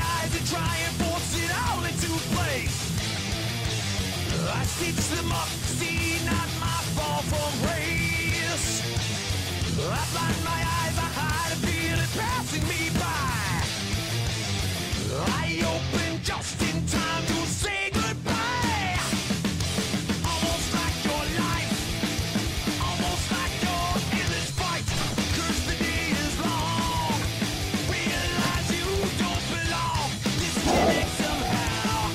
eyes and try and force it all into place. I stitch them up, see not my fall from grace. I blind my eyes, I hide and feel it passing me by. I open just in time to say goodbye. Almost like your life, almost like you're in this fight. 'Cause the day is long, realize you don't belong. Disconnect somehow,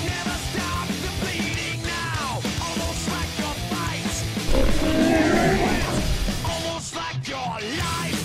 never stop the bleeding now. Almost like your fight, almost like your life.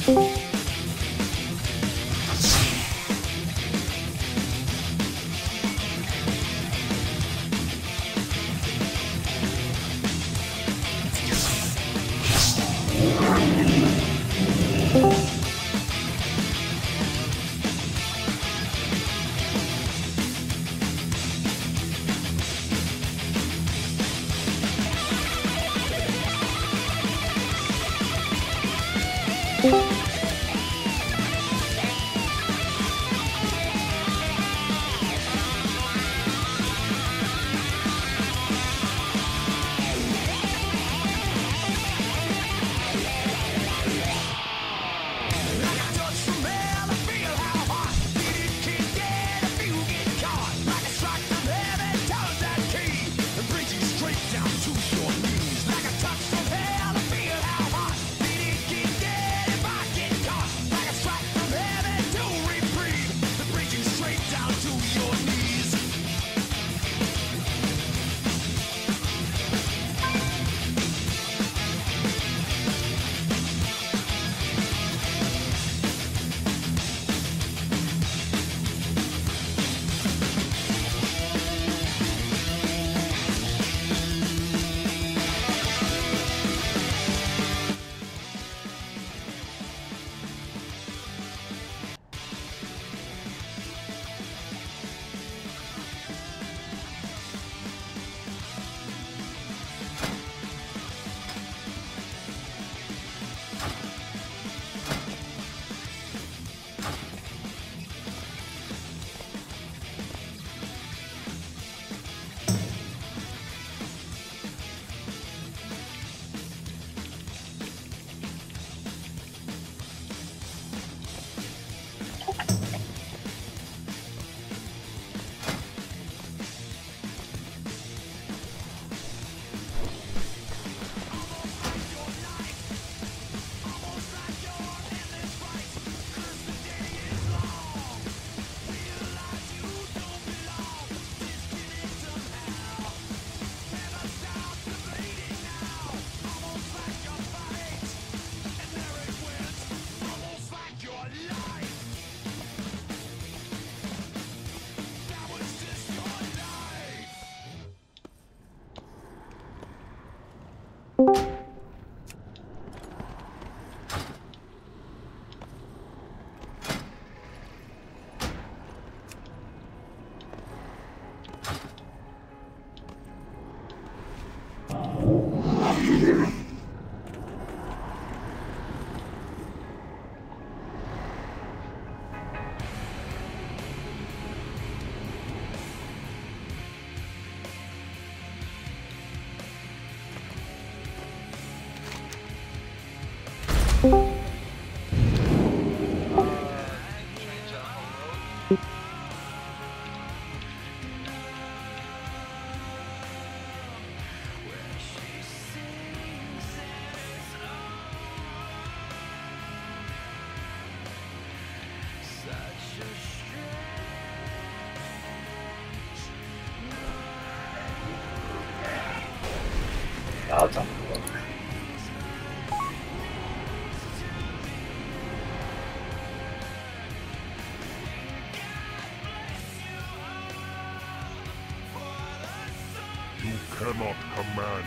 나왔잖아. You cannot command.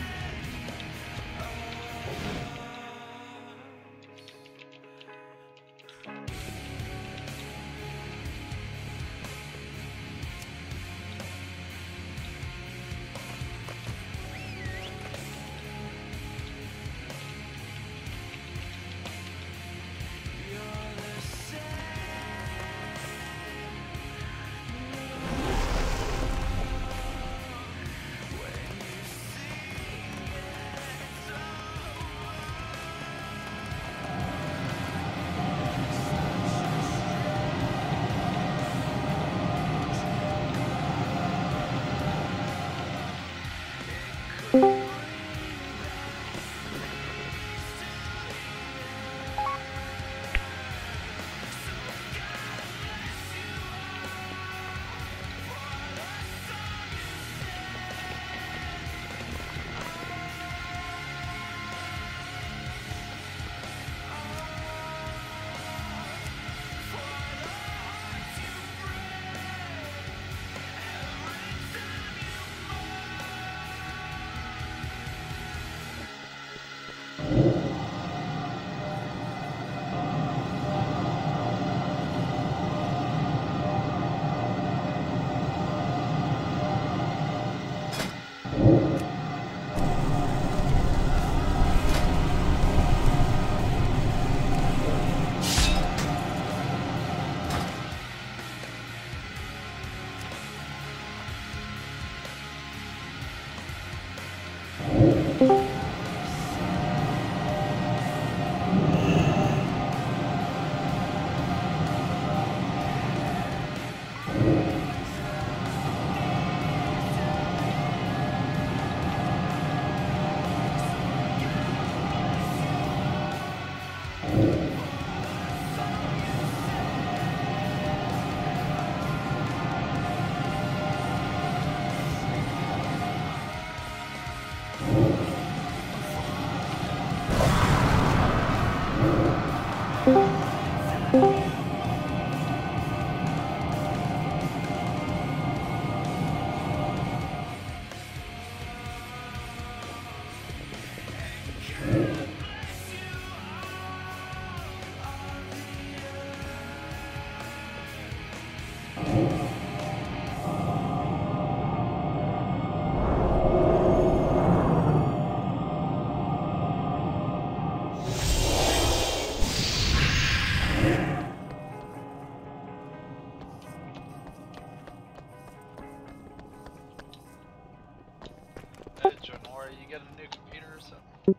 you get a new computer or something?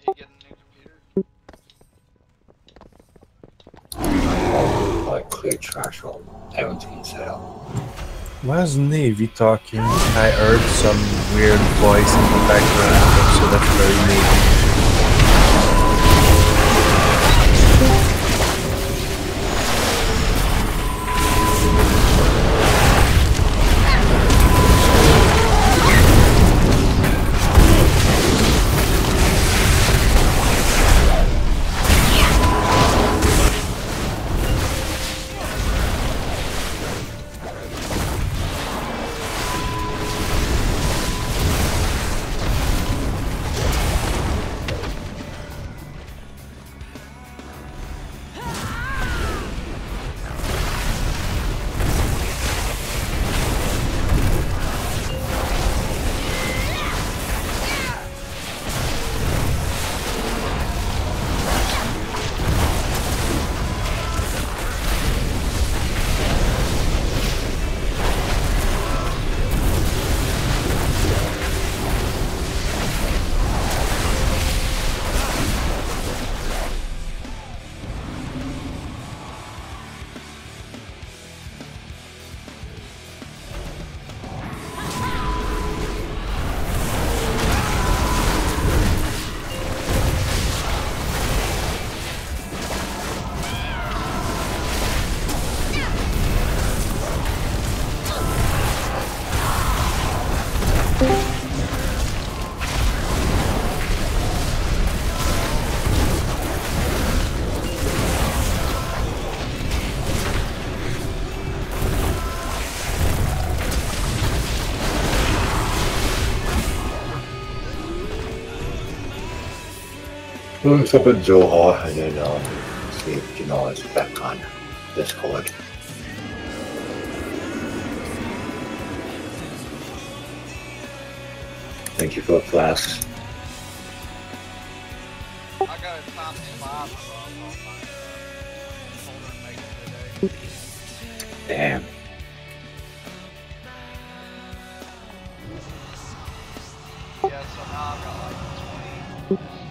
You get a new computer? Like clear trash all everything set up. Was Navy talking? I heard some weird voice in the background, so that's very Navy. Looks up at Zohar and then see if Janelle is back on Discord. Thank you for the flask. I got a top 5 so I'm on my folder and make it today. Damn. Yeah, so now I've got like 20.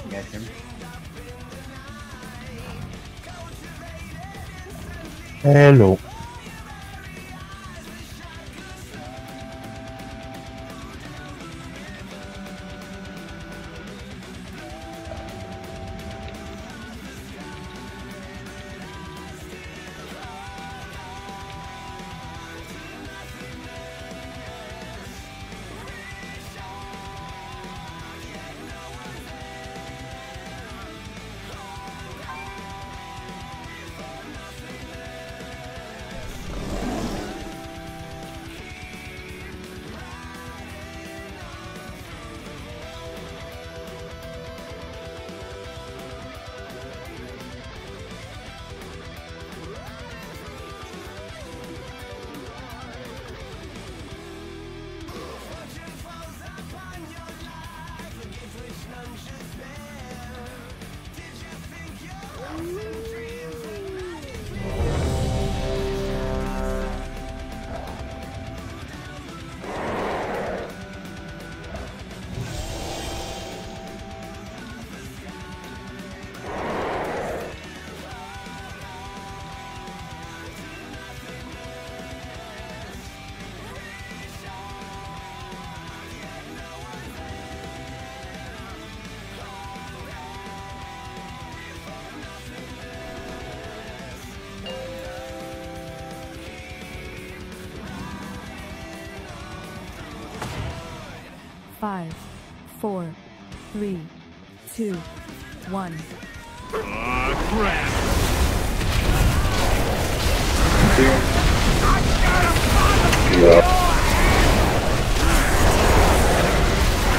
Get him. Hello. Five, 4, 3, 2, 1.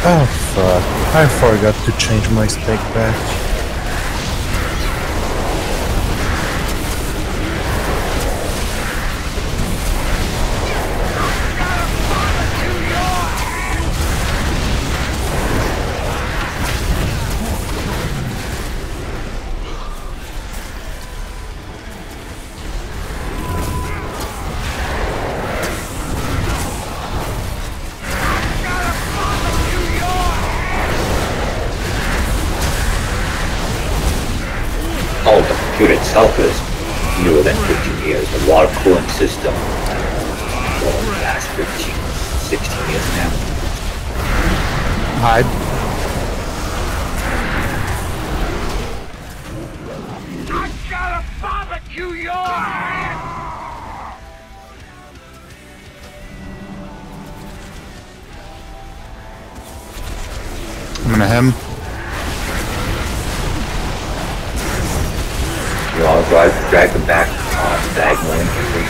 Oh fuck. I forgot to change my stake back. Oh, the computer itself is newer than 15 years. The water cooling system for the last 15, 16 years now. Hide. I gotta barbecue your ass! I'm gonna him. You all drag them back diagonal infantry.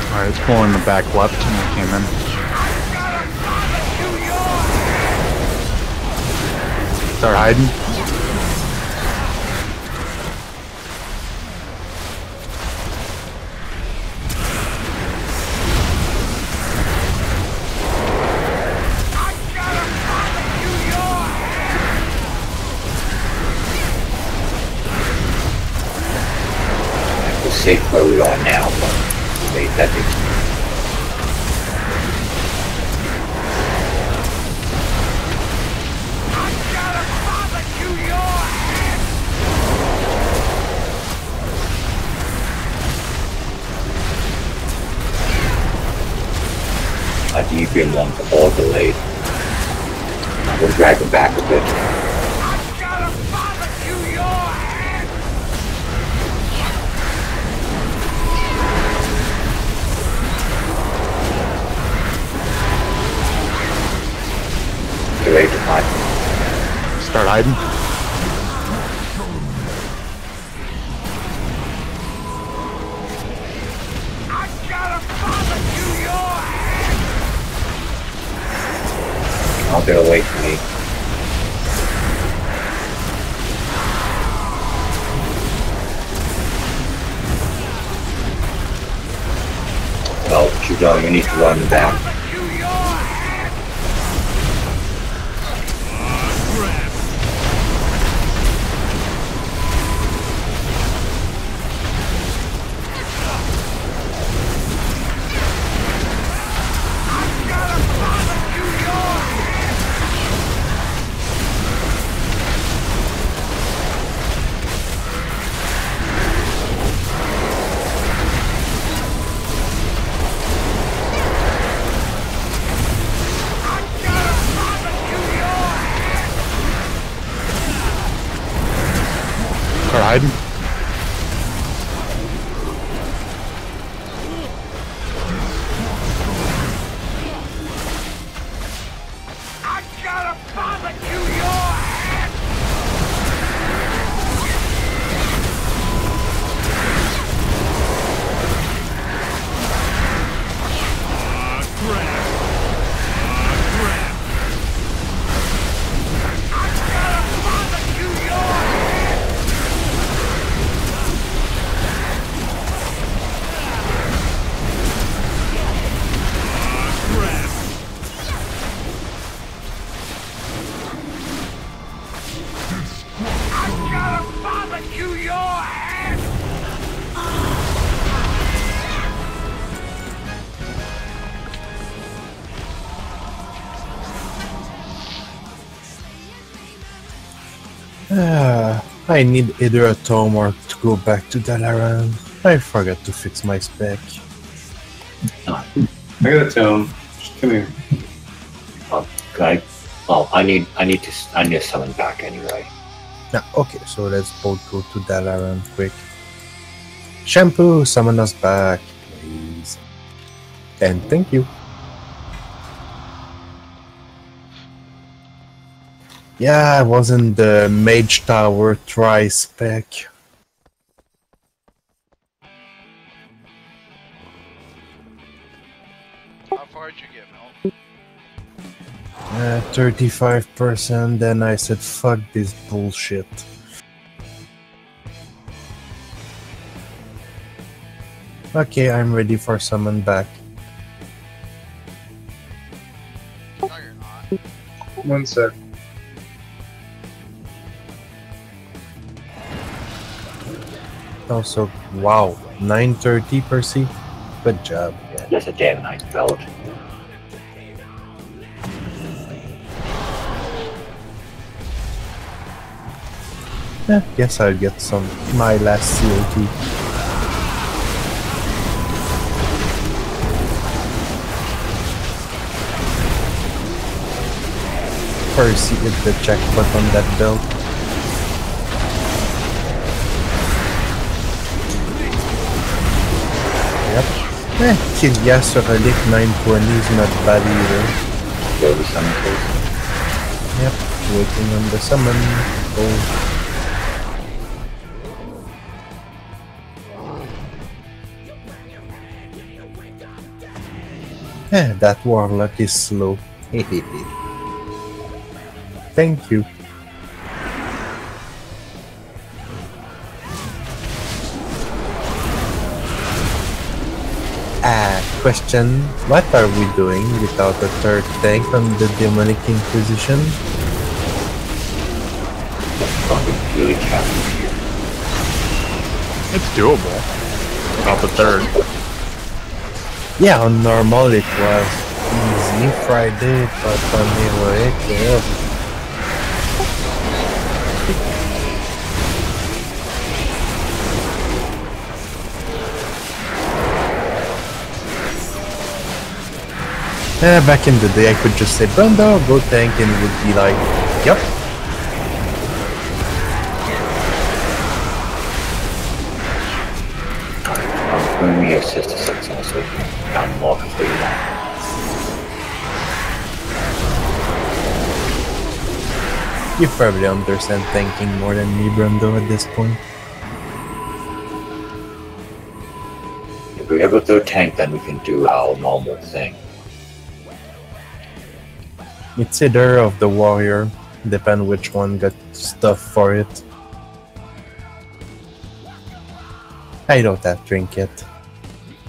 Alright, it's pulling the back left when I came in. Start hiding. We're safe where we are now, but wait, that makes a deviant one's all delayed. We'll drag them back a bit. Get ready to hide. Start hiding. I'll get away from me. Joe, you need to run back. Start hiding. I gotta barbecue your ass! Barbecue your ass! I need either a tome or to go back to Dalaran. I forgot to fix my spec. Oh, I got a tome. Just come here. okay. Oh, I need to summon back anyway. Okay, so let's both go to Dalaran quick. Shampoo, summon us back, please. And thank you. Yeah, I was in the Mage Tower tri-spec. How far did you get, Mel? 35%, then I said fuck this bullshit. Okay, I'm ready for summon back. No, you're not. 1 sec. Also, wow, 930 Percy. Good job. Yeah, that's a damn nice belt. Guess I'll get my last COT. Percy hit the checkpoint on that belt. Yep. Killia sur Relic 920 is not bad either. Go to summon case. Yep, waiting on the summon. Oh. That warlock is slow. Thank you. Question, what are we doing without a third tank on the Demonic Inquisition? Fucking really challenging here. It's doable. Not the third. Yeah, on normal it was easy Friday, but on heroic, yeah. Back in the day, I could just say, Brando, go tank, and it would be like, yep. When we assist to 6 also, I'm more complete. You probably understand tanking more than me, Brando, at this point. If we ever do tank, then we can do our normal thing. It's either of the warrior, depend which one got stuff for it. I don't have trinket.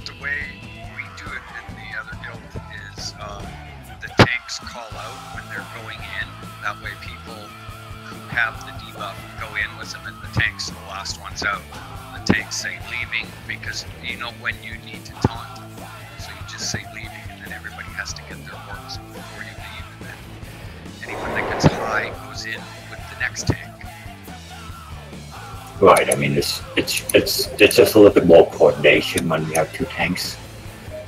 The way we do it in the have the debuff go in with them, and the tanks are the last ones out. The tanks say leaving because you know when you need to taunt. So you just say leaving, and then everybody has to get their orcs before you leave, and then anyone that gets high goes in with the next tank. Right. I mean, it's just a little bit more coordination when we have two tanks.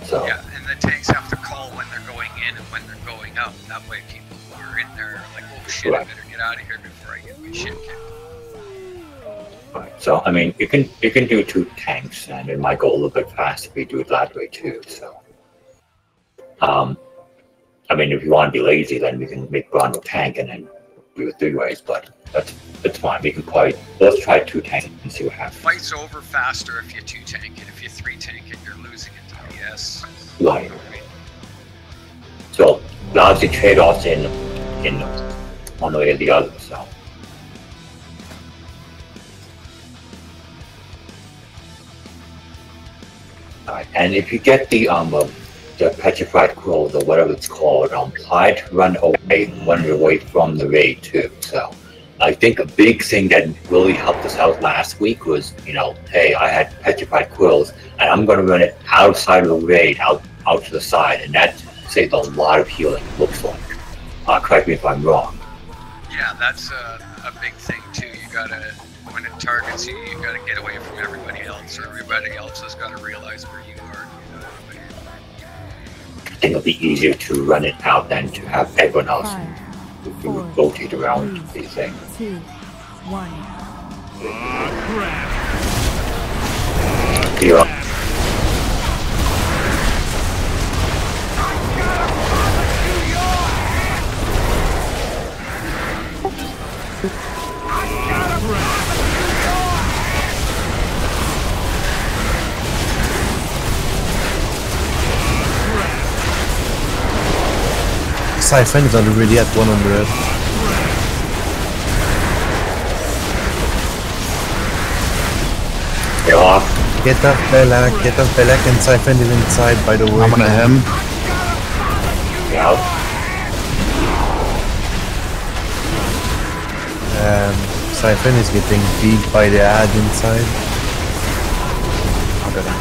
So Yeah, and the tanks have to call when they're going in and when they're going out. That way people who are in there are like, oh shit, I better get out of here before I get my shit kicked. right. So I mean, you can do two tanks, and it might go a little bit faster if you do it that way too. So, I mean, if you want to be lazy, then we can make one with tank and then do it 3 ways. But that's fine. We can probably let's try 2 tanks and see what happens. Fight's over faster if you 2 tank it. If you 3 tank it, you're losing it to BS. Right. So obviously trade-offs in one way or the other. So. Alright, and if you get the petrified crows or whatever it's called, try to run away from the raid too. So I think a big thing that really helped us out last week was, hey, I had petrified quills and I'm gonna run it outside of the raid, out to the side, and that saved a lot of healing, looks like. Correct me if I'm wrong. Yeah, that's a big thing too. You gotta, when it targets you, you gotta get away from everybody else, or everybody else has gotta realize where you are. I think it'll be easier to run it out than to have everyone else 5, 4, rotate around 3, these things. 2, 1. Yeah. Siphon is already at 100. They're off. Get off Belak, and Siphon is inside, by the way. I'm gonna him. Yeah. Siphon is getting beat by the ad inside. I'll get him.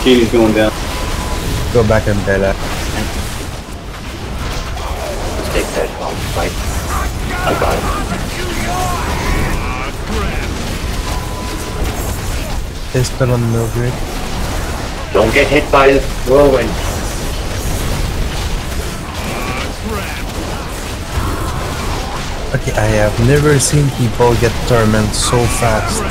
Katie's going down. Go back and Belak. Let's take that home, right? I got it. Pistol on Mildred. Don't get hit by the whirlwind. Okay, I have never seen people get torment so fast.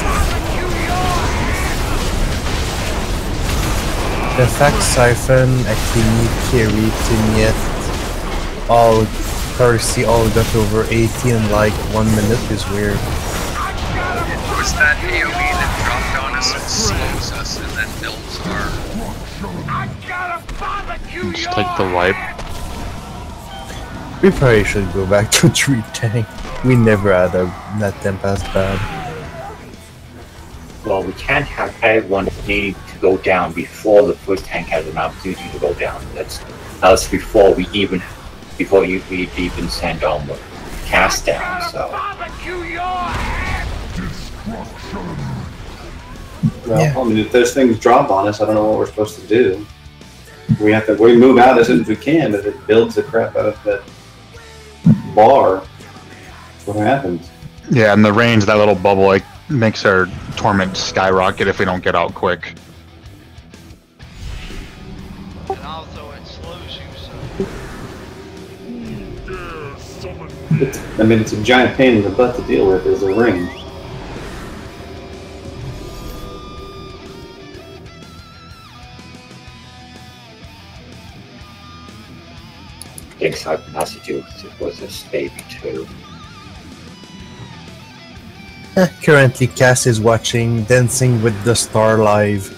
The fact Siphon, Akini, Kiri, Tinyet, all Percy all got over 80 in like 1 minute is weird. It was that AoE that dropped on us and slows us and then builds our... Just take the wipe. We probably should go back to 3 tank. We never had that temp as bad. Well, we can't have everyone needing to go down before the first tank has an opportunity to go down. That was before we even send on the cast down. So Well, Yeah. I mean, if those things drop on us, I don't know what we're supposed to do. We move out as soon as we can, but it builds the crap out of that bar. That's what happens. Yeah, and the range, that little bubble, like, makes our torment skyrocket if we don't get out quick. And also it slows you, so... It's a giant pain in the butt to deal with as a ring. I think Siphon has to do with this baby too. Currently, Cass is watching Dancing with the Star live.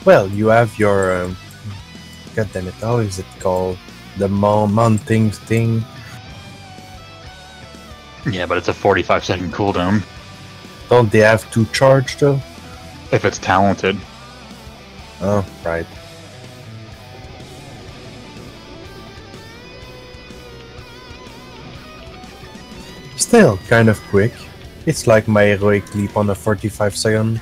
Well, you have your God damn it! How is it called? The mounting thing. Yeah, but it's a 45-second cooldown. Don't they have to charge though? If it's talented. Oh, right. Still kind of quick. It's like my heroic leap on a 45-second.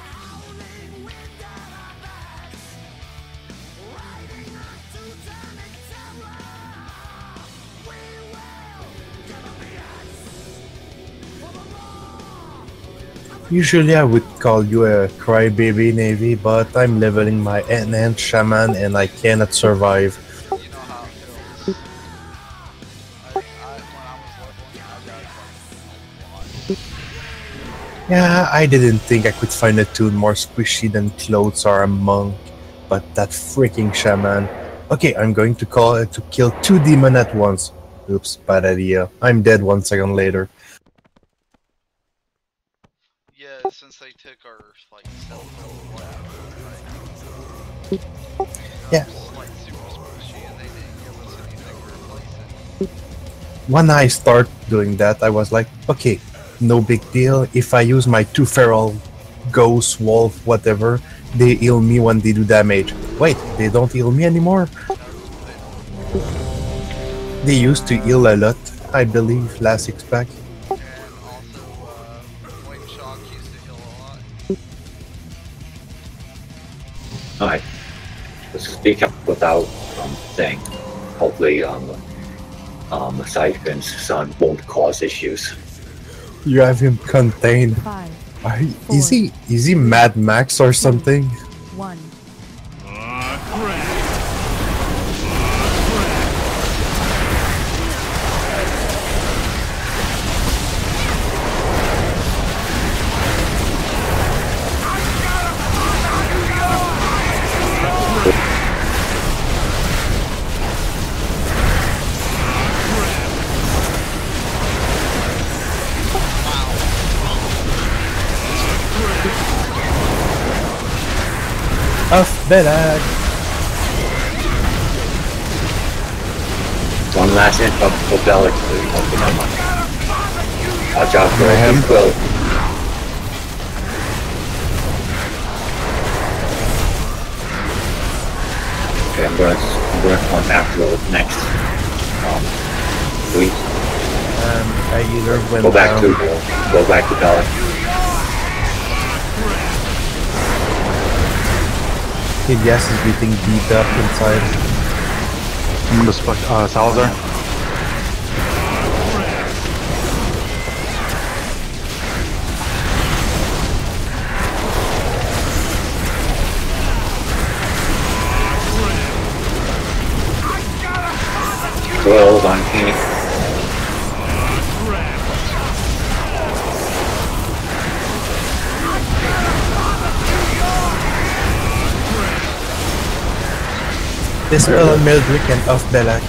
Usually I would call you a crybaby Navy, but I'm leveling my enhanced shaman and I cannot survive. You know how it feels. When I was leveling, I got like a lot. Yeah, I didn't think I could find a tune more squishy than clothes or a monk, but that freaking shaman. Okay, I'm going to call it to kill 2 demons at once. Oops, bad idea. I'm dead 1 second later. Yeah, since they took our like stealth or whatever, like, Yeah. it was, like super squishy, and they didn't give us anything to replace it. When I start doing that, I was like, okay, no big deal. If I use my 2 feral ghost, wolf, whatever, they heal me when they do damage. Wait, they don't heal me anymore? They used to heal a lot, I believe, last expect. And also, White Shock used to heal a lot. Alright. Let's speak up without saying. Hopefully, Siphon's son won't cause issues. You have him contained. 5, Is he Mad Max or something? 1. Off Belag! One last hit of Bellic, please. Open up. Watch out for Mayhem. a quill. Okay, I'm gonna come back to the next. Please I either went go back down. to Bellic. Yes is getting beat up inside. I'm gonna spec Salazar. Quills on Phoenix. Dispel on Mildrick and off Belak.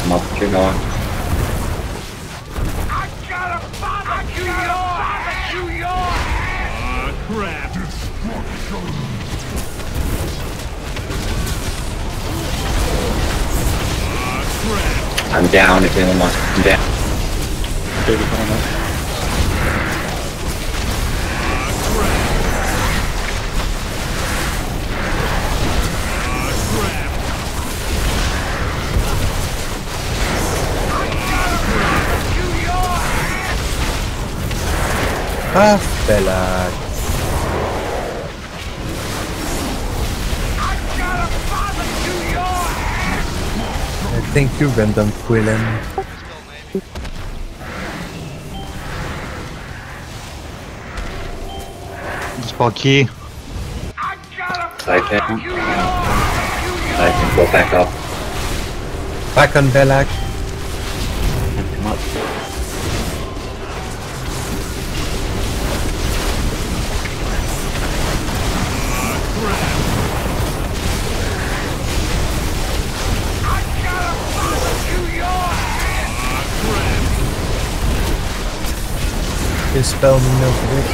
Come up, you're going. I'm down if anyone wants to come down. Off Belak. Thank you, Random Quillen. Spell key. I can go back up. Back on Belak. Come up. Dispel milk brick.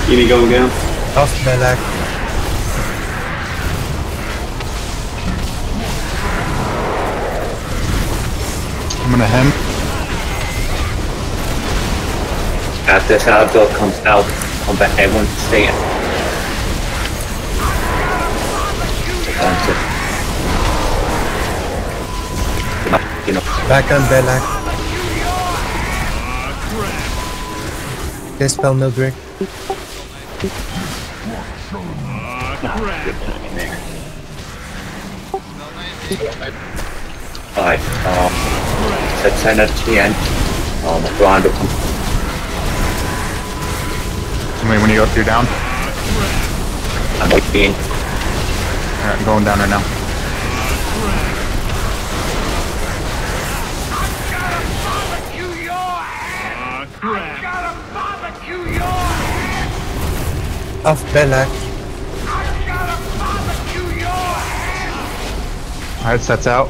Any going down? Off Belak. I'm gonna hem. After Salvador comes out, come back, everyone stay in. You know, Back on Belak. Dispel milk brick. alright, set Senate TN, Rondo come. Wait, when you go through down? I'm waiting. Alright, I'm going down right now. Off Belak. Alright, sets out.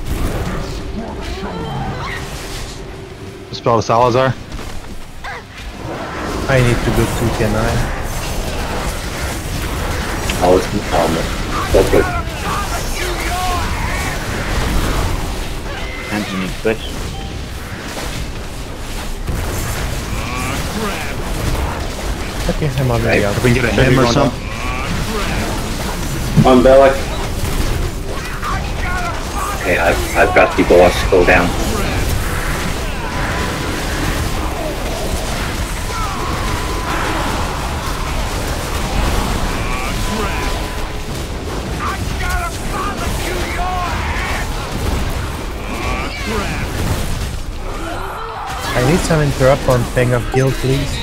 Dispel the Salazar. I need to go to Kenai. I was, so good. Anthony switch. Okay, I'm already out. If we can get a hem or something. On Bellic. Okay, I've got the boss go down. I need some interrupt on Pang of Guild, please.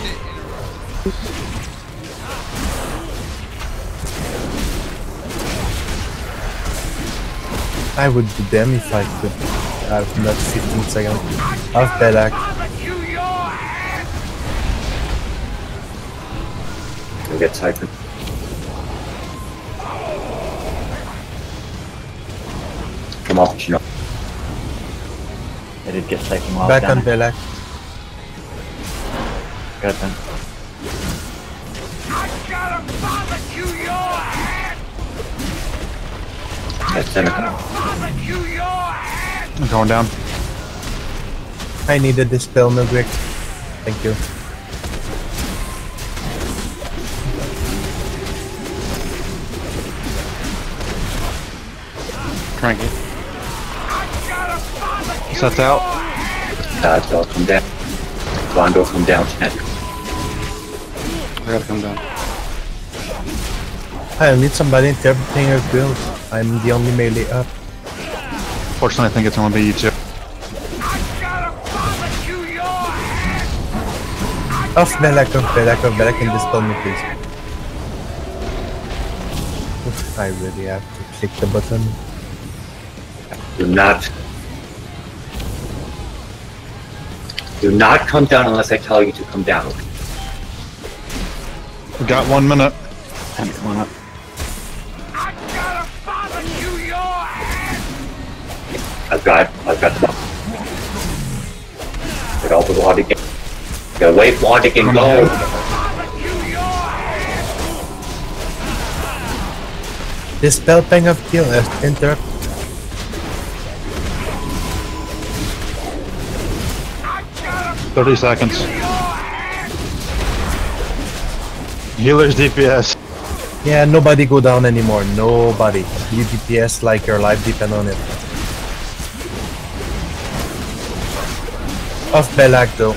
I would do them if I could. I've not 15 seconds. Off Belak. Go get Cypher. Come off, you know. I did get second while Back down. on Belak. Got them. That's Seneca. I'm going down. I needed this spell, Mildred. Thank you. Cranky. Sets out. I'll come down. Rondo come down, Seneca. I gotta come down. I need somebody interpreting your build. I'm the only melee up. Fortunately, I think it's only be you two. Off Belak, and dispel me, please. Oof, I really have to click the button. Do not come down unless I tell you to come down. We got 1 minute. Time to one up. I've got the ball. Get all the water again. Get away from water again, go. Dispel Pang of Kill, interrupt. $30 seconds. Healer's DPS. Yeah, nobody go down anymore. Nobody. You DPS like your life depend on it. Off Belak though.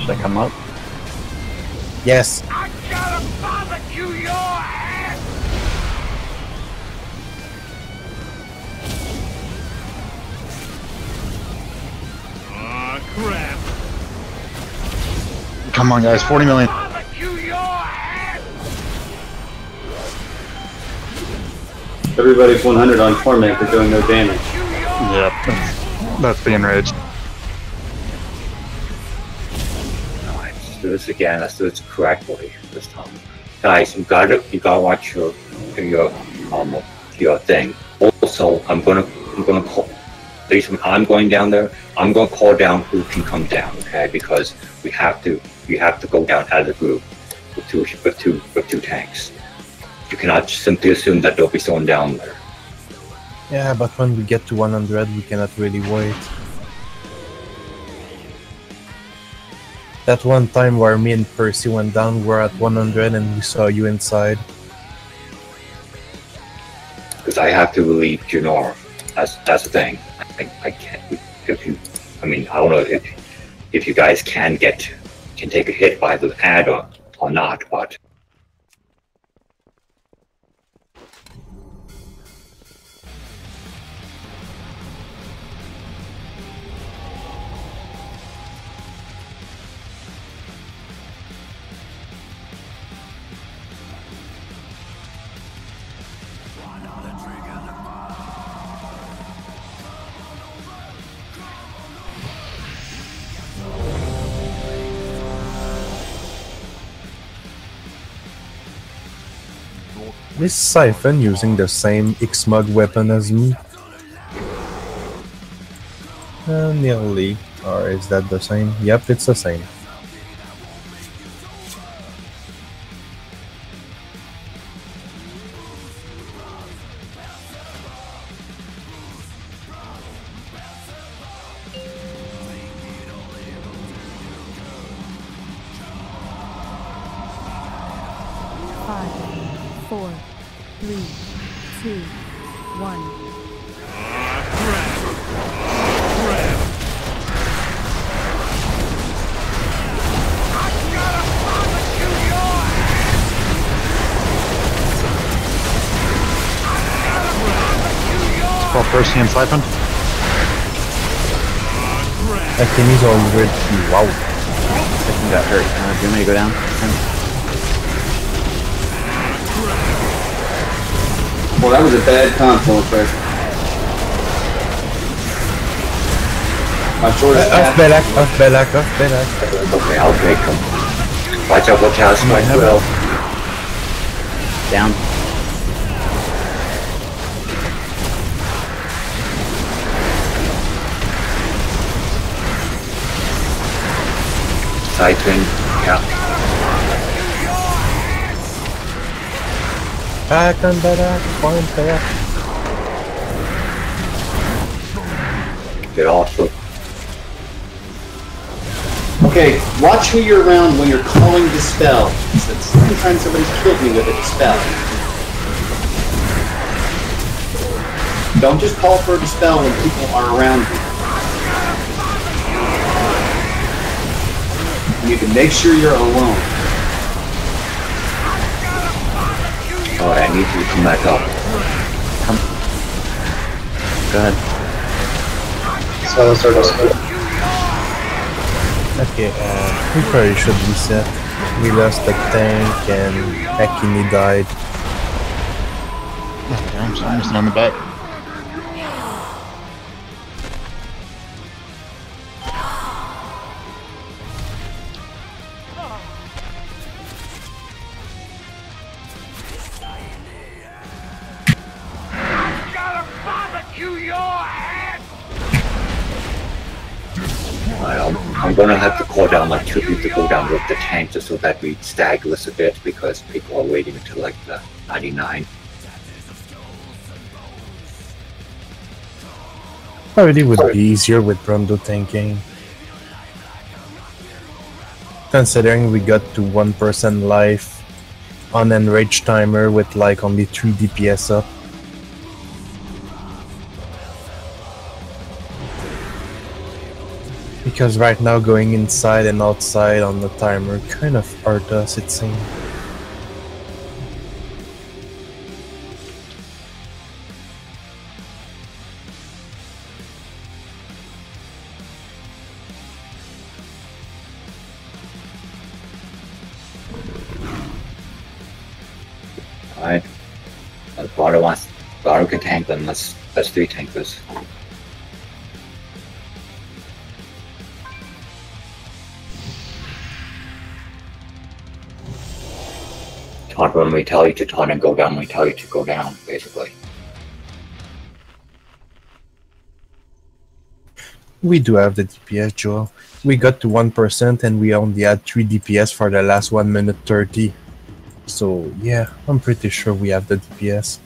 Should I come up? Yes. Come on, guys. 40 million. Everybody's 100 on torment. They're doing no damage. Yep. That's the enraged. do this again. Let's do this correctly this time, guys. You gotta watch your thing. Also, I'm gonna call. Basically, I'm going down there. I'm gonna call down who can come down. Okay, because we have to go down as a group with two tanks. You cannot simply assume that there'll be someone down there. Yeah, but when we get to 100, we cannot really wait. That one time where me and Percy went down, we're at 100 and we saw you inside. Because I have to relieve Junor. That's the thing. I can't. I don't know if you guys can take a hit by the ad or not, but. Is Siphon using the same X-Mug weapon as me? Nearly. Or is that the same? Yep, it's the same. Percy and Siphon. Akini's already. Wow. Siphon got hurt. Do you want me to go down? Well, that was a bad confluence there. My shortest Off Belak. Okay, I'll take him. Watch out, Smite will. Down. Siphon, yeah. Back on Belak, point Belak. Get off the. Okay, watch who you're around when you're calling Dispel. Sometimes somebody's killed me with a Dispel. Don't just call for a Dispel when people are around you. You need to make sure you're alone. Alright, I need you to come back up. Come. Go ahead. So let's start us. Okay, we probably should reset. We lost the tank and Akini died. I'm missing on the back. I'm gonna have to call down like 2 people to go down with the tank just so that we stagger this a bit because people are waiting until like the 99. Probably would be easier with Rondo tanking. Considering we got to 1% life on enraged timer with like only 3 DPS up. Because right now going inside and outside on the timer kind of hurt us, it seems. Alright. Bardo can tank them, let's 3 tank this. Taunt when we tell you to taunt and go down when we tell you to go down, basically. We do have the DPS, Joel. We got to 1% and we only had 3 DPS for the last 1 minute 30. So yeah, I'm pretty sure we have the DPS.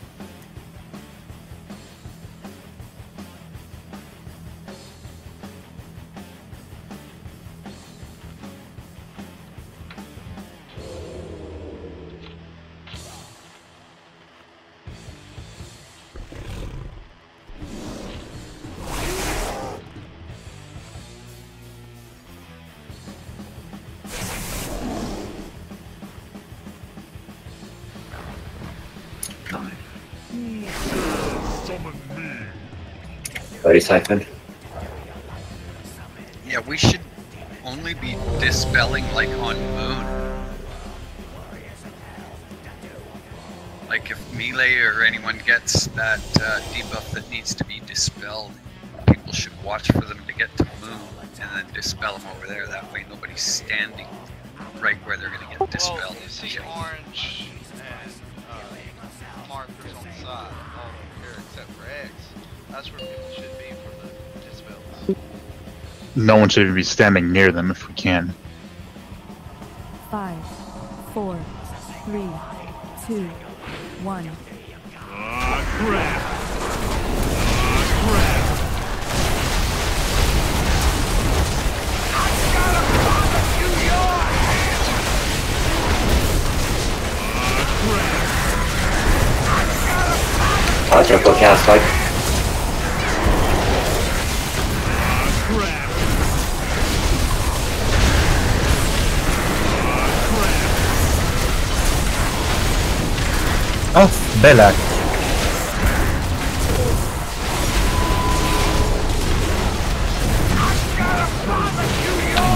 Ready, Siphon? Yeah, we should only be dispelling like on Moon. Like if Melee or anyone gets that debuff that needs to be dispelled, people should watch for them to get to Moon and then dispel them over there. That way nobody's standing right where they're going to get dispelled. Well, you see orange and markers on the side, all over here except for X. That's where people should be for the dispels. No one should even be standing near them if we can. 5, 4, 3, 2, 1. Triple cast, like. Oh, Belak.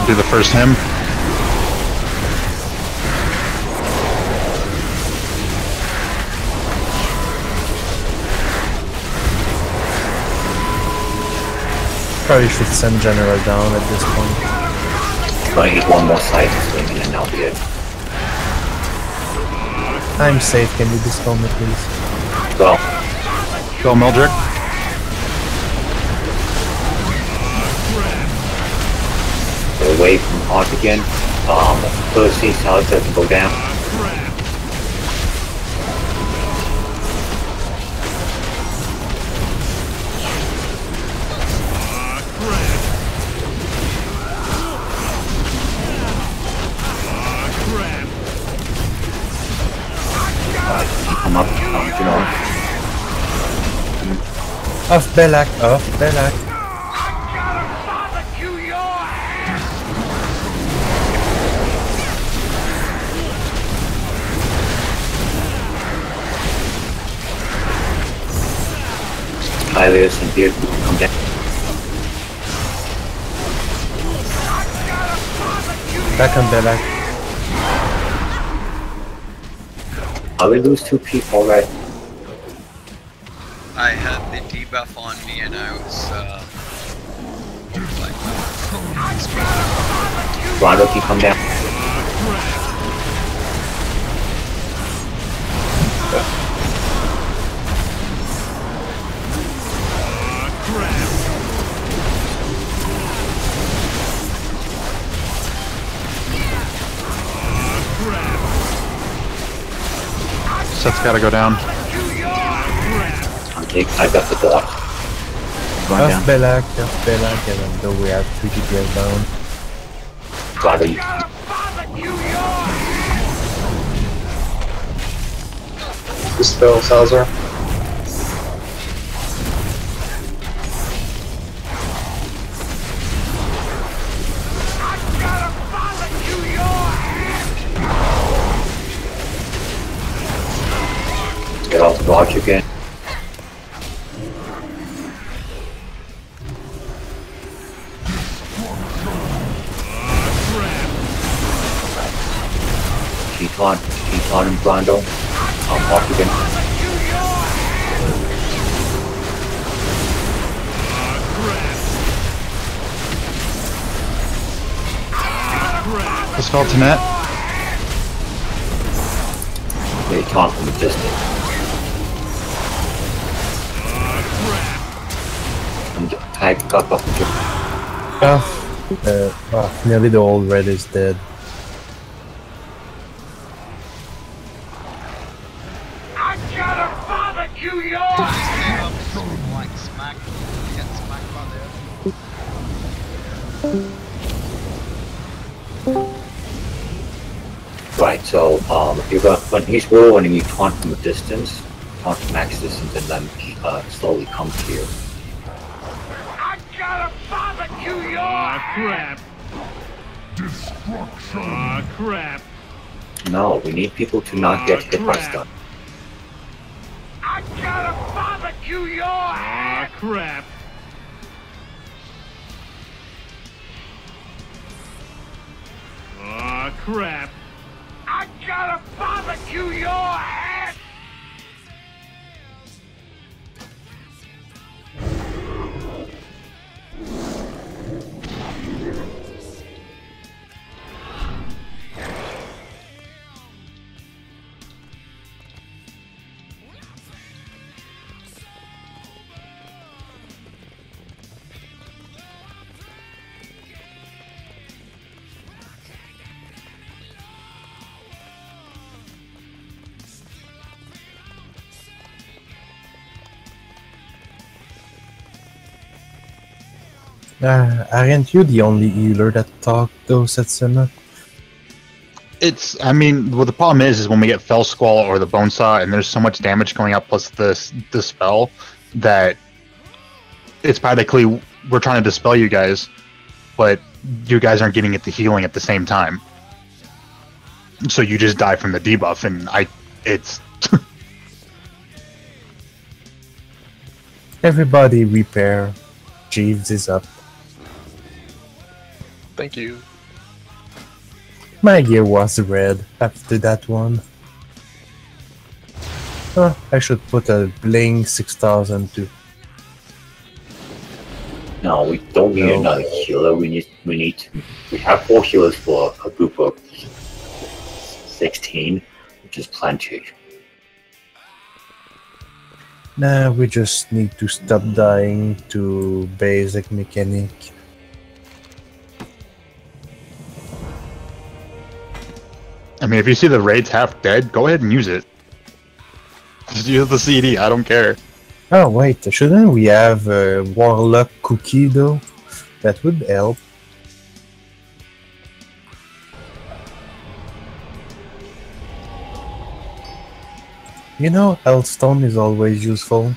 Do the first him. Probably should send General down at this point. Gonna need one more side to swing in and that'll be it. I'm safe, can you dispel me please? Go. Go, Mildred. Get away from Hawk again. Percy, Salad doesn't go down. Come up, you know. Off Belak, off Belak. Hylius and Beard come down. Back on Belak. We lose 2 people already. I had the debuff on me and I was like, Rondo can come down. Seth's gotta go down. I got the block. Off Belak, and then though we have 3 DPS down. Rondo, you Dispel Salazar. get off the block again. Keaton and Brando. Off again. Dispel to net. taunt from a distance. And I got up to nearly the old red is dead. I gotta barbecue your Like smack, get smacked by the right. So you're going when he's rolling, you taunt from a distance, taunt from max distance, and then slowly come to you. I gotta barbecue your crap. Destruction. Crap. No, we need people to not get hit by stuff. I gotta barbecue your crap. Crap. I gotta barbecue your ass. Aren't you the only healer that talked though, Setsuna? I mean, well, the problem is when we get Fell Squall or the Bone Saw, and there's so much damage going up plus the spell that it's practically we're trying to dispel you guys, but you guys aren't getting it the healing at the same time. So you just die from the debuff, and it's Everybody repair. Jeeves is up. Thank you. My gear was red after that one. Oh, I should put a bling 6000 too. No, we don't need another healer. We have 4 healers for a group of 16, which is plenty. Nah, we just need to stop dying to basic mechanic. I mean, if you see the raid's half dead, go ahead and use it. Just use the CD, I don't care. Oh wait, shouldn't we have a Warlock cookie though? That would help. You know, Hellstone is always useful.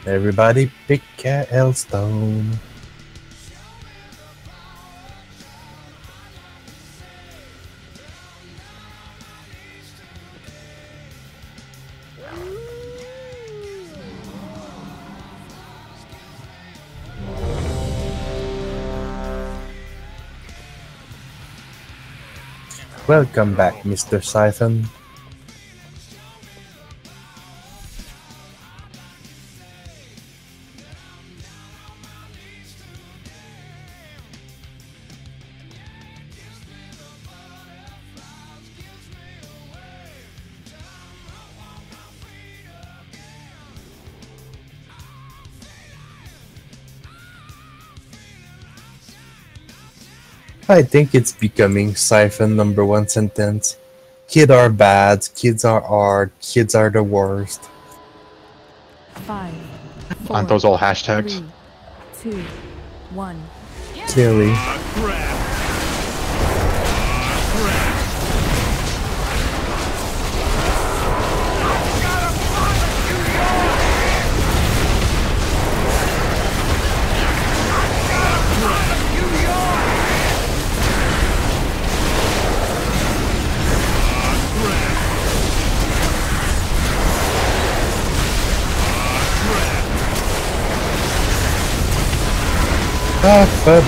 Everybody pick a Hellstone. Welcome back, Mr. Siphon. I think it's becoming Siphon #1 sentence. Kids are bad, kids are hard, kids are the worst. 5, 4, Aren't those all hashtags? 3, 2, 1. Clearly.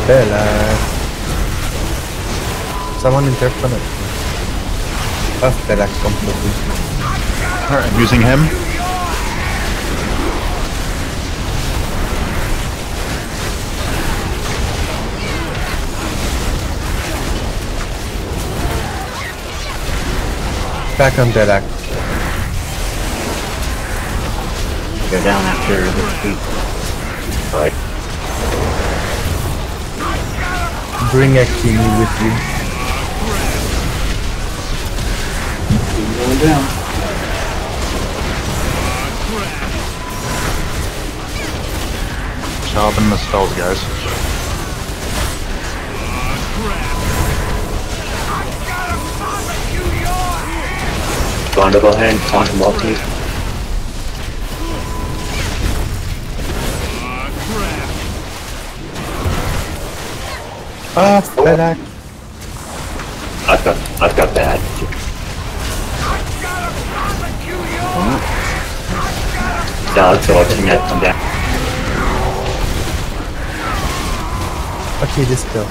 Bella. Someone interpret. Bella completely. Alright, I'm using him. Back on Belak. Go down after the feet. Right. Bring Akini with you. Keep going down. Job in the spells, guys. Rondo, go ahead and quantum multi. Belak. I've got that. Now let's go to net come down. Okay, dispel.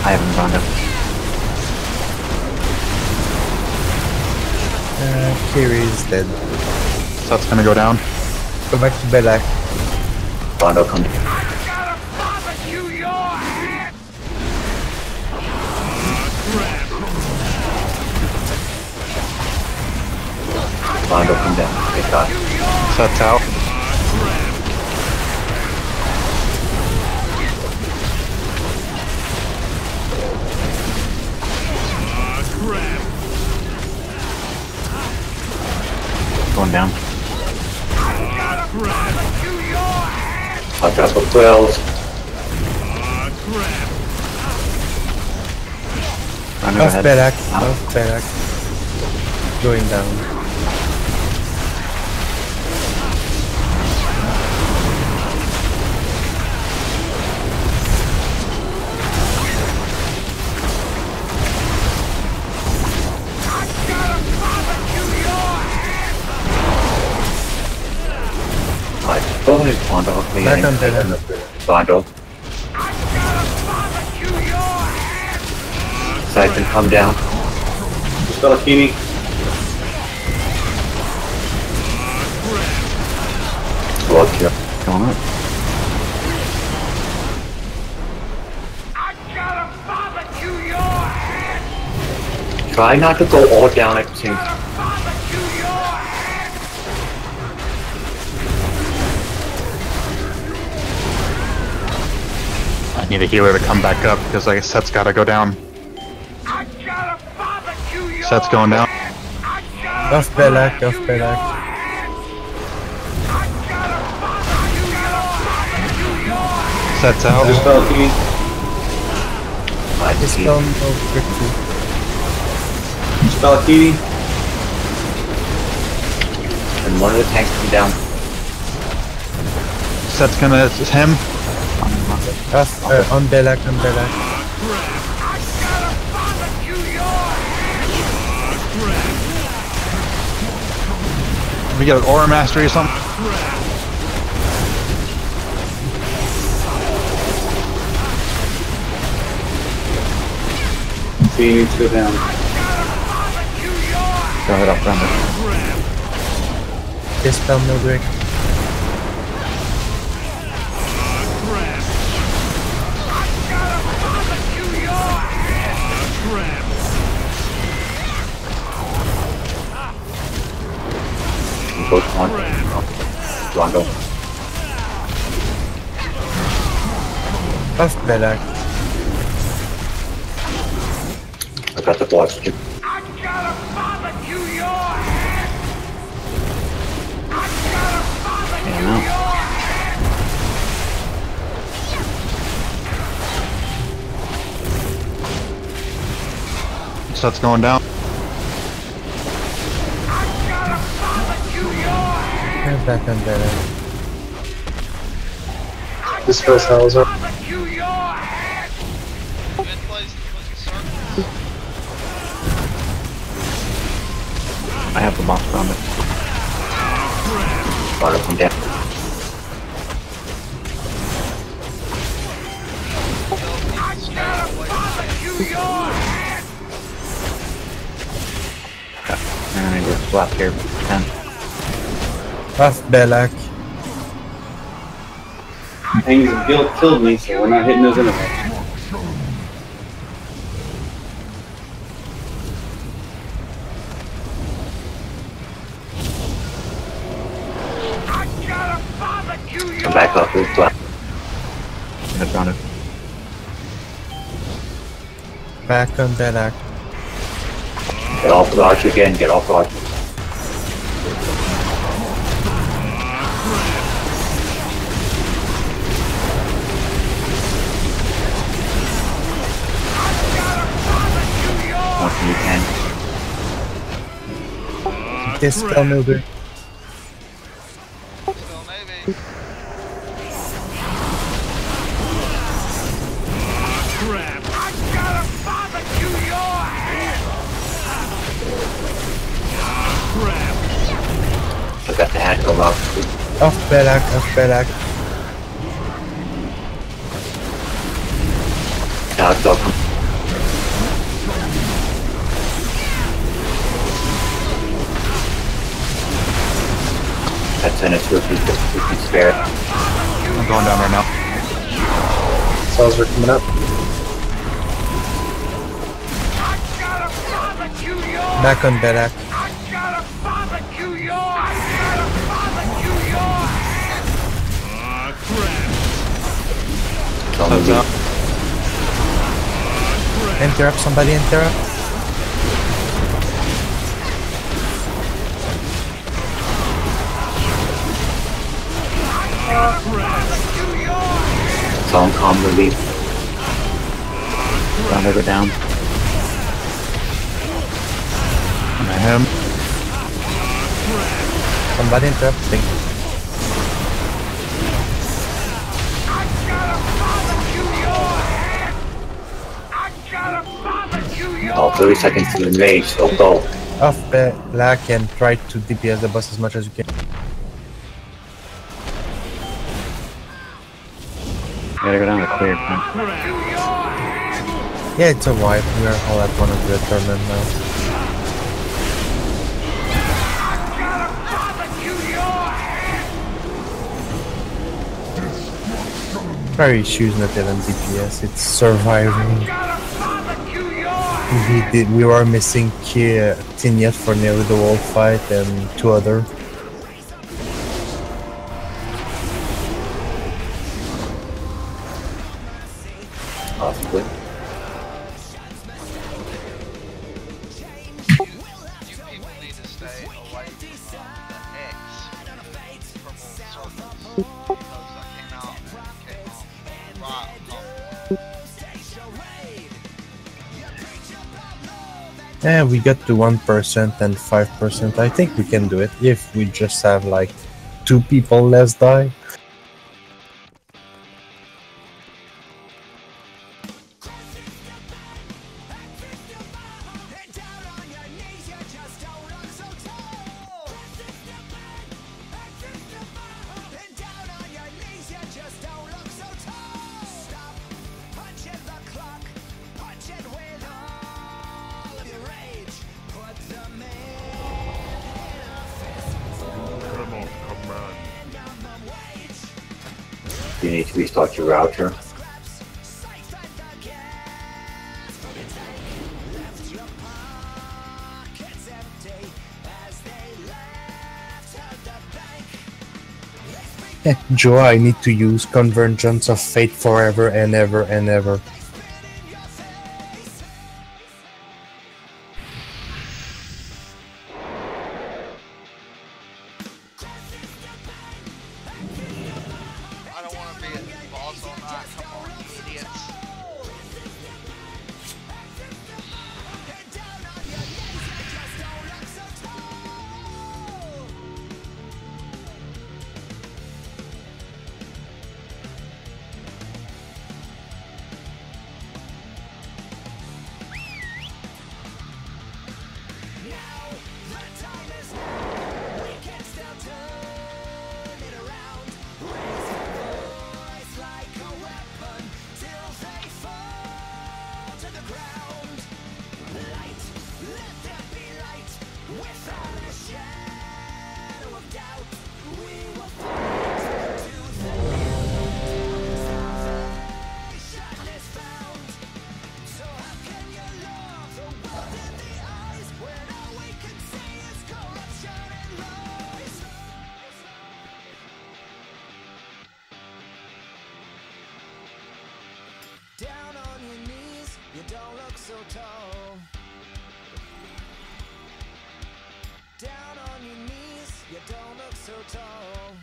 I haven't gone up. Kiri is dead. So that's gonna go down. Go back to Belak. Rondo come down. Rondo come down. Good God. Sets out. Going down. I've got the 12s. Run go Off ahead. Belak. Out. Off Belak. Going down. Right. Go ahead, Rondo. Back on Belak. Rondo. Siphon, come down. Spell Akini. Go up here. Going up. Try not to go all down at the same time. I need a healer to come back up because like Set's gotta go down. Set's going down. Off Belak. Off Belak. Set's out. Spell Akini. Right, see. Dispel no quickly. Spell Akini. And one of the tanks come down. Set's gonna it's him. Off on Belak. On Belak. We got an aura mastery or something. Akini needs to go down. Go ahead up, run it. Dispel Mildred. Go to Rondo. Rondo. Off Belak. I got the blocks. Yeah, no. Set's going down. Back on Belak. This spell's Salazar. Good place to put the circles. I have the box from it. Rondo come down. And I need to swap here. 10. Off Belak. Hangs of Guilt killed me, so we're not hitting those enemies. Come back up with black. I found it. Back on Belak. Get off the arch again, get off the arch. Once you can. Dispel mover. Still Navy. Crap! I gotta barbecue your head! Crap! I got the hat come up. Off Belak, off Belak. Now it's up. That's in a 2 if you can spare it. I'm going down right now. Cells are coming up. Back on Belak. Clouds out. Interrupt, somebody interrupt. Some calm relief. Round over down. I him. Somebody interrupt. Thank you. Oh, 30 seconds to the rage, so go. Off Belak and try to DPS the boss as much as you can. Gotta go down the clear, man. Yeah, it's a wipe. We are all at 100 tournament now. Very issues not even DPS. It's surviving. We were missing Tinyet for nearly the whole fight and 2 other. Possibly. You people need to stay away from the X from all the circles because I came out and came off right on top. Yeah, we got to 1% and 5%. I think we can do it if we just have like 2 people less die. Cannot command. You need to restart your router. Joe, I need to use Convergence of Fate forever and ever and ever. I don't want to be at the boss all night. Come on, you idiots. so tall. Down on your knees, you don't look so tall.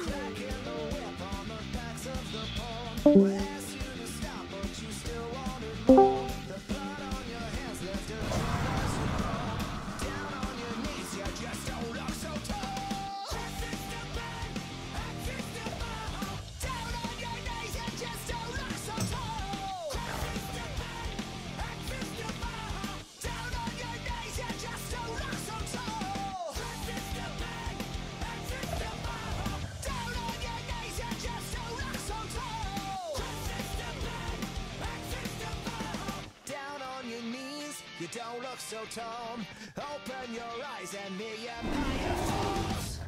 Cracking the whip on the backs of the pole. We asked you to stop, but you still wanted more. The blood on your hands left a trail as you crawl. Down on your knees, you just don't look so tall. Down on your knees, you just don't look so tall. Down on your knees, you just don't look so tall. Down on your knees, you just don't look so tall. Down on your knees, you don't look so tall. Open your eyes and the empire falls.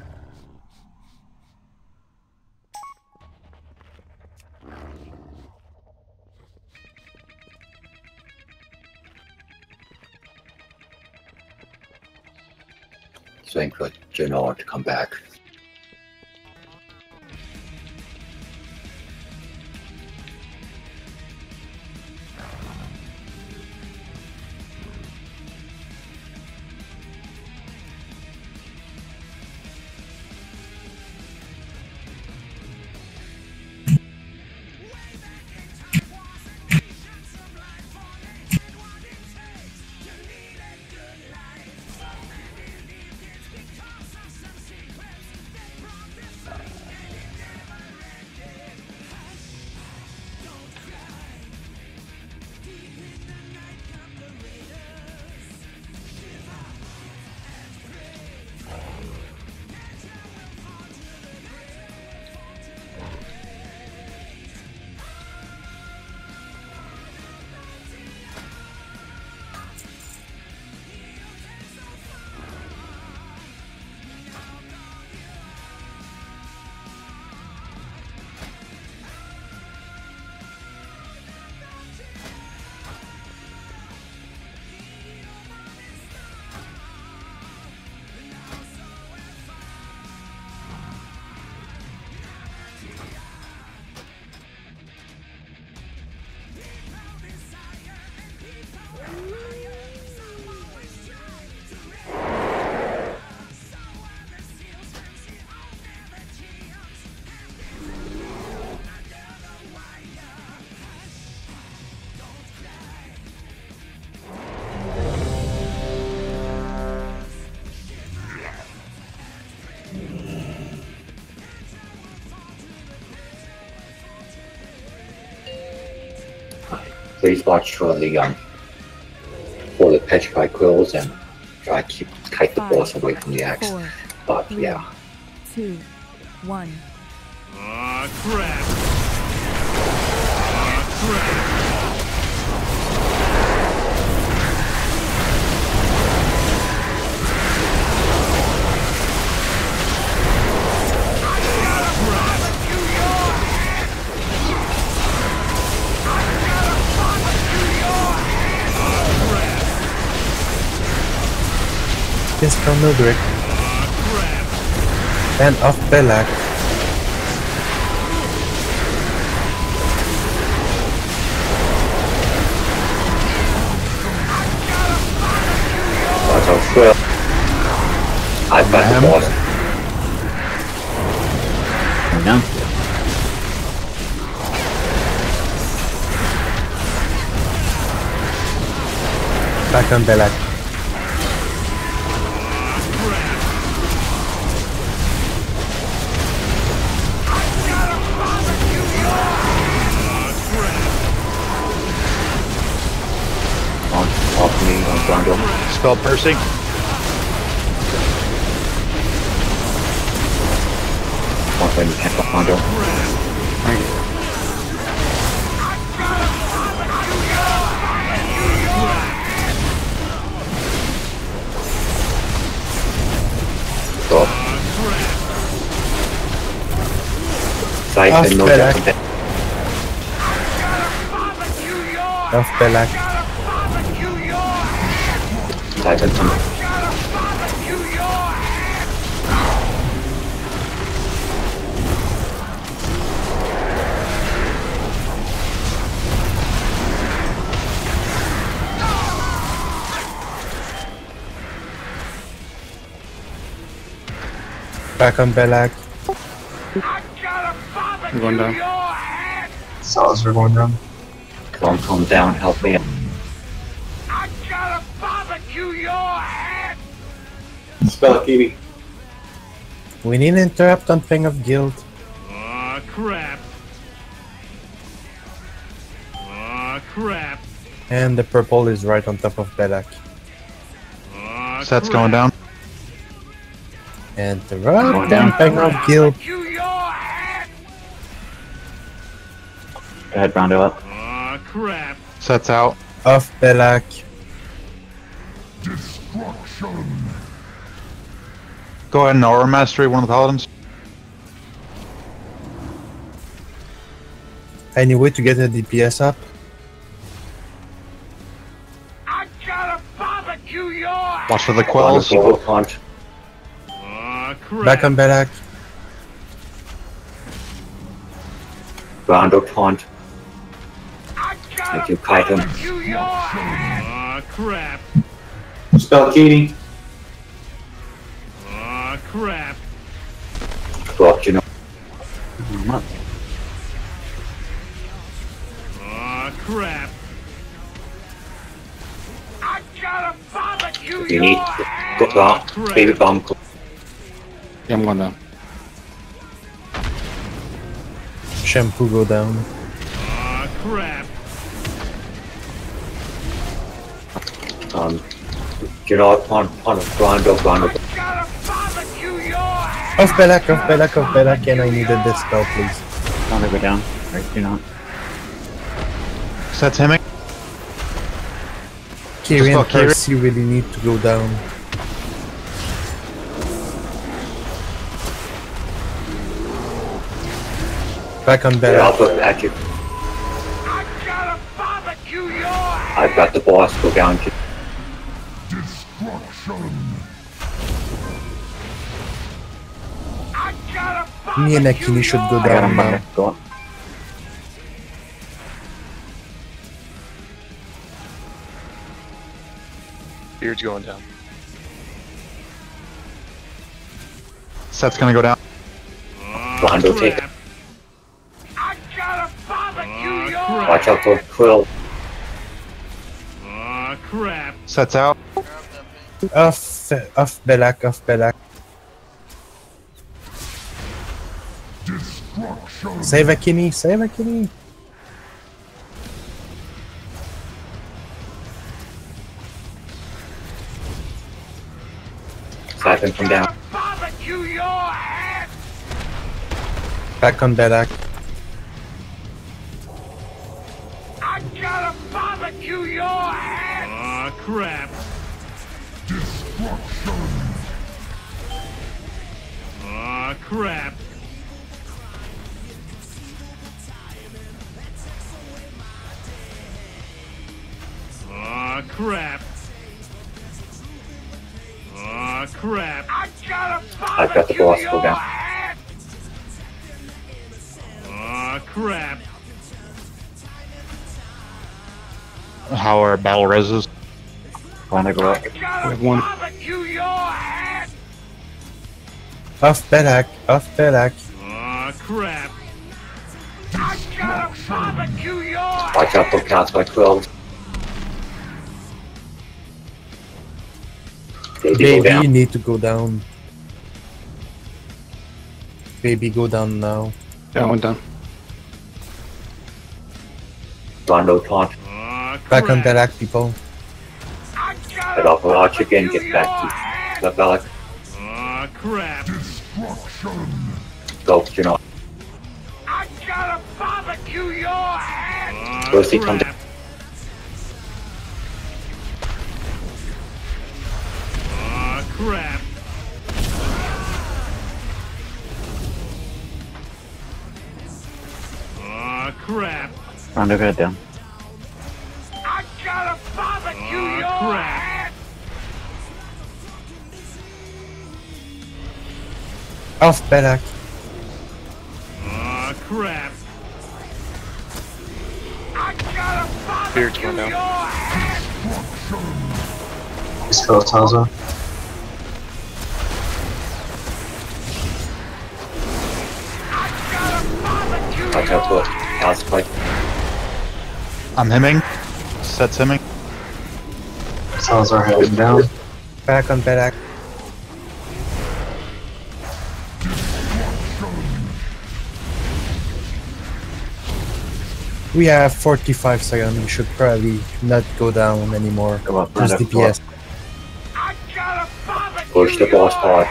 Waiting for General to come back. Please watch for the petrified quills and try to kite the boss away from the axe. 4, But 3, yeah, 2, 1. Ah, crap! Ah, crap! Yes, from Mildred. And of Belak. that's our first. I've got the boss. No. Back on Belak. Off me on Brando. Spell piercing. Off me on Brando. Stop. Sight and no death. Of Belak. Titan. Back on Belak. I'm going down. Saws are going down. Come down, help me. I gotta barbecue your head! Spellakini. We need an interrupt on Ping of Guild. Aw, crap. Aw, crap. And the purple is right on top of Belak. Aw, Set's crap. going down. And the right on Ping of Guild. Barbecue your head! Go ahead, Rondo up. Aw, crap. Set's out. Off Belak. Destruction. Go ahead and Aura Mastery one of the Paladins. Any way to get a DPS up? I gotta barbecue your head! Watch for the Rondo quells. people punch. Aw, crap. Back on Belak. Rondo taunt. I gotta If you kite him. barbecue your head! Aw, crap. Spellakini. Aw, crap. Block, you know. I'm up. Aw, crap. I gotta barbecue If you need your head! go down, baby bomb. Yeah, I'm going down. Shampoo go down. Aw, crap. You know, on Rondo. I gotta barbecue your head! Off Belak, off Belak, off Belak, and I needed this spell, please. Rondo go down. Or do not. Set's hemming. Kiri and Just go, Kiri. Percy really need to go down. Back on Yeah, Belak. I'll put at you. I gotta barbecue your head! I've got the boss go down. Destruction. I gotta Me and barbecue Akini should go your I got down him, now. Rondo. Go up. Beard's going down. Set's gonna go down. Rondo take. I gotta barbecue your Watch out for Quill. Aw, crap. Set's out. Off Belak, off Belak. Destruction. Save Akini, save Akini. Slap him from down. Barbecue your head! Back on Belak. I gotta barbecue your head! Aw, crap. Destruction. Aw, crap. Aw, crap. Aw, crap. I gotta I've got the boss go down. Aw, crap. How are battle reses? Rondo go up. I gotta have one. barbecue your head! Off Belak, off Belak. Aw, crap. I gotta barbecue your head! Watch out for counts by Quill. Baby go Baby, down. you need to go down. Baby, go down now. Yeah, I went down. Rondo taunt. Aw, Back on crap. Belak, people. I Head gotta off of Arch again, barbecue get your back head! to the Belak. Aw, crap. Destruction. Go, you know. I gotta barbecue your head! Aw, Percy, come crap. Aw, crap. Aw, crap. Rondo go down. I gotta barbecue your crap. head! Off Belak. Aw, crap. I gotta Beard's barbecue going down. your head! Dispel Taza. House fight. I'm hemming. Set's hemming. Salazar heading down. Back on back. We have 45 seconds. We should probably not go down anymore. Go up, Just right up, DPS. Push the boss part.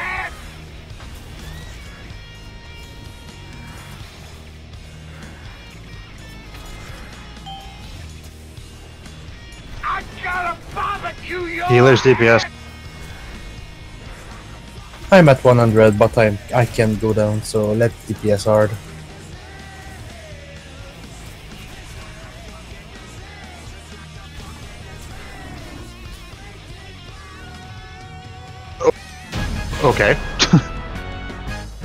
Healer's DPS. I'm at 100, but I can go down, so let DPS hard. Okay.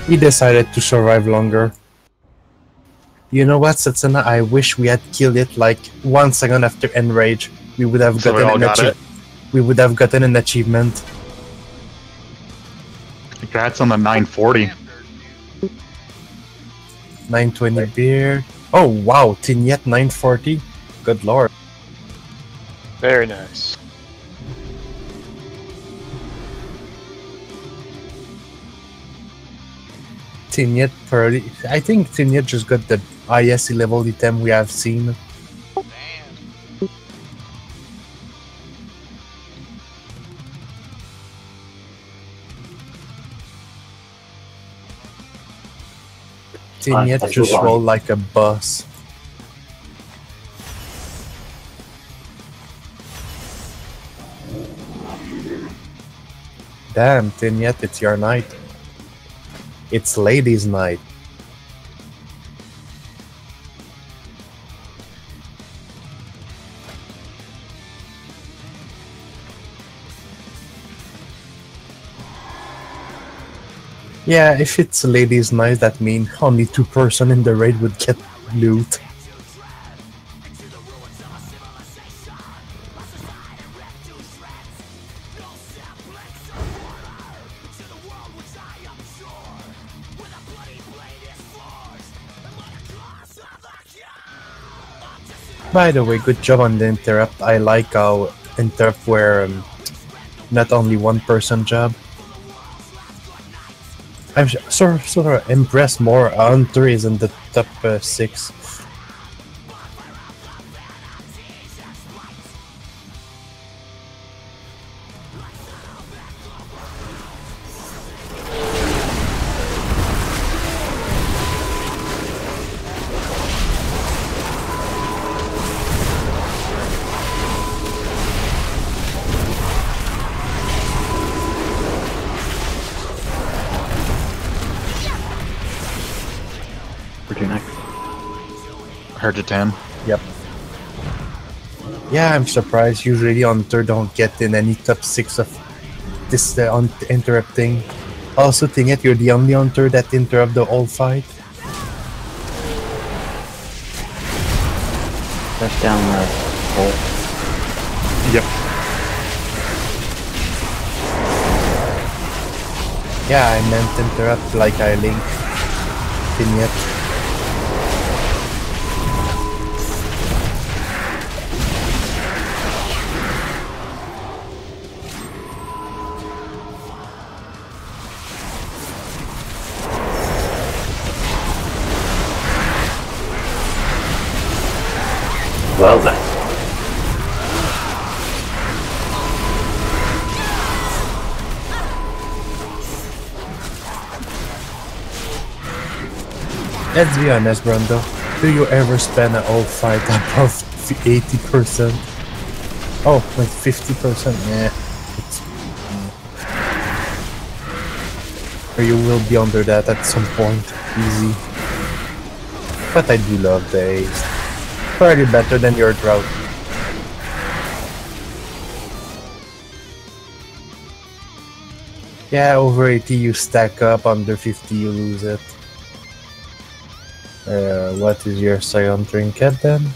He decided to survive longer. You know what, Setsuna? I wish we had killed it like 1 second after Enrage. We would have So we all got it? We would have gotten an achievement. Congrats on the 940. 920 beer. Oh wow, Tignette 940. Good lord. Very nice. Tignette probably. I think Tignette just got the highest level item we have seen. Tignette that's just fine. rolled like a boss. Damn, Tignette, it's your night. It's ladies' night. Yeah, if it's ladies' night, that means only 2 person in the raid would get loot. By the way, good job on the interrupt. I like how interrupt were not only 1 person job. I'm sort of impressed more. Hunter is in the top 6. Where'd you next? Heard you 10. Yep. Yeah, I'm surprised. Usually Hunter don't get in any top 6 of this interrupting. Also, Tignette, you're the only Hunter that interrupt the whole fight. Press down the hole. Yep. Yeah, I meant interrupt like I link Tignette. Well then. Let's be honest, Brando. Do you ever spend a whole fight above 80%? Oh, like 50%? Yeah. Or you will be under that at some point. Easy. But I do love the Ace. Probably better than your drought. Yeah, over 80 you stack up, under 50 you lose it. What is your second trinket then?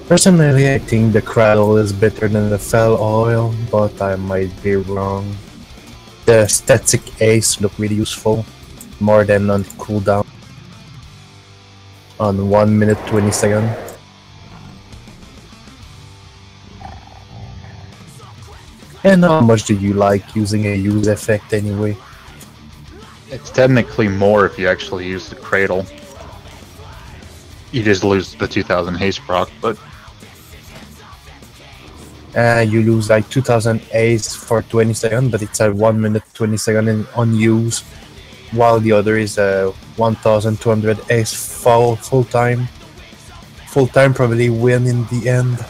Personally, I think the cradle is better than the fell oil, but I might be wrong. The static ace look really useful, more than on cooldown. On 1 minute 20 seconds. And how much do you like using a use effect anyway? It's technically more if you actually use the cradle. You just lose the 2000 haste proc, but You lose like 2000 ace for 20 seconds, but it's a 1 minute 20 second in unused, while the other is a 1200 ace full time. Full time probably win in the end.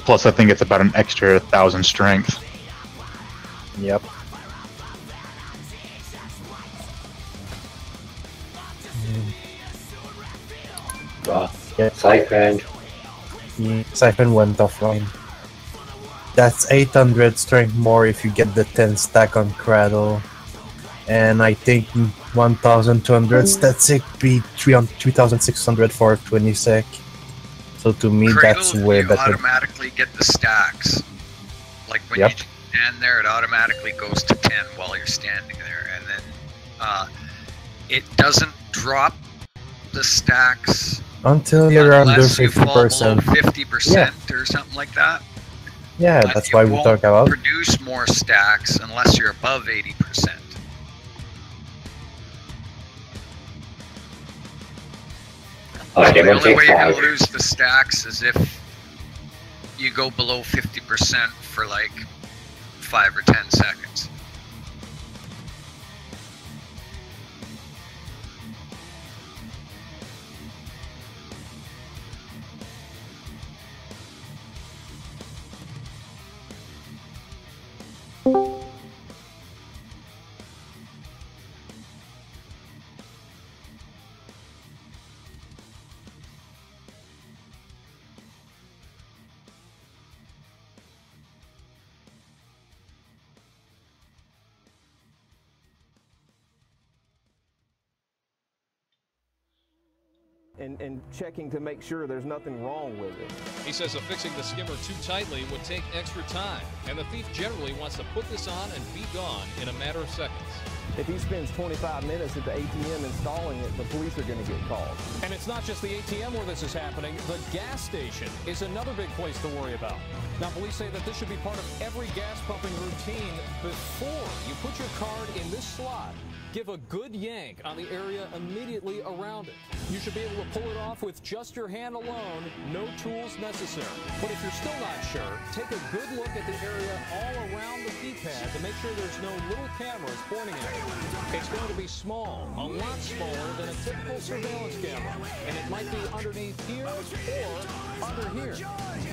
plus I think it's about an extra 1000 strength. Yep. Yeah. Siphon. Siphon went offline. That's 800 strength more if you get the 10 stack on Cradle. And I think 1200 static beat 3600 for 20 sec. So to me, Cradle, that's way you better. automatically get the stacks. Like when Yep. you stand there, it automatically goes to 10 while you're standing there. And then it doesn't drop the stacks Until you're under unless you fall below 50%. 50% or something like that. Yeah, But that's it why we won't talk about. produce more stacks unless you're above 80%. Alright, So the everyone only take way you're 5. gonna lose the stacks is if you go below 50% for like 5 or 10 seconds. And checking to make sure there's nothing wrong with it. He says affixing the skimmer too tightly would take extra time, and the thief generally wants to put this on and be gone in a matter of seconds. If he spends 25 minutes at the ATM installing it, the police are going to get called. And it's not just the ATM where this is happening. The gas station is another big place to worry about. Now, police say that this should be part of every gas pumping routine before you put your card in this slot. Give a good yank on the area immediately around it. You should be able to pull it off with just your hand alone, no tools necessary. But if you're still not sure, take a good look at the area all around the keypad to make sure there's no little cameras pointing at it. It's going to be small, a lot smaller than a typical surveillance camera, and it might be underneath here or under here.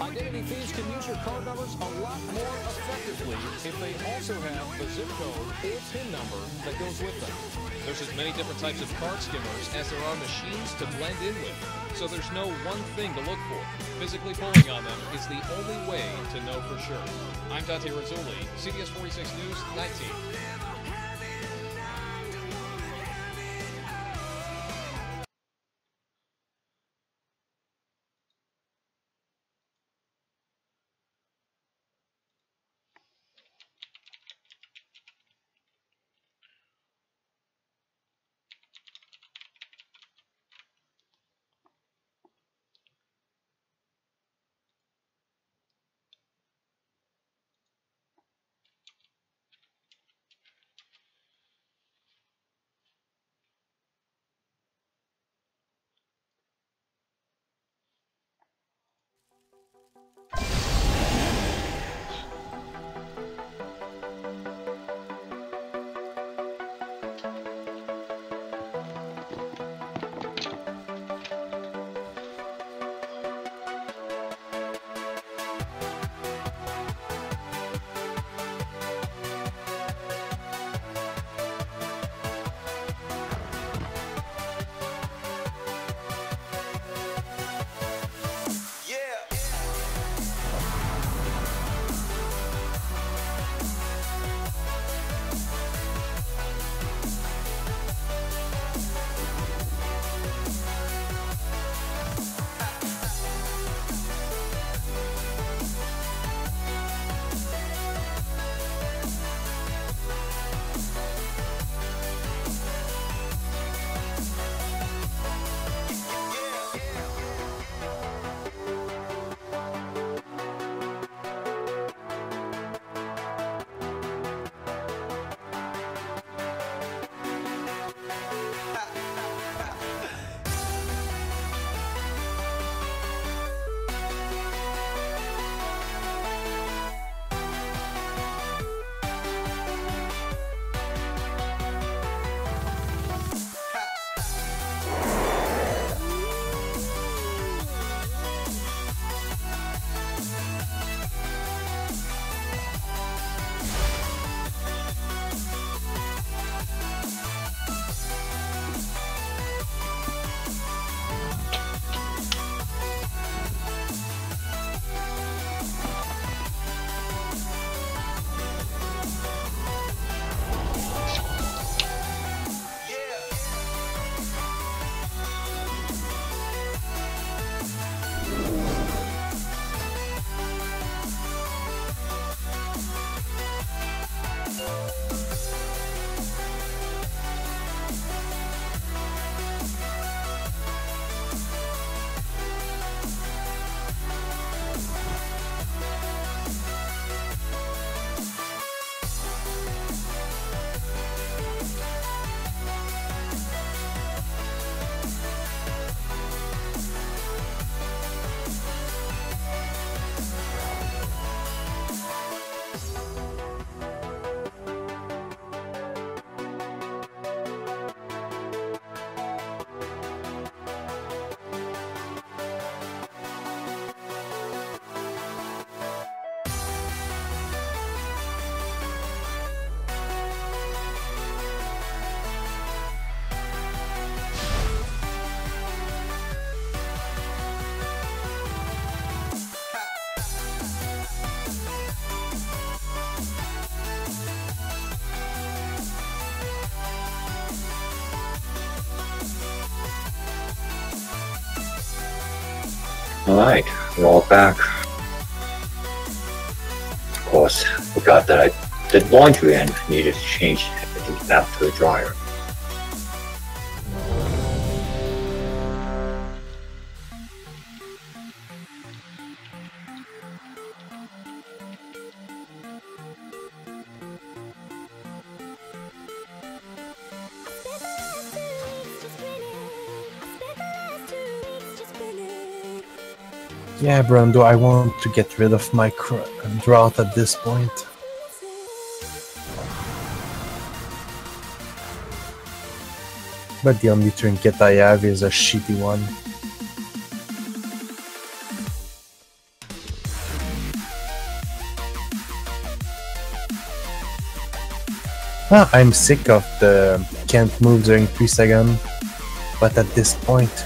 Identity thieves can use your card numbers a lot more effectively if they also have the zip code or PIN number that goes with them. There's as many different types of card skimmers as there are machines to blend in with, so there's no one thing to look for. Physically pulling on them is the only way to know for sure. I'm Dante Rizzoli, CBS 46 News, 19. Alright, we're all back. Of course, forgot that I did laundry and needed to change it back to the dryer. Yeah, Brando, I want to get rid of my drought at this point. But the only trinket I have is a shitty one. I'm sick of the can't move during 3 seconds, but at this point,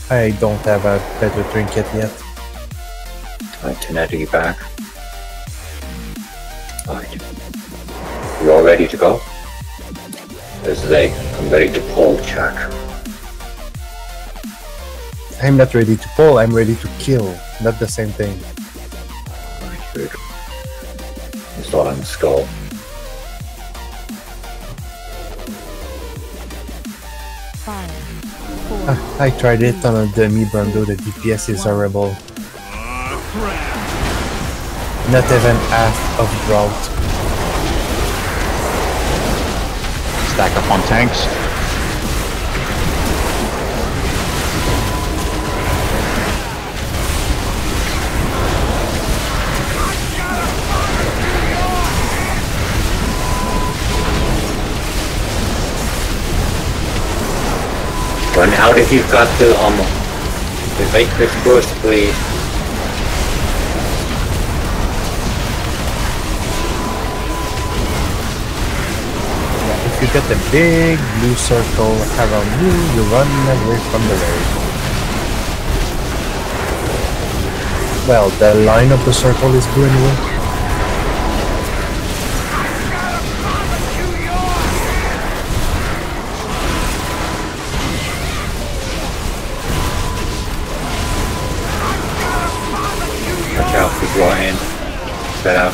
I don't have a better trinket yet. Alright, Tenetti back. Alright. You all ready to go? This is I'm ready to pull check. I'm not ready to pull, I'm ready to kill. Not the same thing. Alright, here we go. Install on the skull. I tried it on a dummy Brando, the DPS is horrible. Not even half of drought. Stack up on tanks. Run out if you've got the Matrix burst, please. If you get a big blue circle around you, you run away from the raid. Well, the line of the circle is blue anyway. Watch out for draw in. Set out.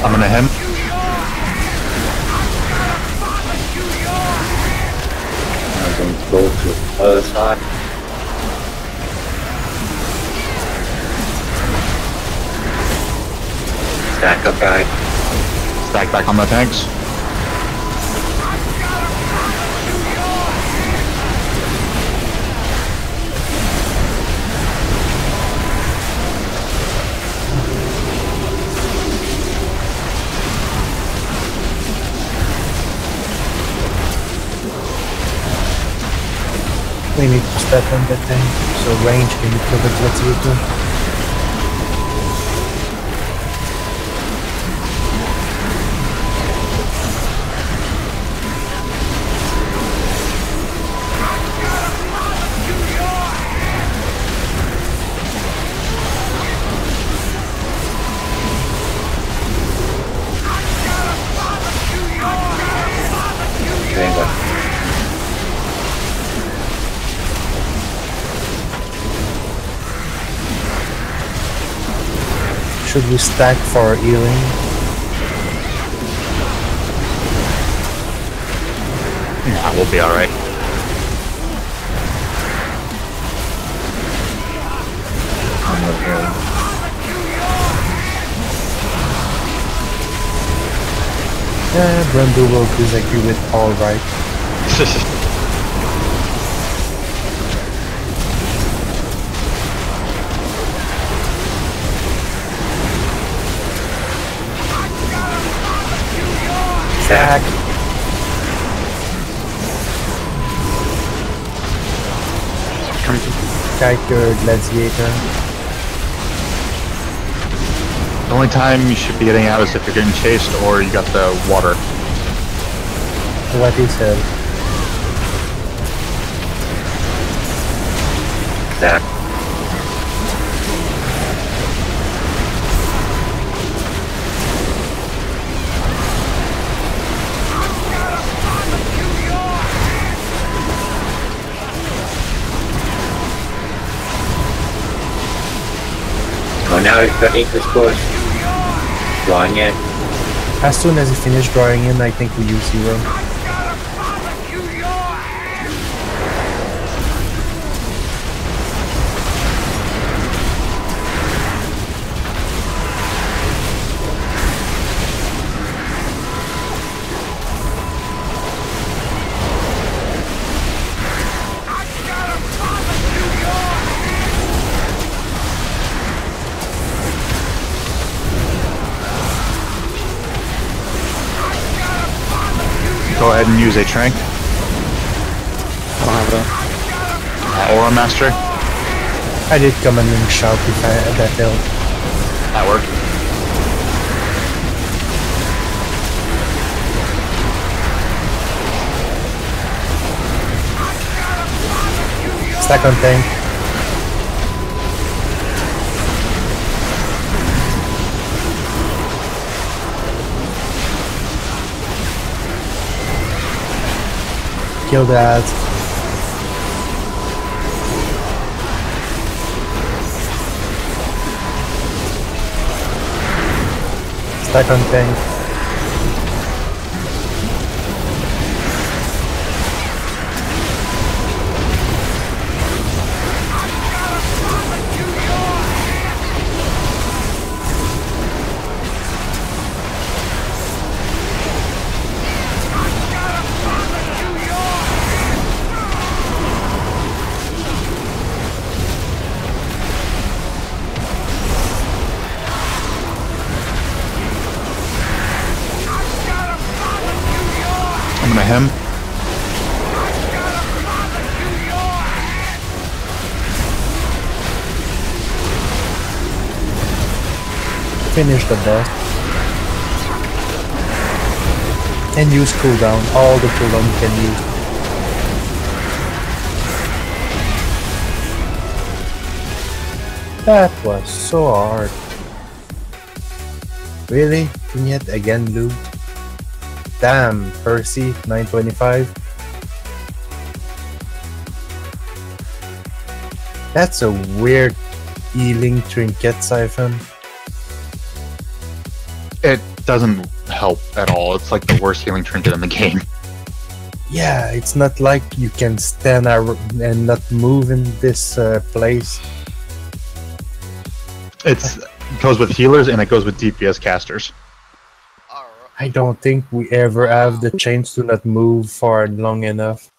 I'm gonna him. I'm going to go to the other side. Stack up, guy. Stack back on the tanks. We need to step on that thing, so range can you kill the gladiator? Should we stack for healing? Yeah, we'll be alright. I'm okay. Brando will disagree with alright. Stack. Come to strike your gladiator. The only time you should be getting out is if you're getting chased or you got the water. What he said. Stack. now it's the English course. Drawing in. As soon as you finish drawing in, I think we use 0. Go ahead and use a trank. I don't have that. Aura Master. I did come in and shout if I had that help. That worked. Stack on tank. Kill that. Stack on tank. I'm gonna hem. Finish the boss. And use cooldown. All the cooldown you can use. That was so hard. Really? Yet again, loot? Damn, Percy, 925. That's a weird healing trinket, Siphon. It doesn't help at all. It's like the worst healing trinket in the game. Yeah, it's not like you can stand and not move in this place. It goes with healers and it goes with DPS casters. I don't think we ever have the chance to not move for long enough.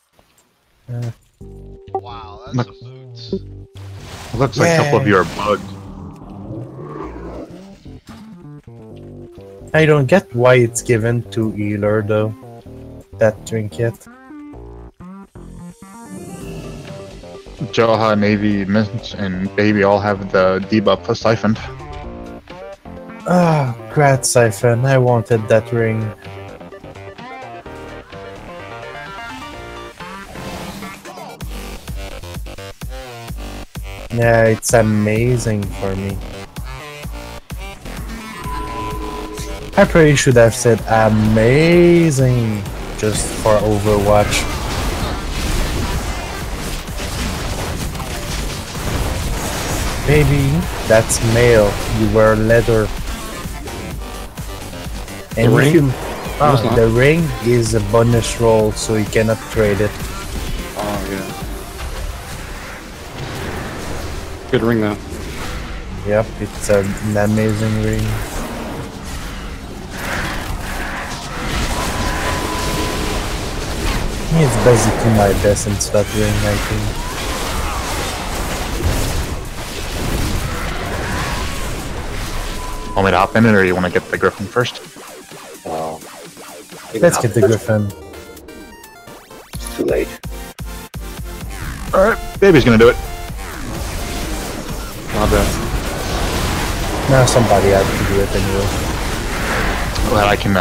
Wow, that's a boots. It looks like a couple of you are bugged. I don't get why it's given to healer though. That trinket. Jaha, Navy, Mint, and Baby all have the debuff plus Siphoned. Ah, Grat Siphon, I wanted that ring. Yeah, it's amazing for me. I probably should have said amazing just for Overwatch. Baby, that's male. You wear leather. And The if ring? you, the ring is a bonus roll, so you cannot trade it. Oh, yeah. Good ring, though. Yep, it's an amazing ring. It's basically my best in slot ring, I think. Want me to hop in it, or you want to get the Griffin first? Let's get the Griffin. It's too late. Alright, Baby's gonna do it. Not bad. Now somebody had to do it anyway. Well, I can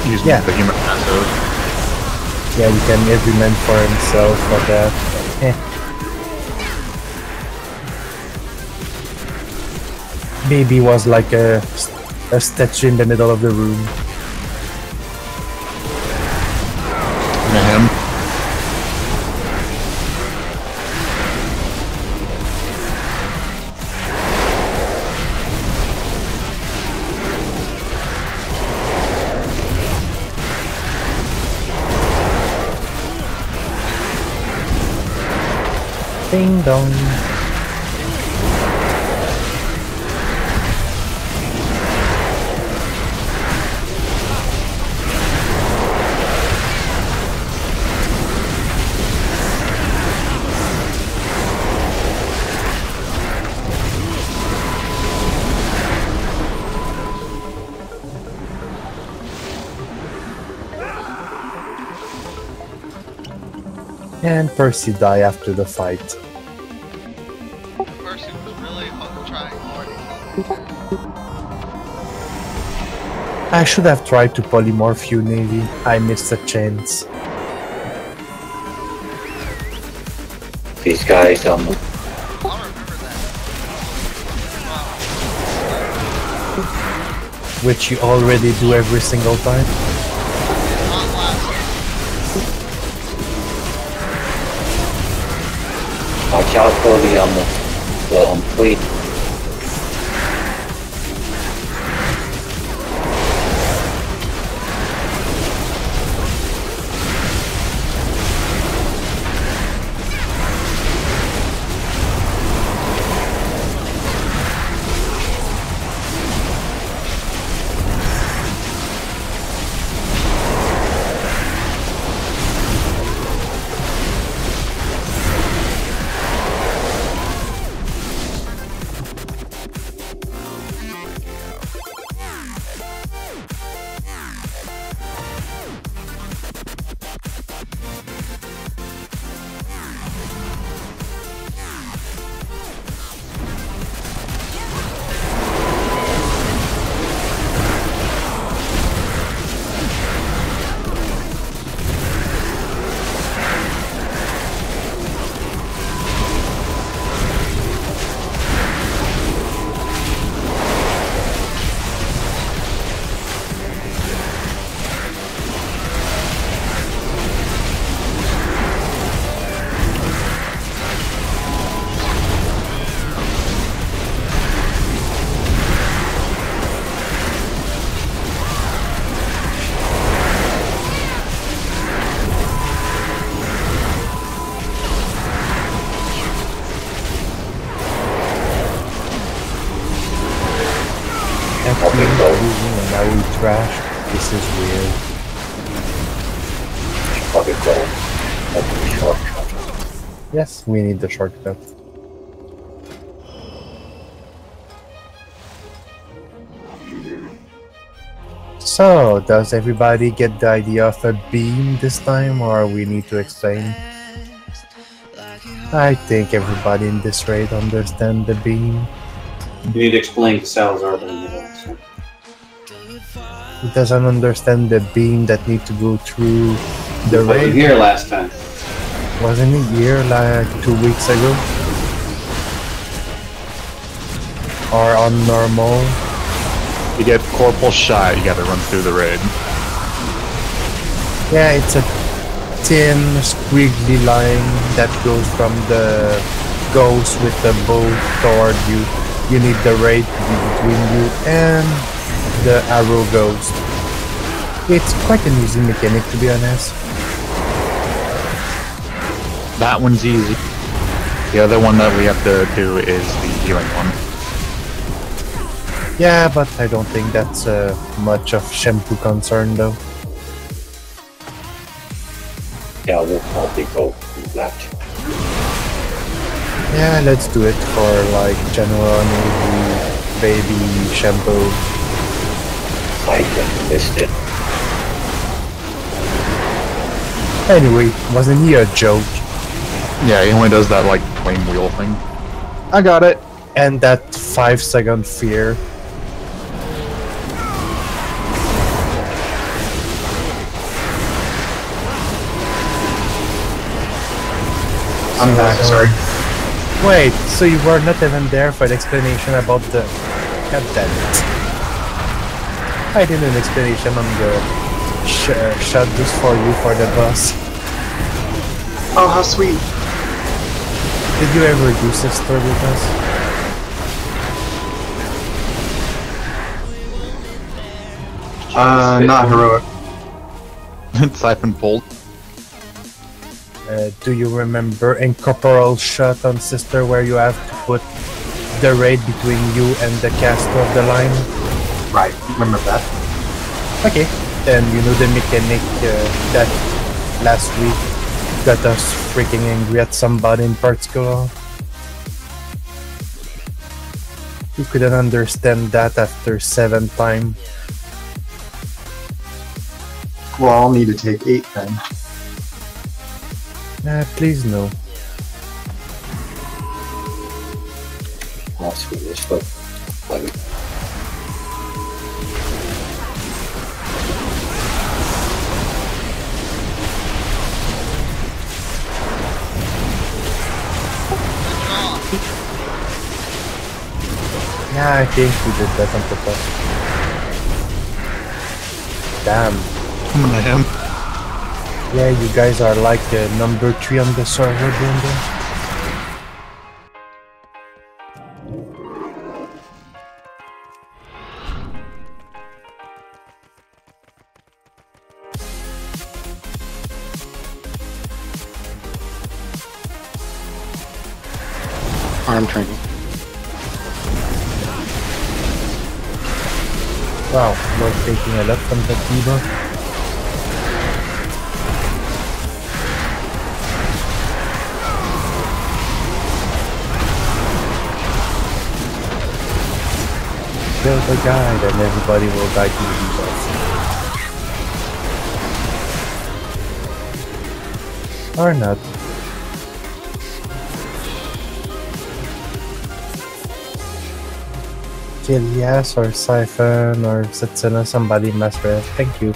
use the human passive. Yeah, you can every man for himself for that. Baby was like a statue in the middle of the room. Him. Ding dong. And Percy die after the fight. Percy was really trying hard to kill him. I should have tried to polymorph you, Navy. I missed a chance. These guys, I'll remember that. Which you already do every single time. Not last game. watch out for the fleet. Now we trash. This is weird. Probably go open the shortcut. Yes, we need the shortcut. So, does everybody get the idea of a beam this time, or we need to explain? I think everybody in this raid understands the beam. You need to explain to Salazar what it is. He doesn't understand the beam that need to go through the Wasn't raid. here last time. Wasn't it here like 2 weeks ago? Or on normal? You get corporal shot, you gotta run through the raid. Yeah, it's a thin, squiggly line that goes from the ghost with the bow toward you. You need the raid to be between you and the arrow ghost. It's quite an easy mechanic, to be honest. That one's easy. The other one that we have to do is the healing one. Yeah, but I don't think that's much of shampoo concern though. Yeah, we'll probably go through that. Yeah, let's do it for like General Navy, baby, shampoo. I just missed it. Anyway, wasn't he a joke? Yeah, he only does that like flame wheel thing. I got it. And that 5-second fear. I'm back, sorry. Wait, so you were not even there for an explanation about the... God damn it. I did an explanation on the shadows for you for the boss. Oh, how sweet. Did you ever do sister with us? Not heroic. Siphon pulled. do you remember Incorporeal Shot on Sister, where you have to put the raid between you and the caster of the line? Right, remember that. Okay, then you know the mechanic that last week got us freaking angry at somebody in particular? You couldn't understand that after 7 times. Well, I'll need to take 8 then. Please no. Oh, screw this foot. Yeah, I think we did that on purpose. Damn. Coming to him. Yeah, you guys are like number 3 on the server, Brenda. Arm training. Wow, we're taking a lot from the Diva. Kill the guy, then everybody will die to the Divas. Or not. Kill Yas or Siphon or Setsuna, somebody must rest. Thank you.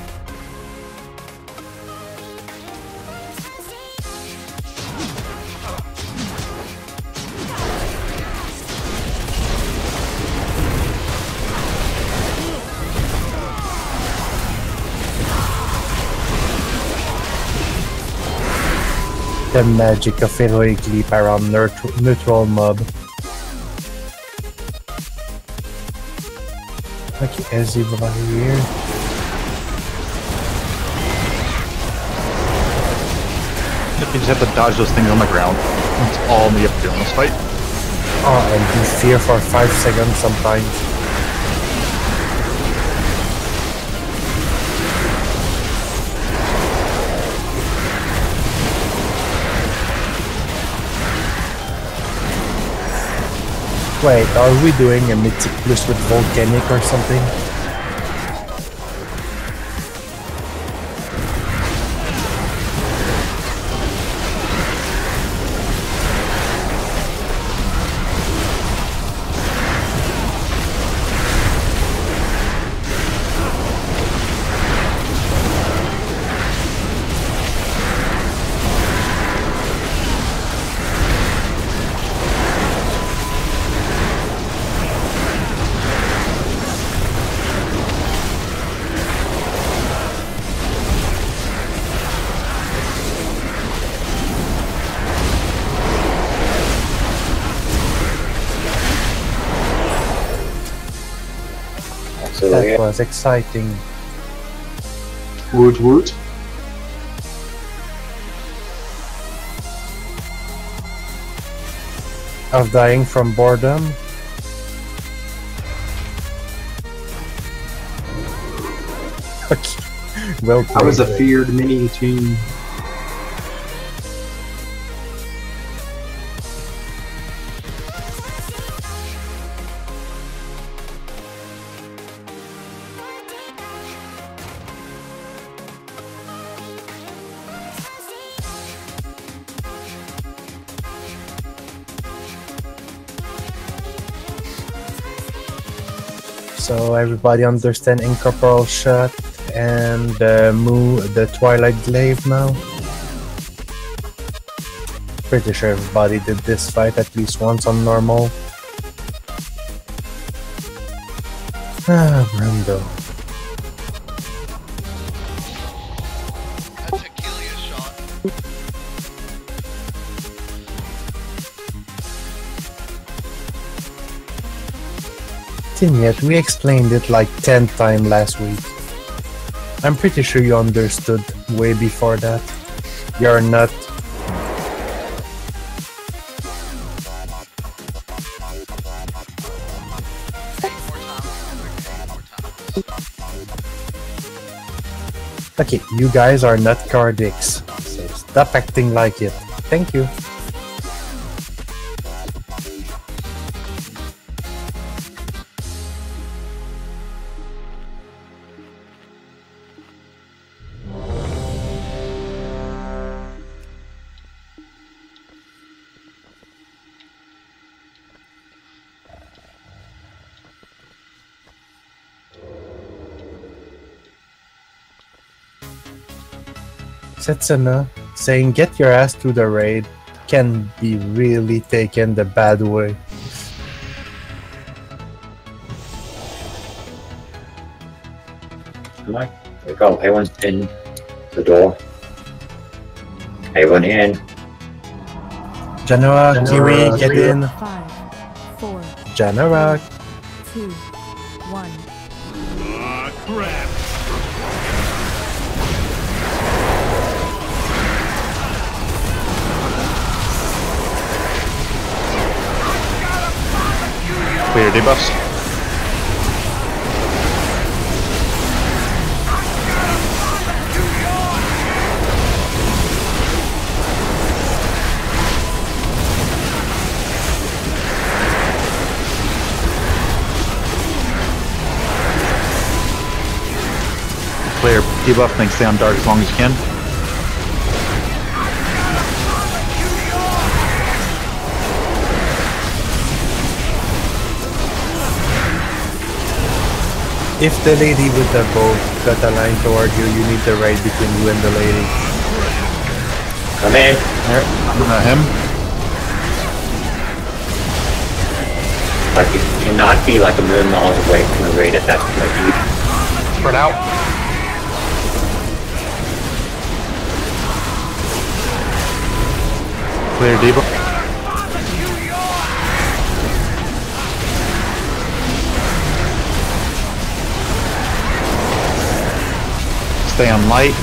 The magic of heroic leap around neutral mob. Okay, is he over here? You just have to dodge those things on the ground. That's all you have to do in this fight. Oh, and be fear for 5 seconds sometimes. Wait, are we doing a Mythic Plus with Volcanic or something? That was exciting. Woot woot. Of dying from boredom? Okay. Well played. I was a feared mini team. So everybody understand Incorporeal Shot and the Twilight Glaive now? Pretty sure everybody did this fight at least once on normal. Ah, Brando. That's Achilles shot. Yet we explained it like 10 times last week. I'm pretty sure you understood way before that. You're not Okay, you guys are not cardiacs, so stop acting like it. Thank you. Setsuna saying get your ass to the raid can be really taken the bad way. Come on. There we go. Everyone's in the door. Everyone in. Janara, Kiwi, get in. 5, 4, Janara. 2, 1. Crap. Clear debuffs. Clear debuff, then stay on dark as long as you can. If the lady with the boat got a line toward you, you need the raid between you and the lady. Come in. Alright, I'm gonna him. Like, you cannot be like a million miles away from the raid at that point. Spread out. Clear debuff. Stay on light.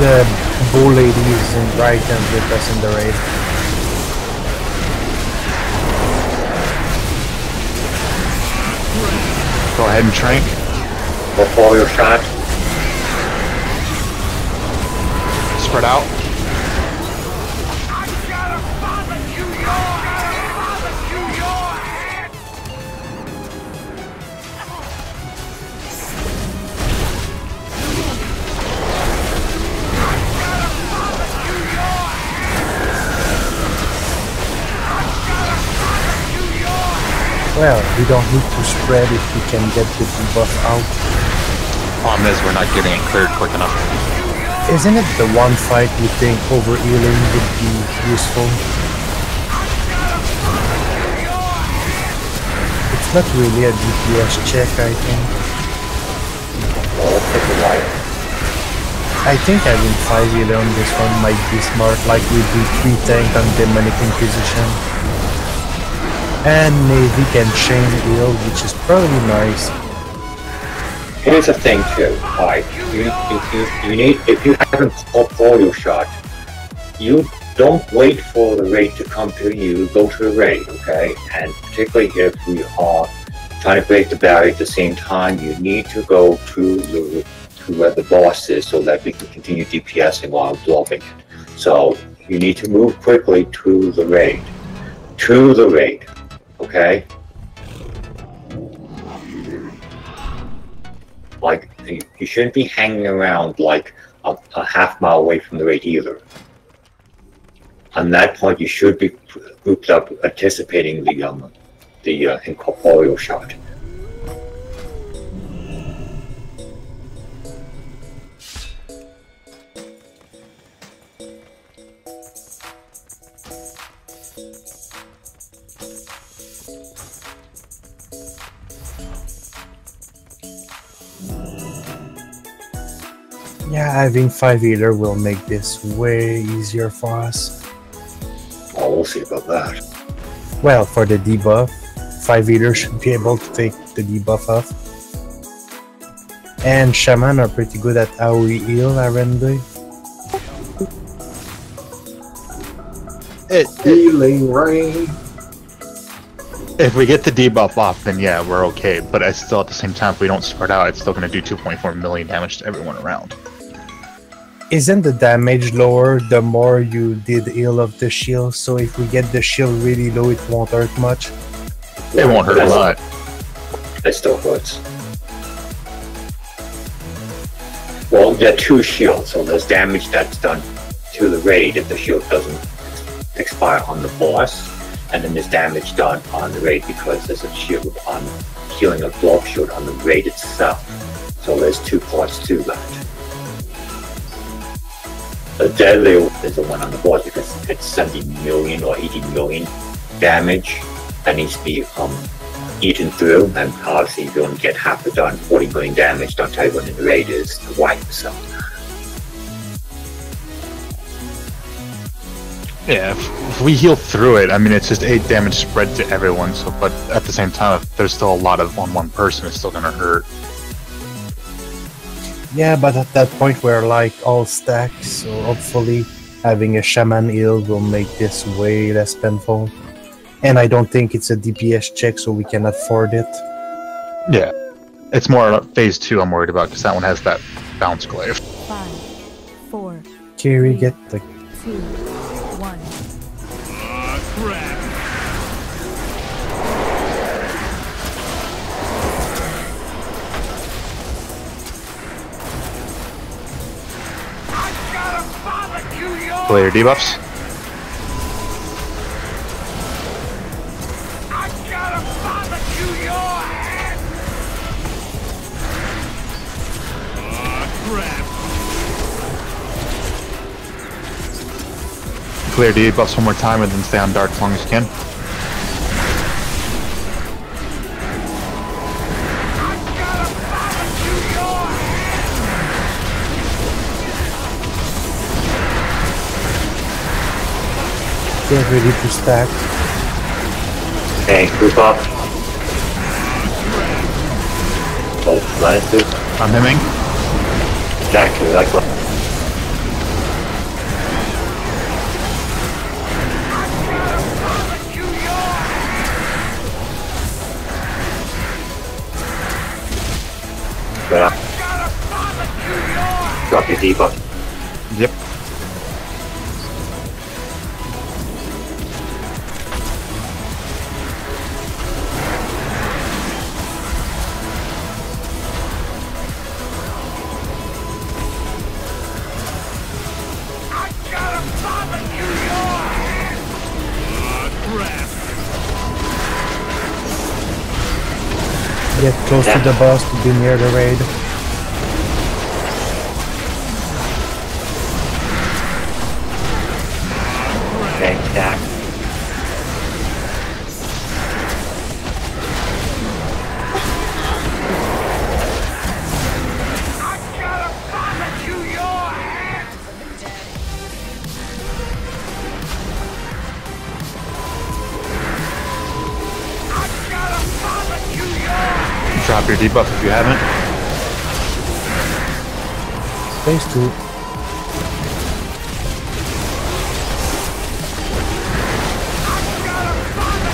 The bull lady is in right hand with us in the raid. Go ahead and trank. Before your shot. Spread out. Well, we don't need to spread if we can get the debuff out. Problem is, we're not getting it cleared quick enough. Isn't it the one fight you think over-healing would be useful? It's not really a DPS check, I think. I think having 5 healer on this one might be smart, like we do 3 tank on Demonic Inquisition. And Navy can chain heal, which is probably nice. Here's the thing too, alright, you need, if you haven't portfolio shot, you don't wait for the raid to come to you, go to the raid, okay? And particularly if we are trying to break the barrier at the same time, you need to go to where the boss is so that we can continue DPSing while absorbing it. So, you need to move quickly to the raid. Okay? Like, you shouldn't be hanging around like a half mile away from the raid either. On that point, you should be grouped up anticipating the incorporeal shot. Yeah, having 5 healer will make this way easier for us. Oh, we'll see about that. Well, for the debuff, 5 healers should be able to take the debuff off. And Shaman are pretty good at how we heal RND. Healing rain. If we get the debuff off, then yeah, we're okay. But I still, at the same time, if we don't spread out, it's still going to do 2.4 million damage to everyone around. Isn't the damage lower the more you did heal of the shield? So if we get the shield really low, it won't hurt much? It won't hurt a lot. It still hurts. Well, there are 2 shields, so there's damage that's done to the raid if the shield doesn't expire on the boss, and then there's damage done on the raid because there's a shield on healing a blow shield on the raid itself. So there's 2 parts to that. The deadly is the one on the boss because it's 70 million or 80 million damage that needs to be eaten through, and obviously if you only get half it done, 40 million damage, don't tell you what in the raid is to wipe, so. Yeah, if we heal through it, I mean, it's just 8 damage spread to everyone, so, but at the same time, if there's still a lot of on one person, it's still gonna hurt. Yeah, but at that point we're like all stacked, so hopefully having a Shaman heal will make this way less painful. And I don't think it's a DPS check, so we can afford it. Yeah, it's more phase 2 I'm worried about, because that one has that bounce glaive. 5, 4, Kiri, get the... 2, 1. Crap. Player debuffs. Clear debuffs one more time and then stay on dark as long as you can. Get ready to stack. Hey, group up. Oh, let's do. I'm hemming. Exactly like what. Drop your debuff. Yep. Get close to the boss to be near the raid. Okay, stack. Drop your debuff if you haven't. Phase 2.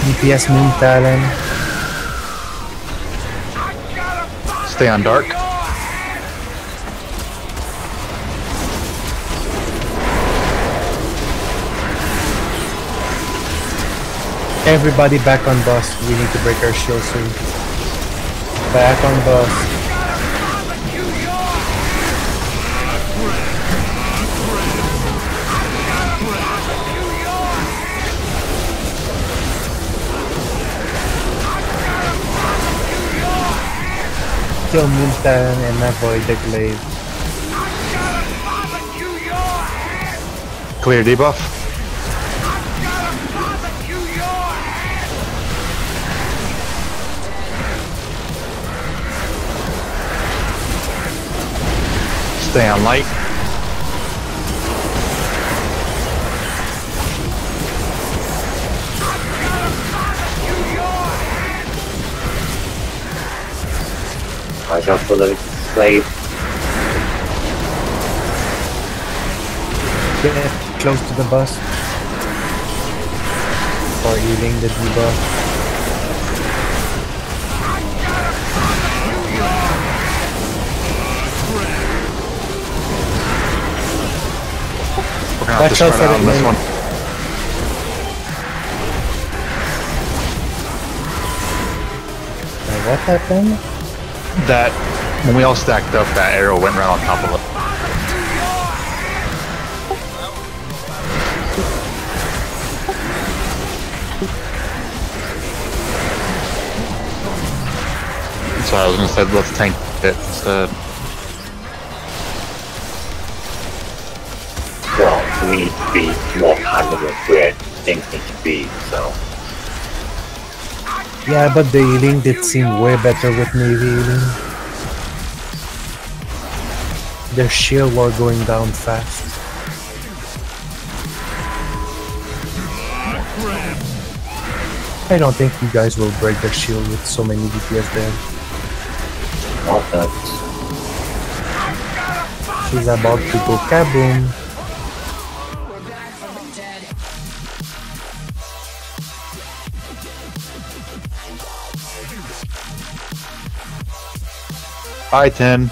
DPS Moon Talon. Stay on dark. Everybody back on boss. We need to break our shield soon. Back on boss. Kill Moontan and avoid the glaive. Clear debuff. Stay on light. Watch out for the slave. Get close to the bus. For healing the debuff. We're gonna have to spread out on this one. What happened? That when we all stacked up, that arrow went right on top of it. So I was gonna say let's tank it instead. Well, we need to be more positive where things need to be, so. Yeah, but the healing did seem way better with Navy healing. Their shield were going down fast. I don't think you guys will break their shield with so many DPS there. Not that. She's about to go kaboom. I-10.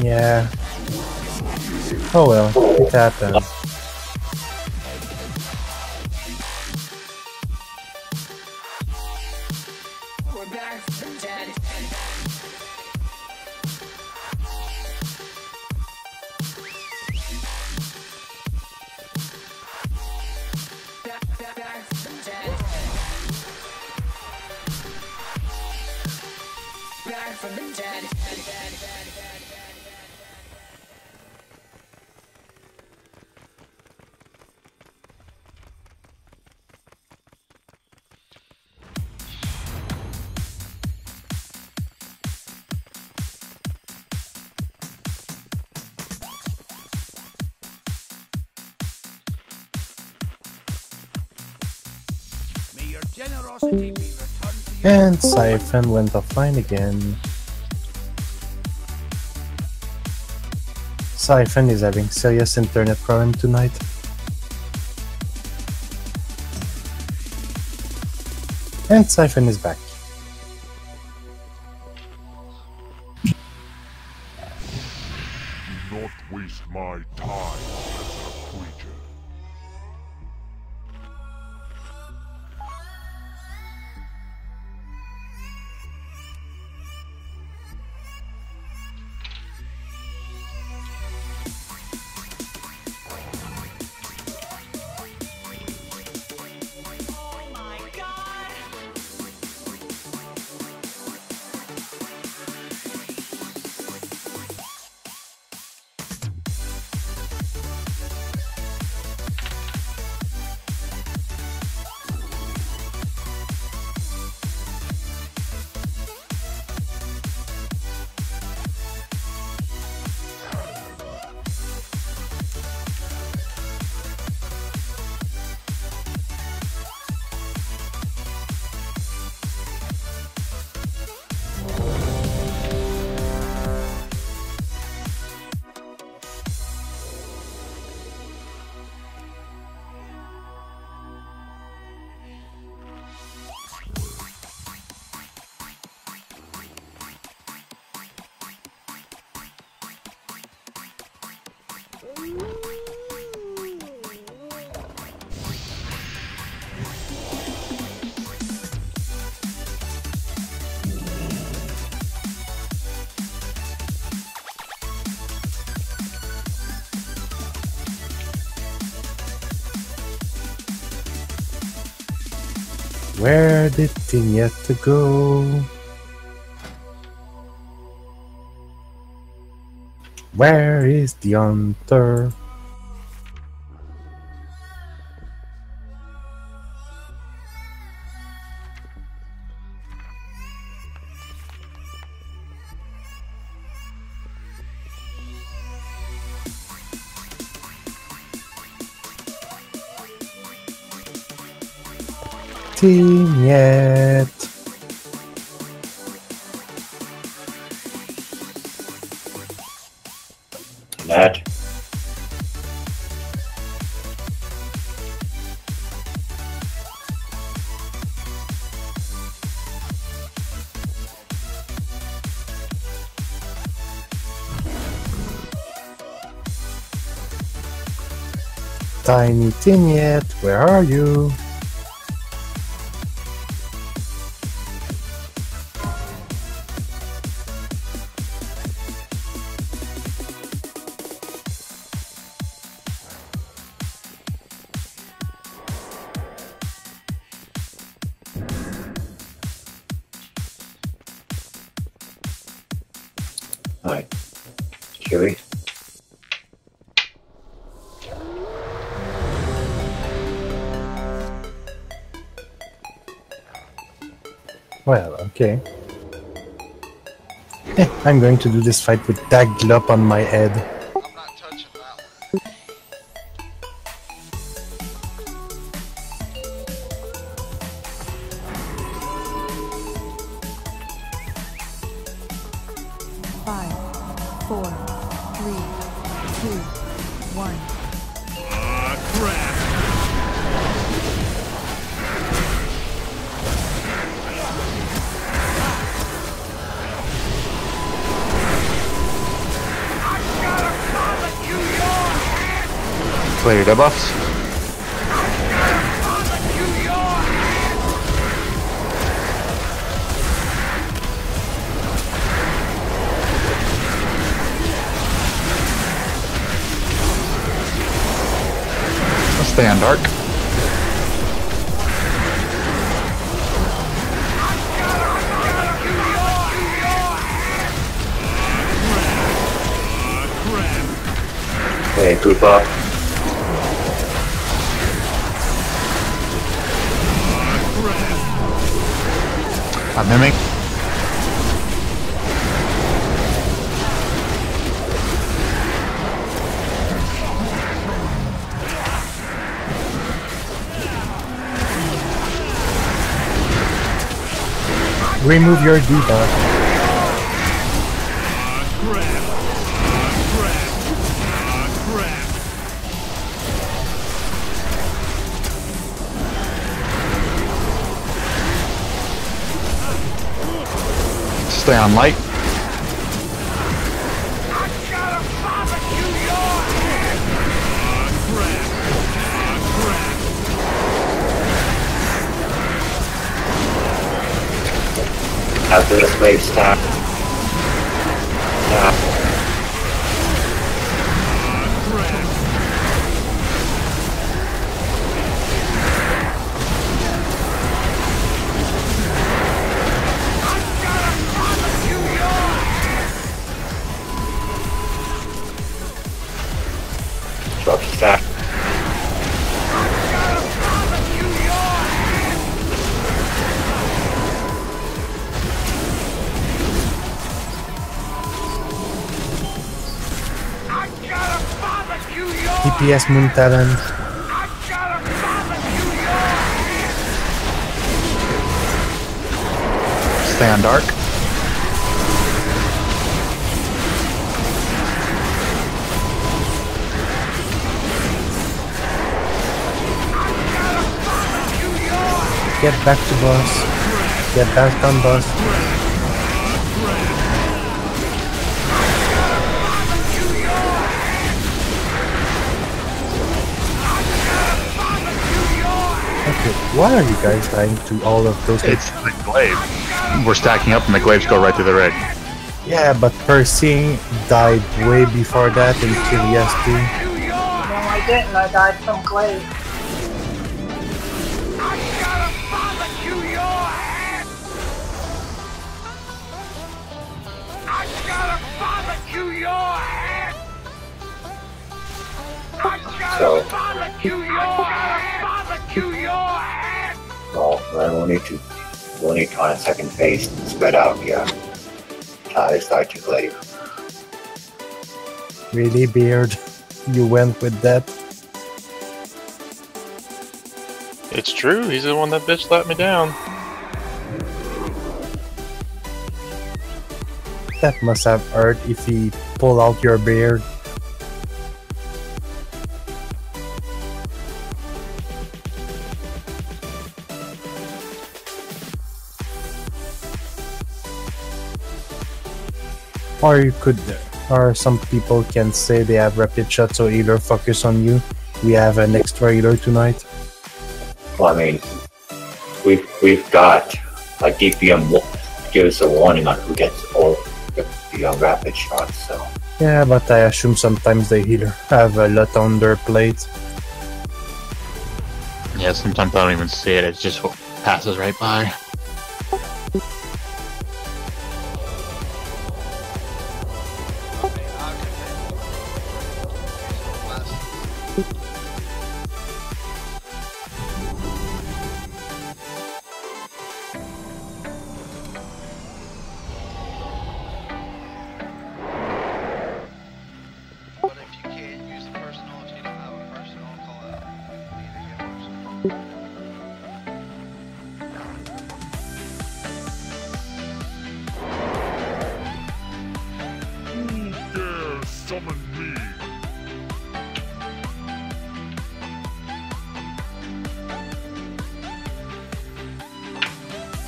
Yeah. Oh well, it happened. And Siphon went offline again. Siphon is having serious internet problem tonight. And Siphon is back. Do not waste my time as a creature. Where did Tignetta go? Where is the hunter? team yet. That. Tiny Tin yet, where are you? Alright. Chewy. Well, okay. I'm going to do this fight with that glop on my head. I'm not touching that one. Five, four, three, two, one. Clear your debuffs. Let's stay on dark. Hey, group up. I'm mimic. Remove your debuff. Stay on light. After this wave stop. Drop the stack. DPS Moon Talent. Stay on dark. Get back to boss. Get back on boss. Okay, why are you guys dying to all of those? It's the glaive. We're stacking up and the glaives go right through the rig. Yeah, but Percy died way before that and Kilias too. No, I didn't. I died from glaive. So, well, we'll need to on a second phase spread out here. Start to glaive. Really, Beard? You went with that? It's true, he's the one that bitch slapped me down. That must have hurt if he pulled out your beard. Or you could, or some people can say they have rapid shot, so healer focus on you. We have an extra healer tonight. Well, I mean, we've got a DPM gives a warning on who gets all the rapid shots. So Yeah, but I assume sometimes the healer have a lot on their plate. Yeah, sometimes I don't even see it. It just passes right by.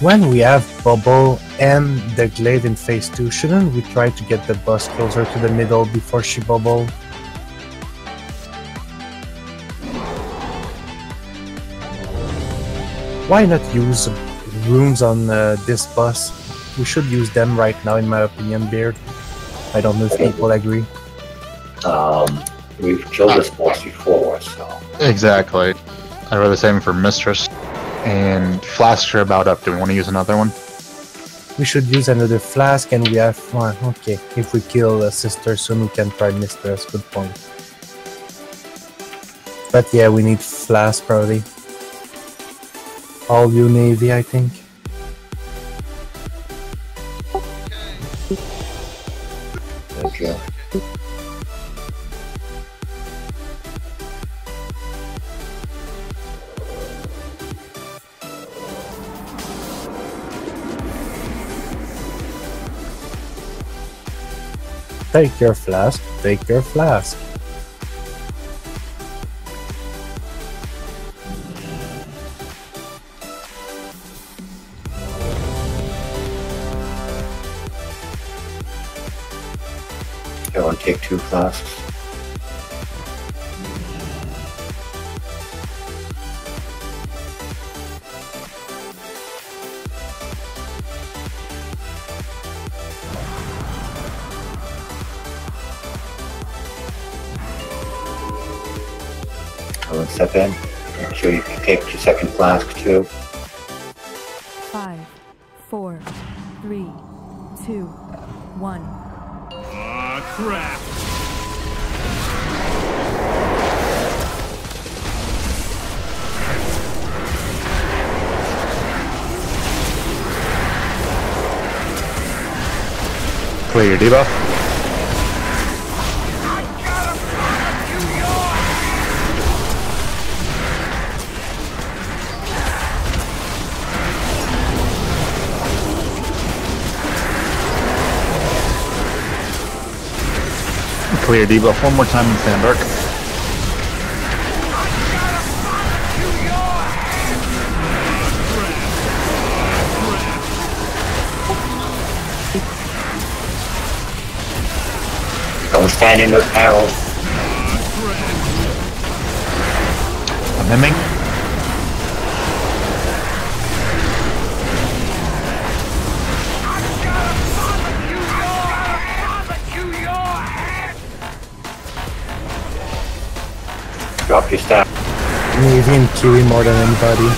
When we have Bubble and the Glade in phase 2, shouldn't we try to get the boss closer to the middle before she bubble? Why not use runes on this boss? We should use them right now, in my opinion, Beard. I don't know if people agree. We've killed this boss before, so... Exactly. I'd rather save him for Mistress. And flasks are about up. Do we want to use another one? We should use another flask, and we have one. Okay, if we kill a sister soon, we can try Mistress. Good point. But yeah, we need flask probably. All you Navy, I think. Thank you. Take your flask, take your flask. Everyone take 2 flasks. Everyone step in. Make sure you can take your second flask too. 5, 4, 3, 2, 1. Ah, crap! Clear your debuff. Clear debuff one more time in Stand Dark. Don't stand in those arrows. I'm hemming. Drop your staff. Navy and Kiwi more than anybody.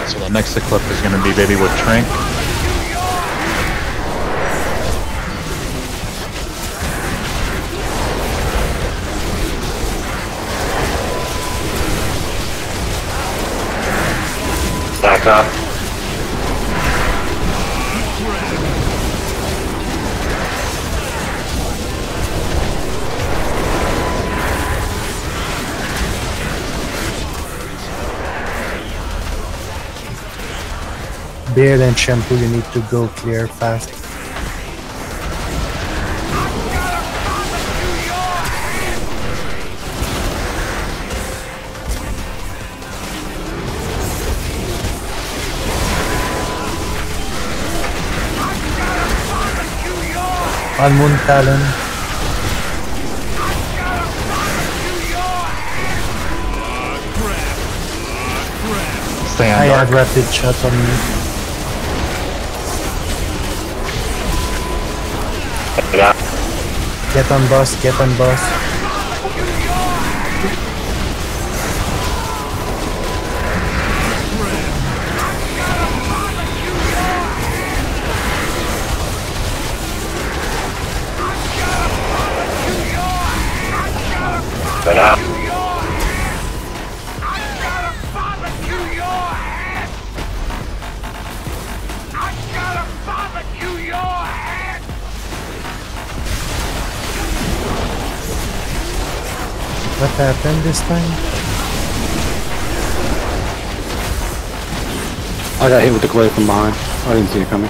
So the next equip is going to be Baby with Trank. top. Beard and shampoo, you need to go clear fast. On Moon Talon. Stay on I dark. have rapid shot on me. Get on boss, get on boss. But What happened this time? I got hit with the glaive from behind. I didn't see it coming.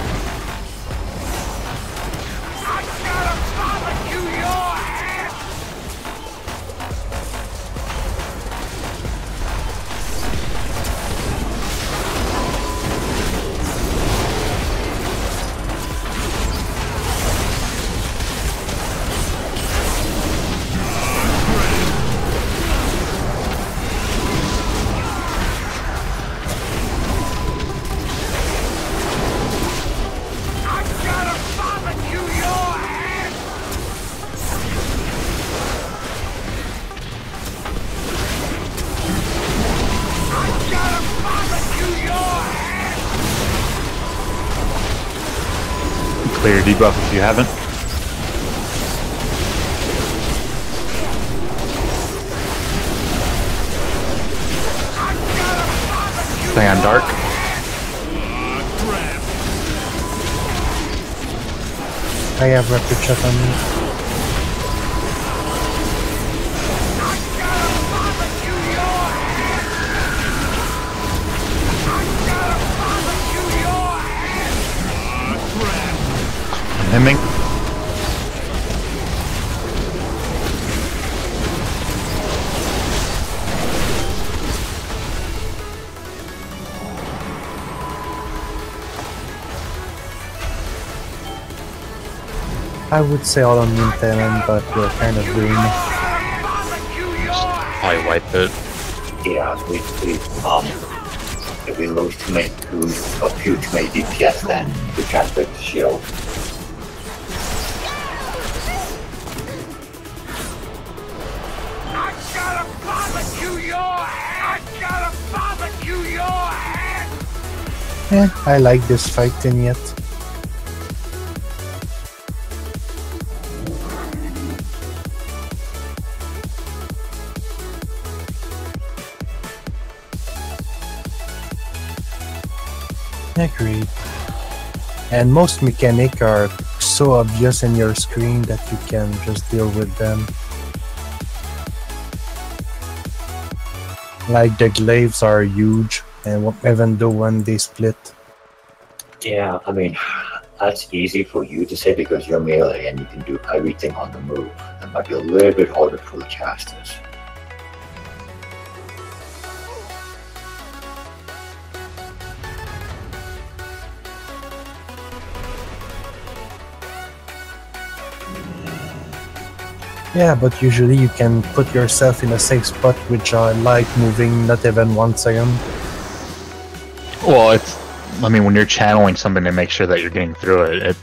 Clear debuff if you haven't. Stay on dark. I have rapid shot on me. Hemming. I would say all on Moon Talon, but we're kind of green. Probably wipe it. yeah, if we lose too many a few too many DPS, then we can't break the shield. Yeah, I like this fight in yet. Agreed. And most mechanics are so obvious in your screen that you can just deal with them. Like the glaives are huge, and even though when they split. Yeah, I mean, that's easy for you to say because you're melee and you can do everything on the move. That might be a little bit harder for the casters. Yeah, but usually you can put yourself in a safe spot, which I like moving not even 1 second. Well, I mean, when you're channeling something to make sure that you're getting through it, it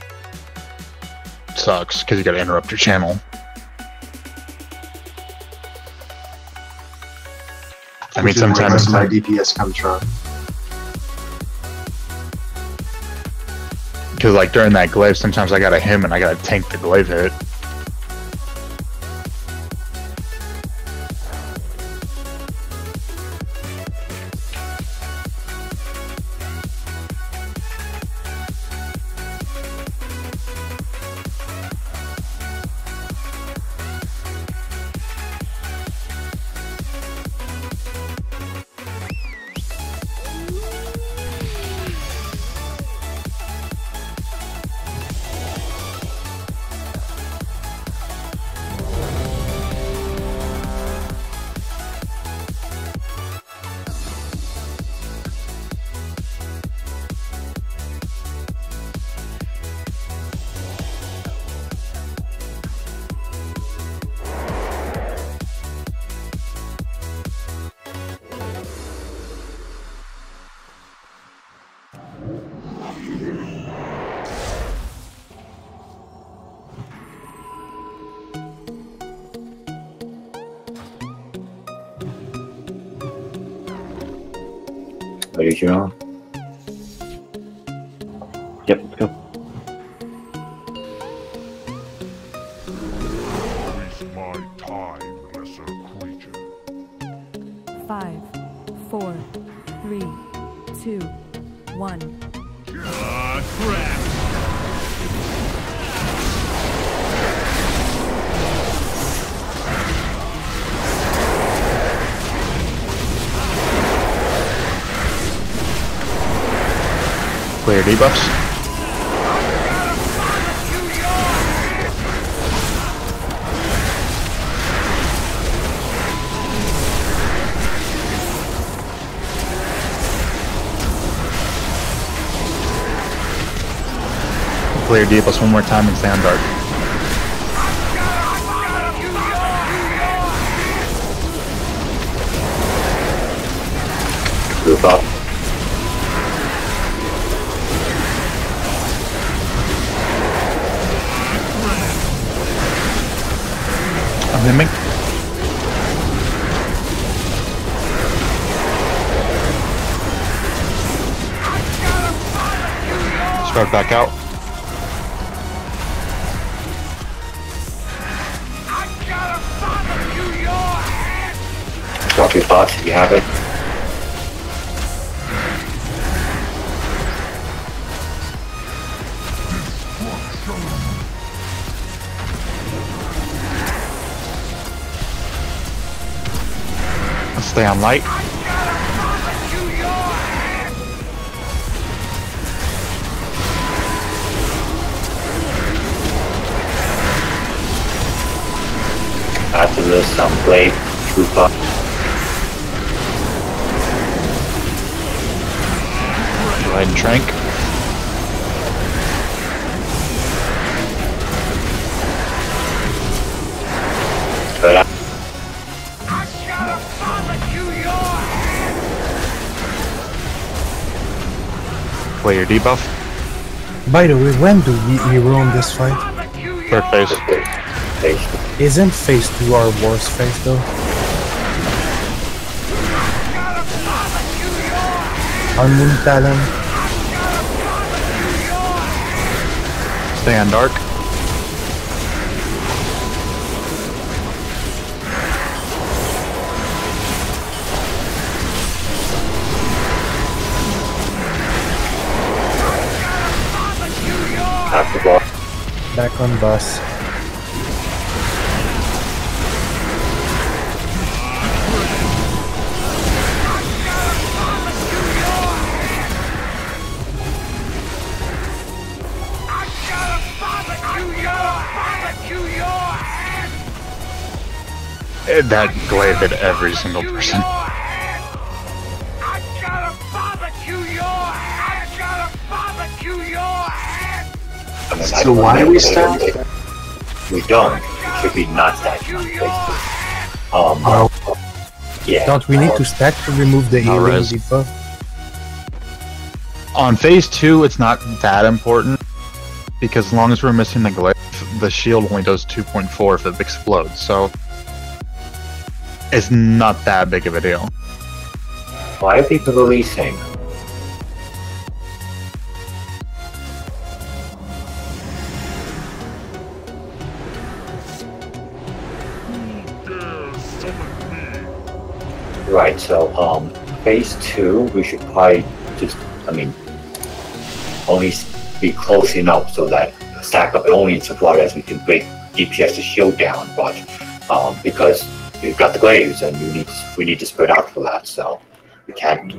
sucks because you gotta interrupt your channel. I mean, Which is where sometimes most of my DPS comes from. because like during that glaive, sometimes I gotta him and I gotta tank the glaive hit. Ready, Jerome? Yep, let's go. Waste my time, lesser creature. 5, 4, 3, 2, 1. Crap! Clear debuffs. Clear debuffs one more time and stay on dark. Group up. I'm mimic. Start back out. Drop your thoughts if you have it. Let's stay on light. After this, blade, troop up. Go ahead and trank. Good up. Play your debuff. By the way, when do we hero in this fight? Third phase. Isn't phase 2 our worst phase though? Our moon talent. Stay on dark. After block. Back on bus. That glaive hit every single person. So why do we stop? We don't. It should be not stacking on phase 2. Yeah. Don't we need to stack to remove the healing res. debuff? On phase 2, it's not that important because as long as we're missing the glaive, the shield only does 2.4 if it explodes. So it's not that big of a deal. Why are people releasing? Right, so phase 2 we should probably just only be close enough so that stack up only insofar as we can break DPS's shield down, but because we've got the glaives and we need to spread out for that, so we can't.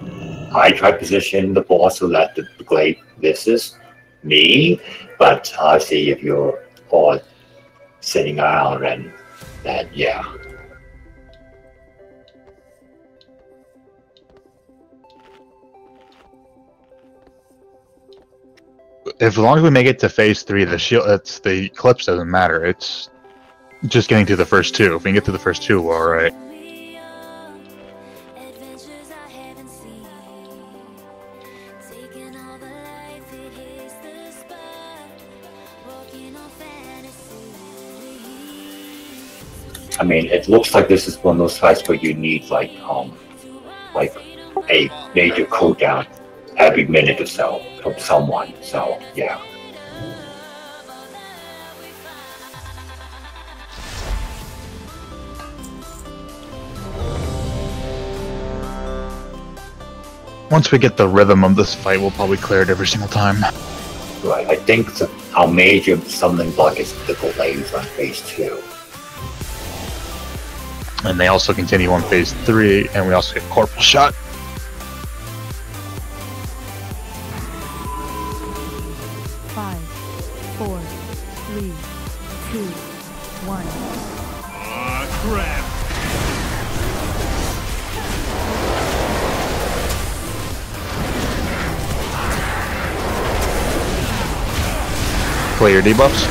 I try to position the boss so that the glaive misses me, but see if you're all sitting around and then yeah. As long as we make it to phase 3, the shield, the eclipse doesn't matter. It's just getting through the first 2. If we can get through the first 2, we're alright. I mean, it looks like this is one of those fights where you need like a major cooldown every minute or so from someone. So yeah. Once we get the rhythm of this fight, we'll probably clear it every single time. Right. I think our major stumbling block is the delays on phase 2. And they also continue on phase 3, and we also get corporal shot. 5, 4, 3, 2, 1. Crap. Play your debuffs.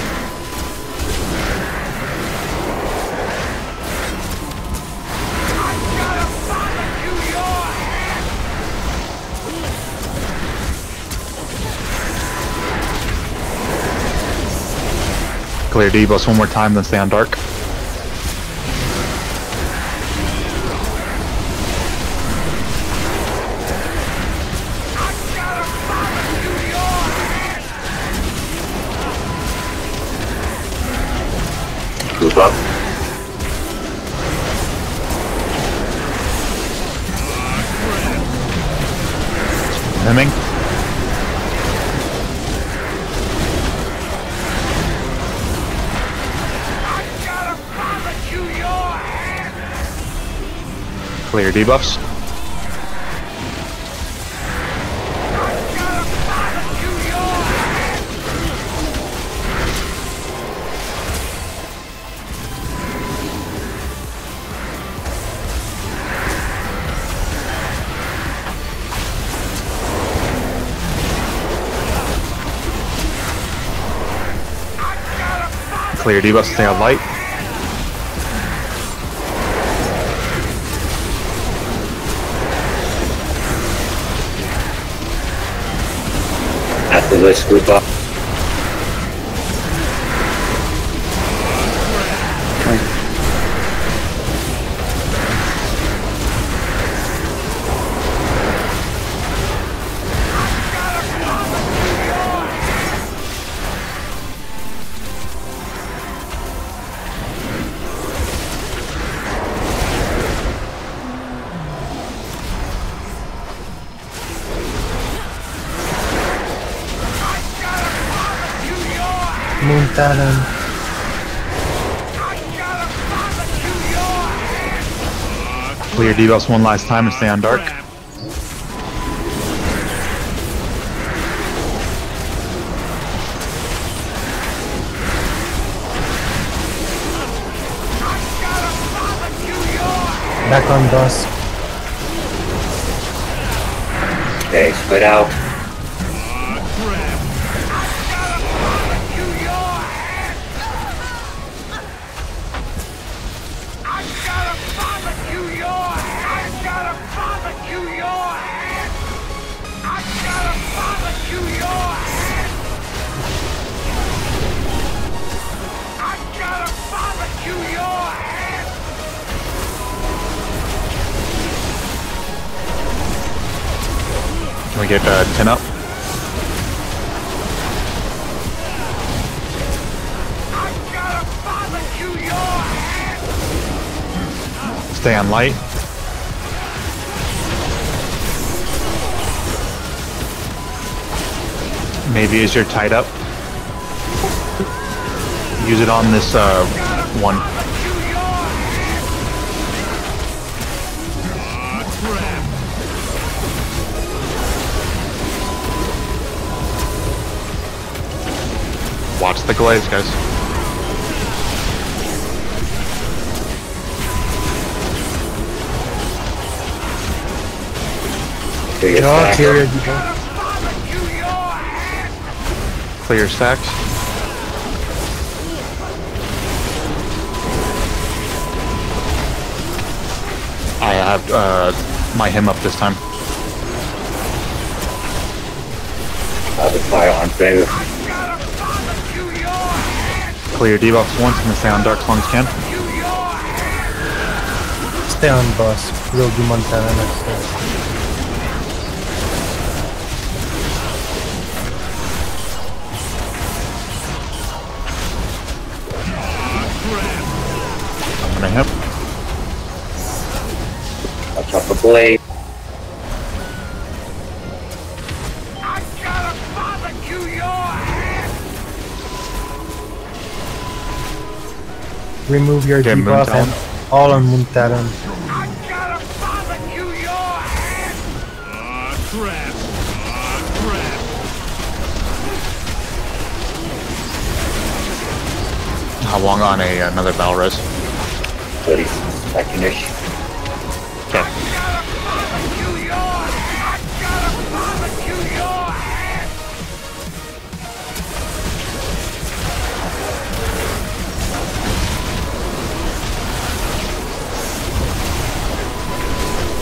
Clear debuffs one more time, then stay on dark. Move up. Hemming. Clear debuffs. Clear debuffs, stay on light. After this, group up. Moon Talon. Clear debuffs one last time and stay on dark. Back on boss. Okay, spread out. Can we get 10 up? Stay on light. Maybe as you're tied up, use it on this one. Watch the glaze, guys. Draw, clear your debuff. Clear your stacks. I have my him up this time. Have the fire on favor. Clear debuffs once and then stay on dark as long as you can. Stay on boss. We'll do Montana next time. Jamming him. Watch out for blade. Remove your Okay, debuff Moon and all on Moon Talon. How long on another battle res? 30 second-ish. Okay.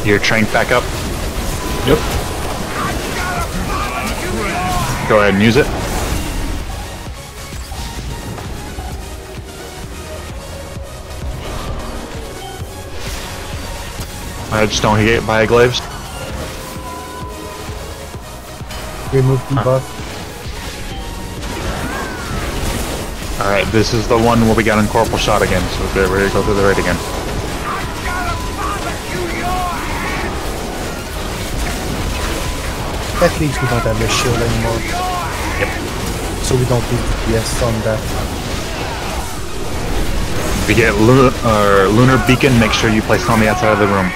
Your train back up. Yep. Go ahead and use it. I just don't get hit by glaives. Remove debuff. Alright, this is the one where we got Incorporeal shot again, so we're ready to go through the raid again. At least we don't have a shield anymore. Yep. So we don't need DPS on that. If you get Lunar Beacon, make sure you place it on the outside of the room.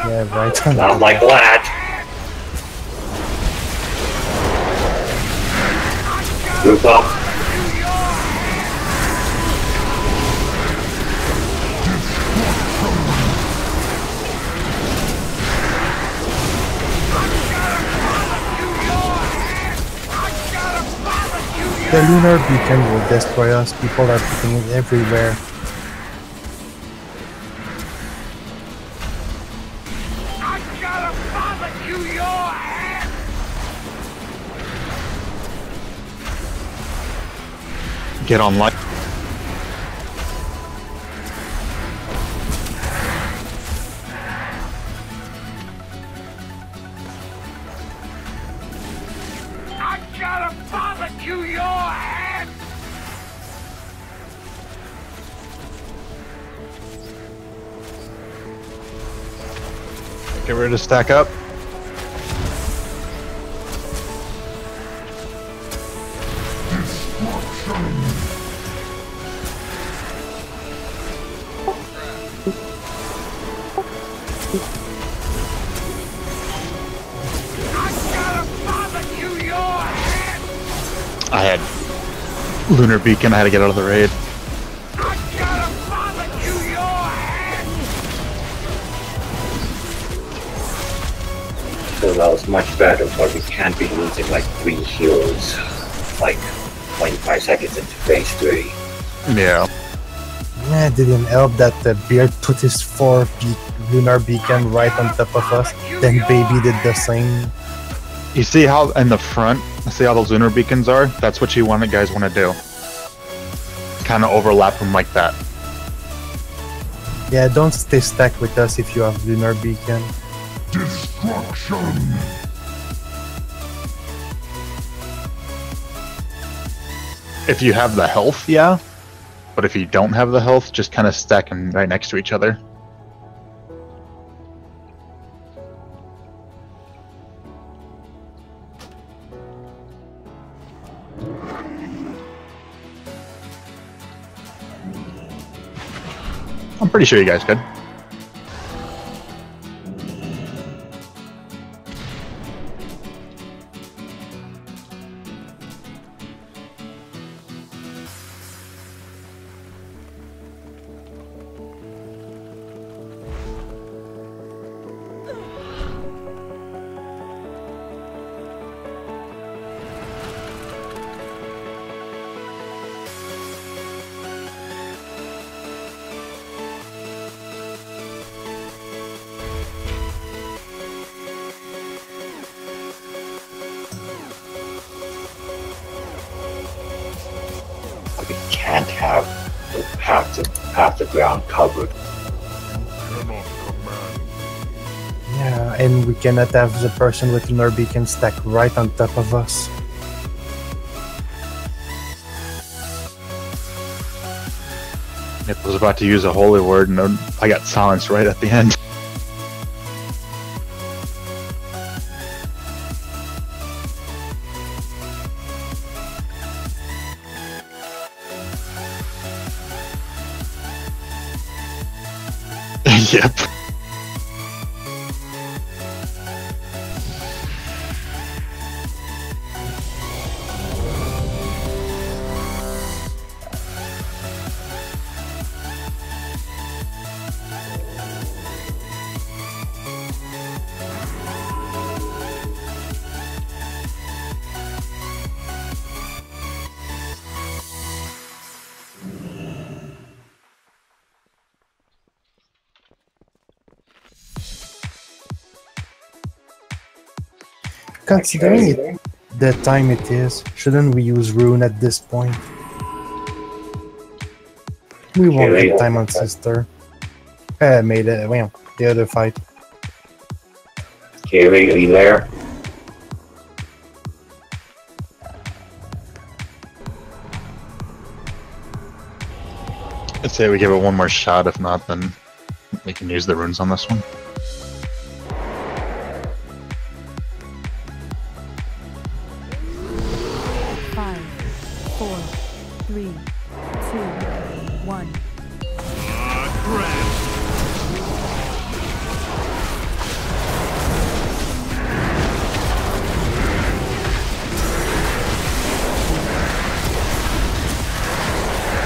Yeah, right. Not like that. Group up. The lunar beacon will destroy us. People are putting it everywhere. Get online. Get ready to stack up. I had Lunar Beacon, I had to get out of the raid. So that was much better, but we can't be losing like 3 heals like 25 seconds into phase 3. Yeah. Yeah, it didn't help that the Beard put his 4 lunar beacon right on top of us. Then Baby did the same. You see how in the front, see how those lunar beacons are? That's what you guys want to do. Kind of overlap them like that. Yeah, don't stay stacked with us if you have lunar beacon. Destruction! If you have the health, yeah. But if you don't have the health, just kind of stack them right next to each other. I'm pretty sure you guys could. We can't have half the ground covered. Yeah, and we cannot have the person with lunar beacon stack right on top of us. I was about to use a holy word and I got silenced right at the end. Yep. Considering the time it is, shouldn't we use rune at this point? We won't get time on sister. Made it. Well, the other fight. Carrie, are you there? I'd say we give it one more shot. If not, then we can use the runes on this one.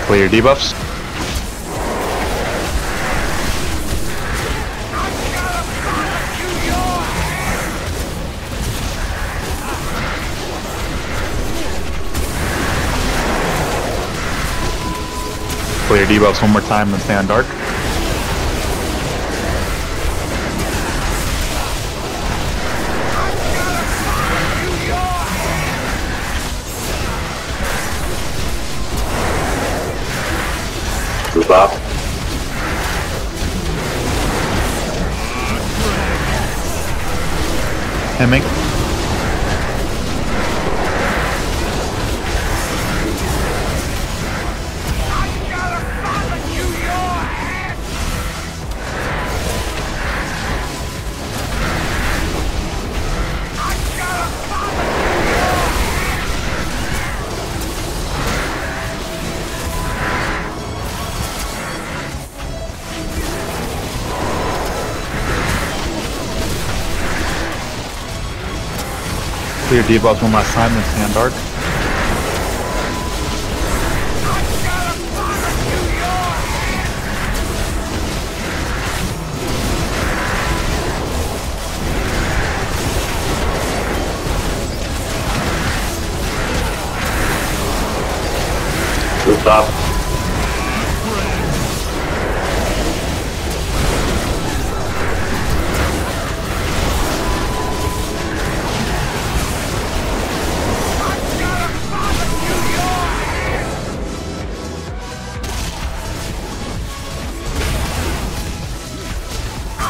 Clear debuffs. Clear debuffs one more time, then stay on dark. Group up. Hemming. Clear debuffs one last time, then stay on dark. Group up.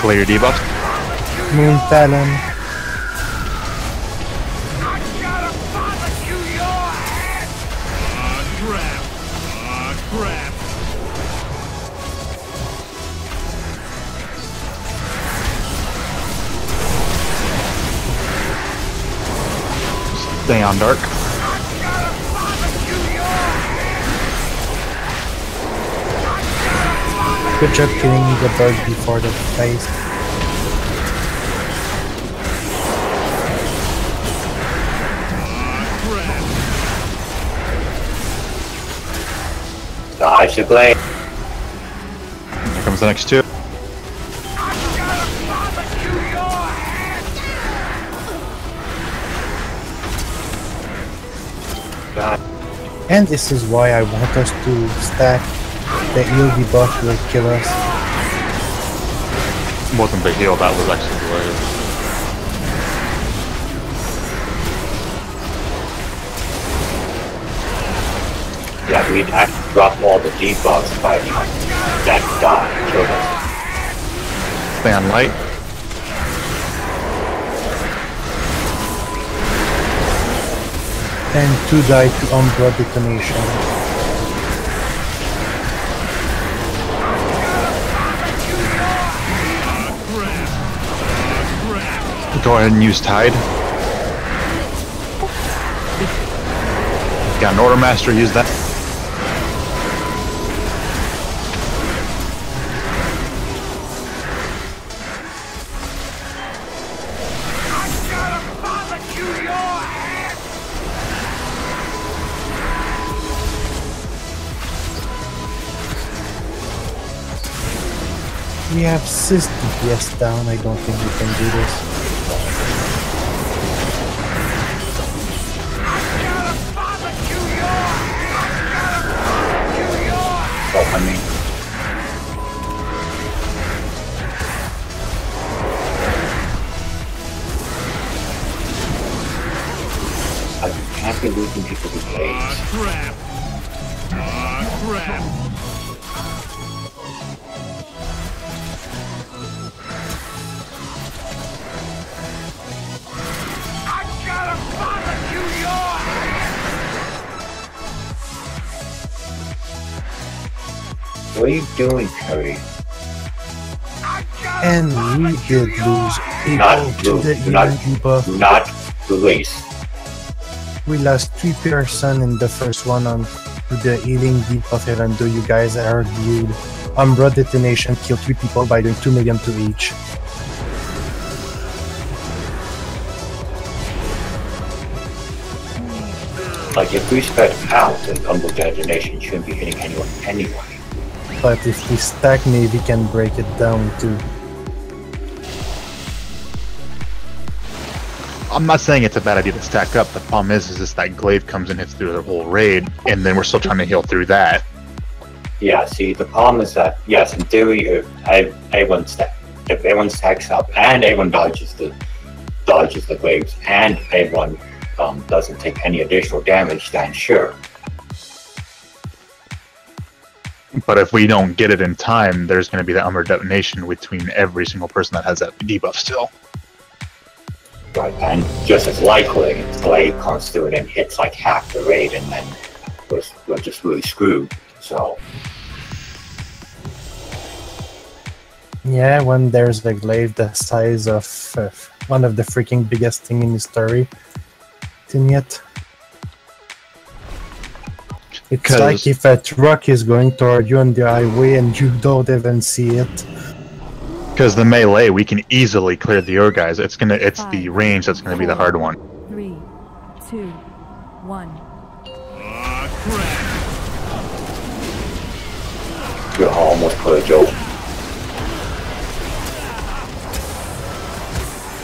Clear debuffs. Moon Talon. Stay on dark. Good job killing the bird before the face. Dodge the blade. Here comes the next two. And this is why I want us to stack. The heal debuff will kill us. Wasn't the heal, that was actually the way. Yeah, we'd have to drop all the debuffs by that die killed us. Stay on light. And 2 die to Umbra detonation. Go ahead and use Tide. Got an Order Master, use that. We have 6 DPS down. I don't think we can do this. Oh, I mean, I can't be losing people to blades. Crap. Crap. What are you doing, Curry? And we did lose people Not to the healing debuff. Not release. We lost 3 person in the first one on to the healing debuff, even though you guys argued. Umbra detonation killed 3 people by doing 2 million to each. Like, if we spread out, then Umbra detonation shouldn't be hitting anyone anyway. But if we stack, maybe we can break it down too. I'm not saying it's a bad idea to stack up. The problem is just that glaive comes and hits through the whole raid, and then we're still trying to heal through that. Yeah, see, the problem is that, yes, in theory, if everyone stacks up and everyone dodges the glaives and everyone doesn't take any additional damage, then sure. But if we don't get it in time, there's going to be the Umbra detonation between every single person that has that debuff still. Right, and just as likely, glaive comes through and hits like half the raid, and then we're just really screwed. So Yeah, when there's a glaive the size of one of the freaking biggest thing in history, isn't it? It's like if a truck is going toward you on the highway and you don't even see it. Because the melee, we can easily clear the Ur guys. It's the range that's gonna be the hard one. 3, 2, 1. You're almost clear, Joe.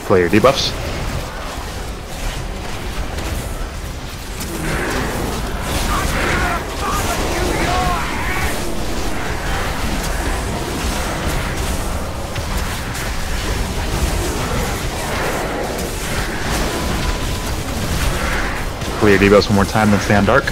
Clear your debuffs. Clear your debuffs one more time, then stay on dark.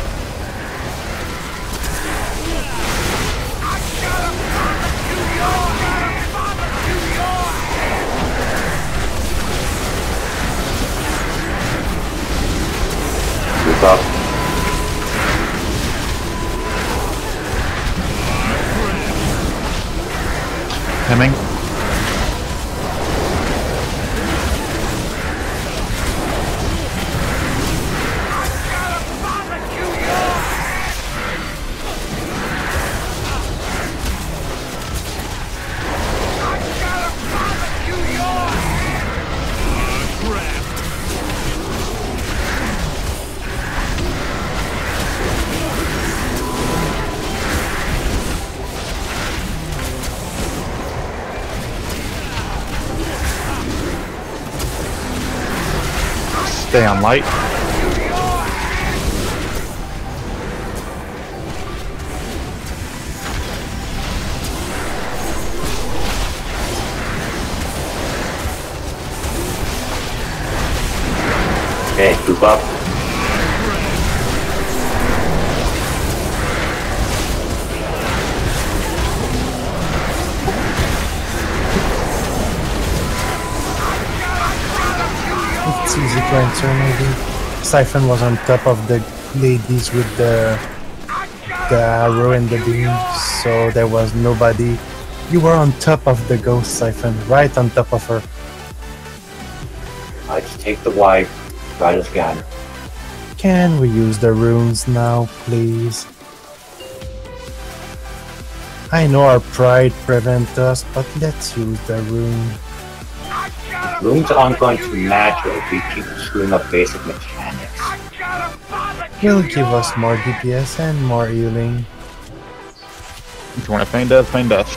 Group up. Hemming. Stay on light. Okay, group up. It's easy to answer maybe. Siphon was on top of the ladies with the arrow and the beam, so there was nobody. You were on top of the ghost, Siphon, right on top of her. Let's take the wife. Try this again. Can we use the runes now, please? I know our pride prevents us, but let's use the rune. Runes aren't going to matter if we keep screwing up basic mechanics. Will give us more DPS and more healing. If you want to feign death, feign death.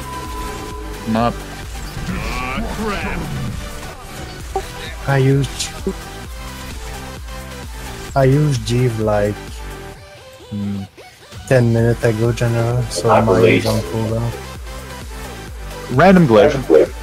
Not. I used Jeeve like 10 minutes ago, General, so mine is on cooldown. Random glaive.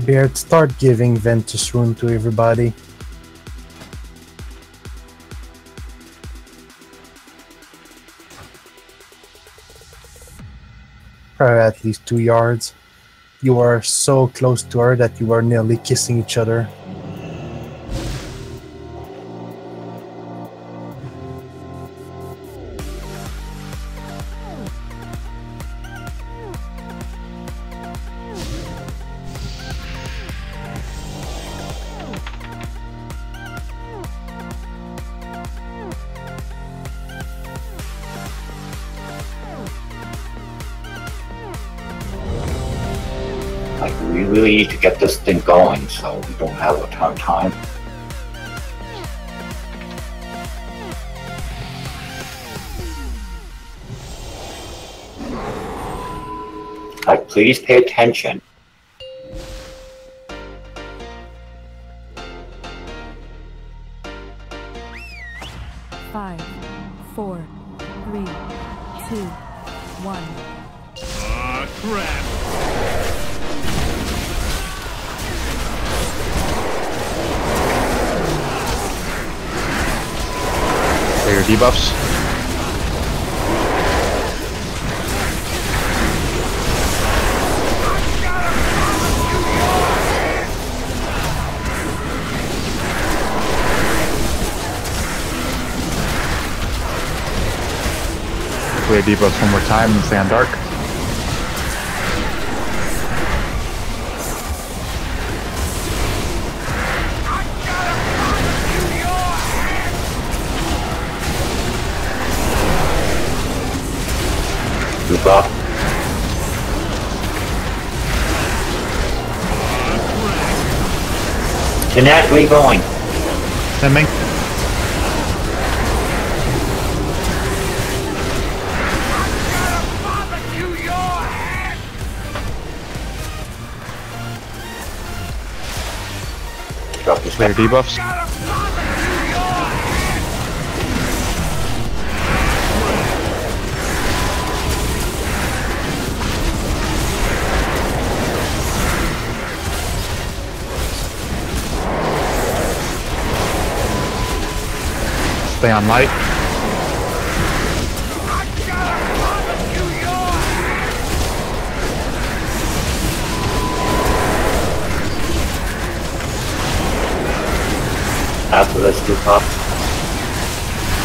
Beard, start giving Ventus rune to everybody. Probably at least 2 yards. You are so close to her that you are nearly kissing each other. Like, we really need to get this thing going, so we don't have a ton of time. Like, please pay attention. Five, 4, 3, 2, 1. Ah, crap! Your debuffs. Clear debuffs one more time and stay on dark. Move up. Jeanette, where are you going? Sending. Drop this Clear debuffs. Stay on light. After this, do pop.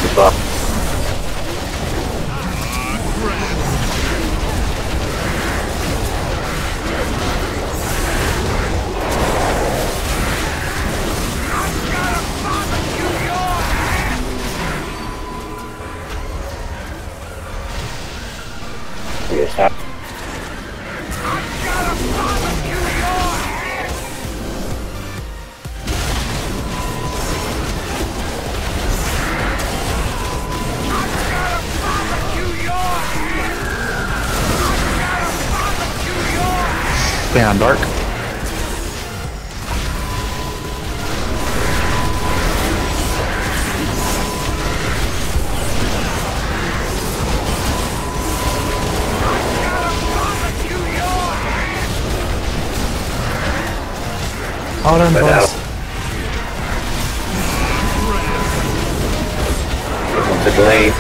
Do pop. Yes, Stay on dark. Hold on, boss. blade.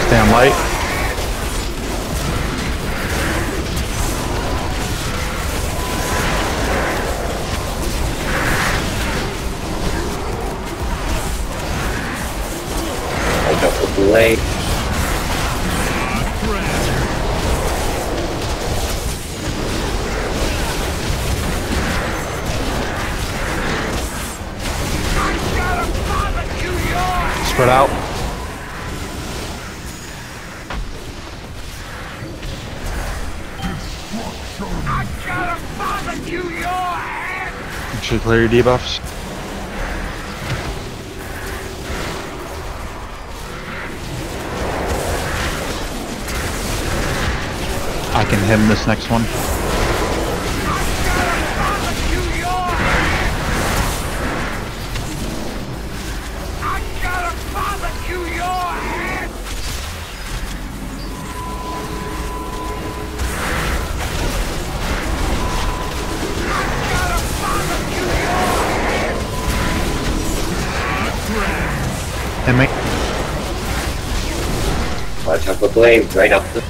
Stay on light. I got the blade. Spread out. Make sure you clear your debuffs. I can hit this next one. And make Watch out for blade right up the.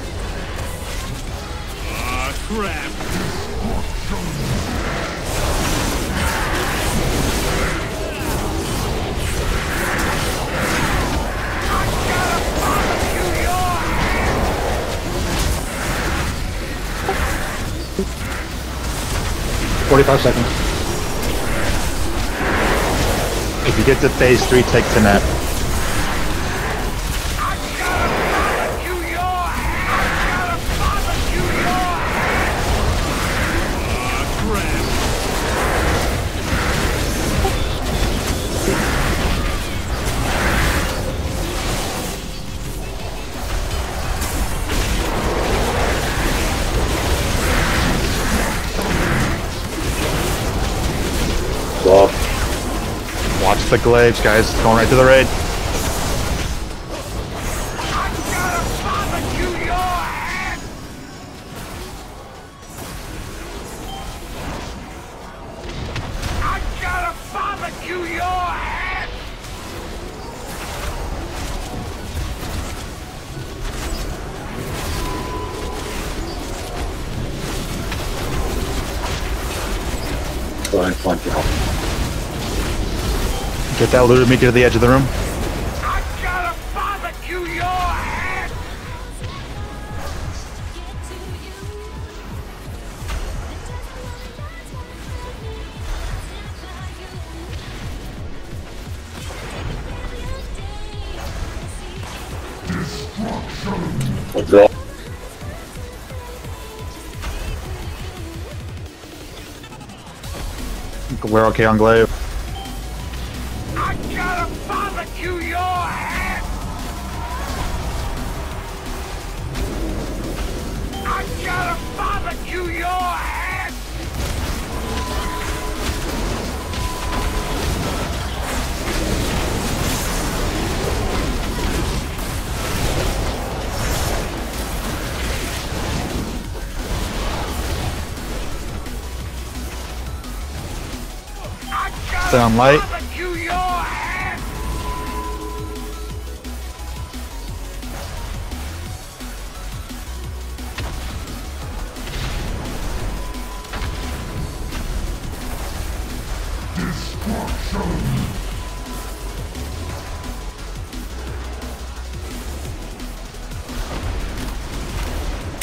Crap. 45 seconds. If you get to phase 3, take the net. Watch the glaives, guys. Going right to the raid. Go ahead and punch it out. Get that looted meat to the edge of the room. Withdraw. We're okay on glaive. Stay on light.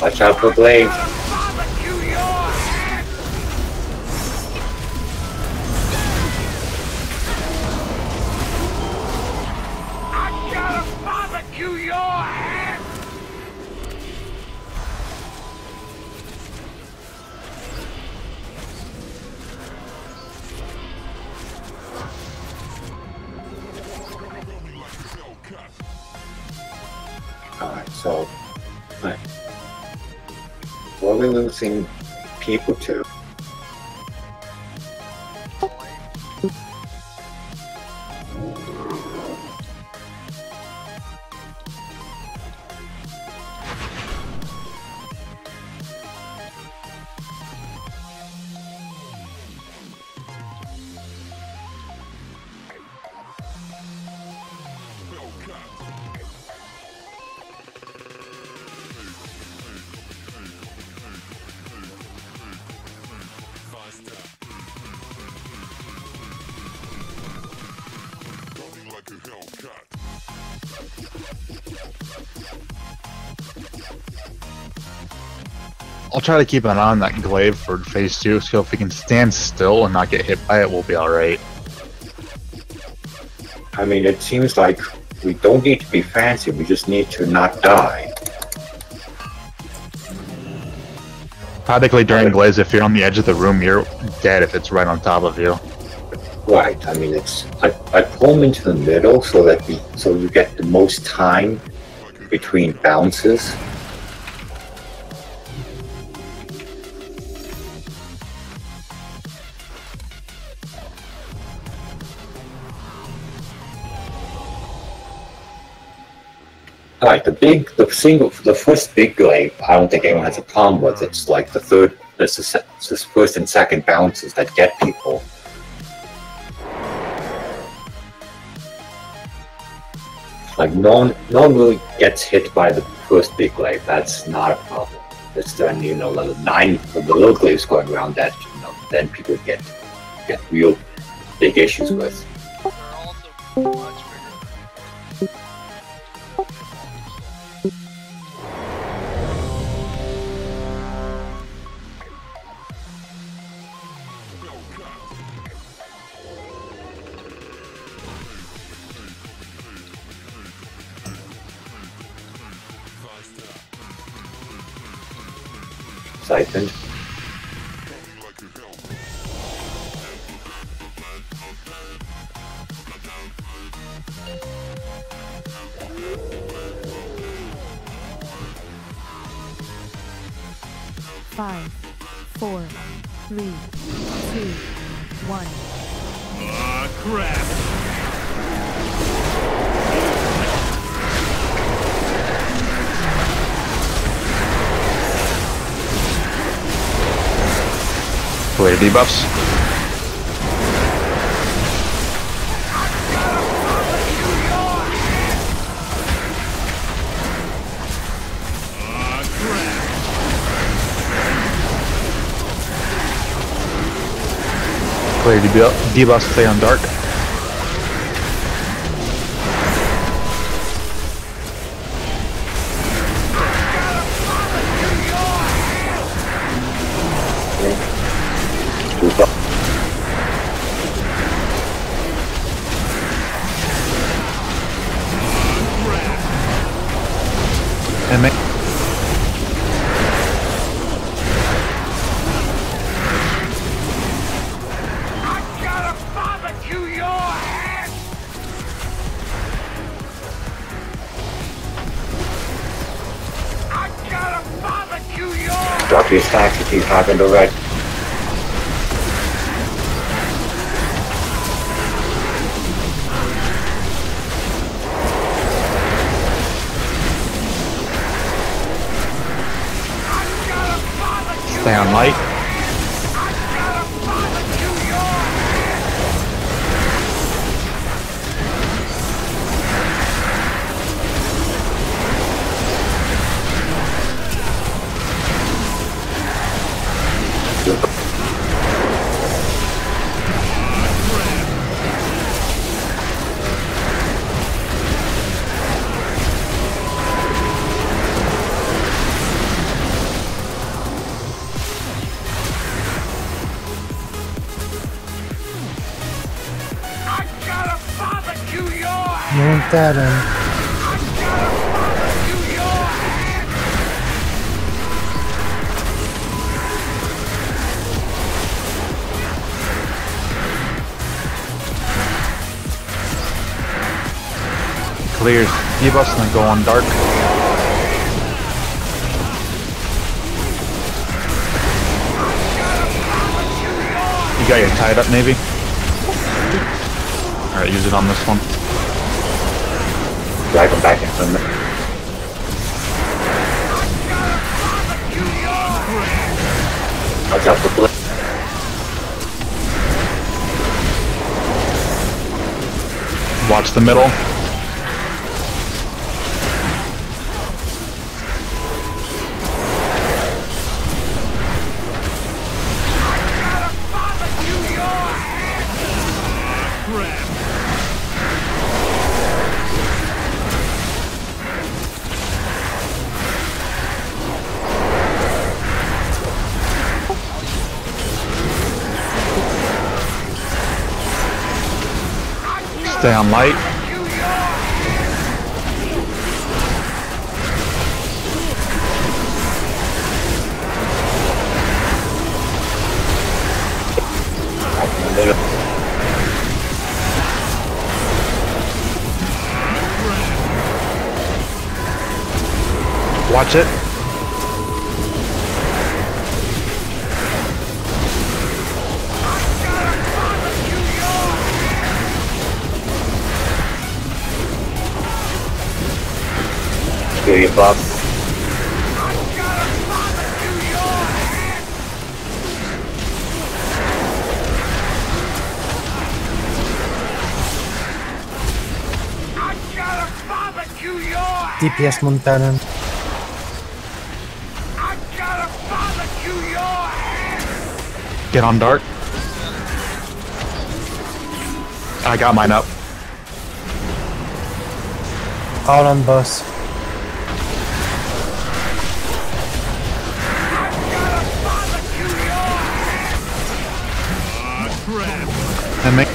Watch out for blades. are we losing people to? I'll try to keep an eye on that glaive for phase 2, so if we can stand still and not get hit by it, we'll be alright. I mean, it seems like we don't need to be fancy, we just need to not die. Practically during glaives, if you're on the edge of the room, you're dead if it's right on top of you. Right, I mean, I pull them into the middle so you get the most time between bounces. Right, the first big glaive, I don't think anyone has a problem with. It's like the first and second bounces that get people. Like no one really gets hit by the first big glaive. That's not a problem. It's then the little glaives going around that then people get real big issues with. They're also much bigger. Siphoned. Five, 4, 3, 2, 1. Ah, crap! Player debuffs. Player debuffs play on dark. And make Drop your stacks if you haven't already. stay on light. Ain't that Clears debuffs and then go on dark. You got your tied up, maybe? Alright, use it on this one. Drag him back in front of me. Watch out for blitz. Watch the middle. Stay on light. Watch it. Feel your buff. DPS Montana. Get on dart. I got mine up. All on boss. And make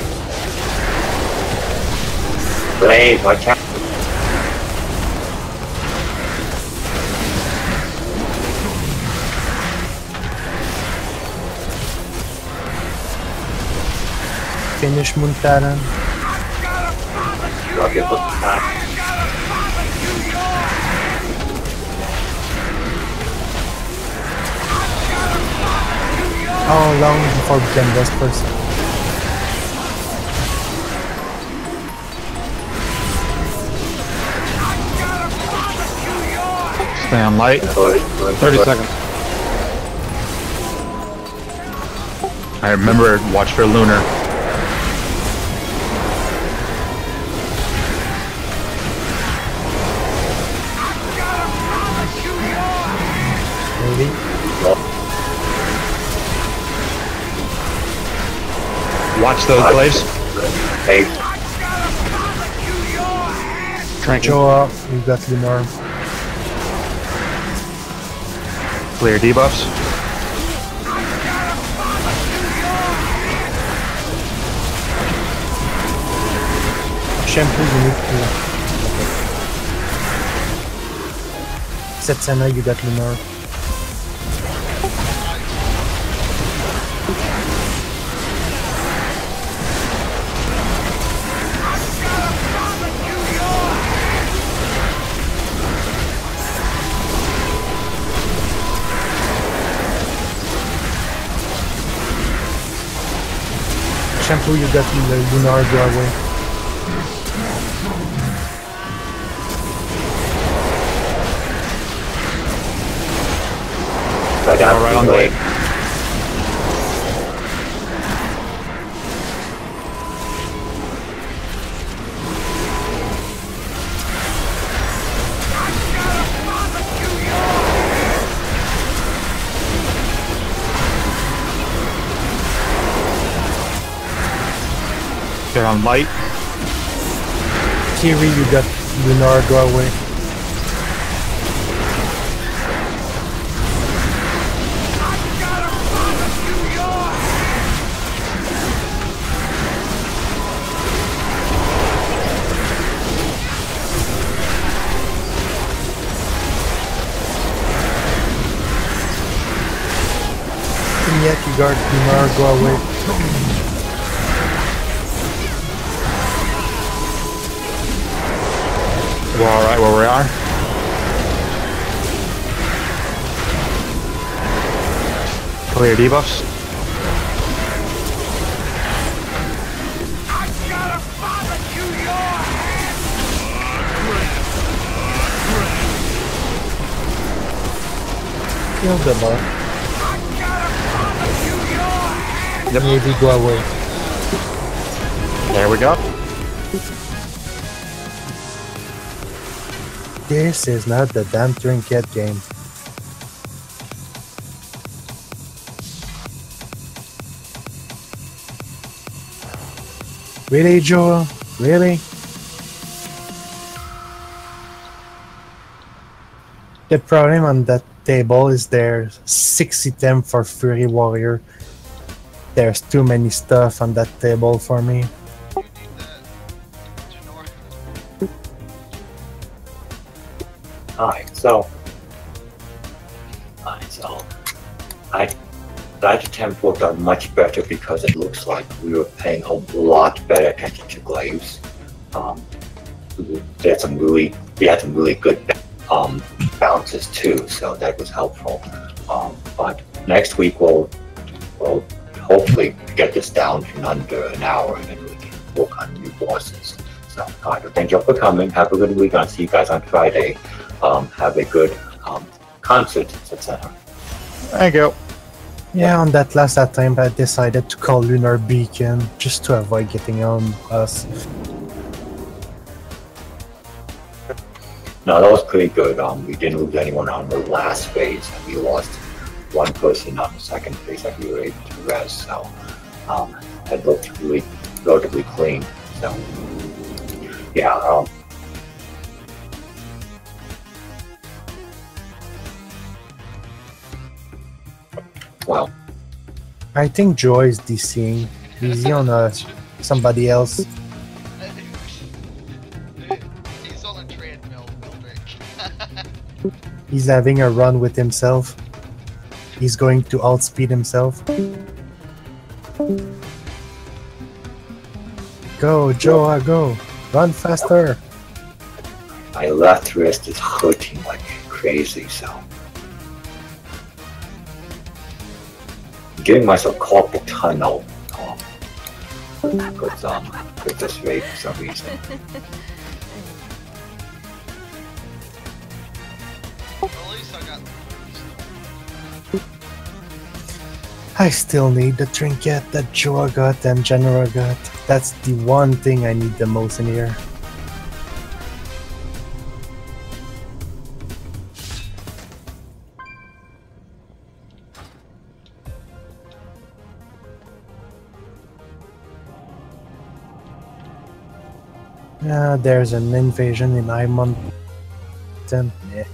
Blade, watch out. Finish Montana. Okay, look back. How long before we can best person? stay on light. 30 seconds. I remember, watch for lunar. Watch those blades. Hey. Show up, you got lunar. Clear debuffs. Shampoo, you need to. Setsana, you got lunar. Shampoo, you got the lunar doorway. Right on the way. They're on light. Kiri, you got lunar doorway. Yet you got lunar doorway. We're alright where we are. Clear debuffs. Kill the boss. Yep. Maybe go away. There we go. This is not the damn trinket game. Really, Joel? Really? The problem on that table is there's 6 items for Fury Warrior. There's too many stuff on that table for me. Alright, so that attempt worked out much better because it looks like we were paying a lot better attention to glaives. We had some really good bounces too, so that was helpful. But next week we'll hopefully get this down in under an hour, and then we can work on new bosses. So, thank you all for coming. Have a good week. I'll see you guys on Friday. Have a good concert, etc. Thank you. Yeah, on that last attempt I decided to call Lunar Beacon just to avoid getting on us. No, that was pretty good. We didn't lose anyone on the last phase, and we lost one person on the second phase that we were able to rest. So it looked really relatively clean. So yeah. Well, I think Joy is DCing. Is he on somebody else? He's on a treadmill, Mildred. He's having a run with himself. He's going to outspeed himself. Go, Joa, go! Run faster! my left wrist is hurting like crazy, so I'm giving myself carpal tunnel with this rate for some reason. I still need the trinket that Joa got and General got. That's the one thing I need the most in here. There's an invasion in Imon. Yeah.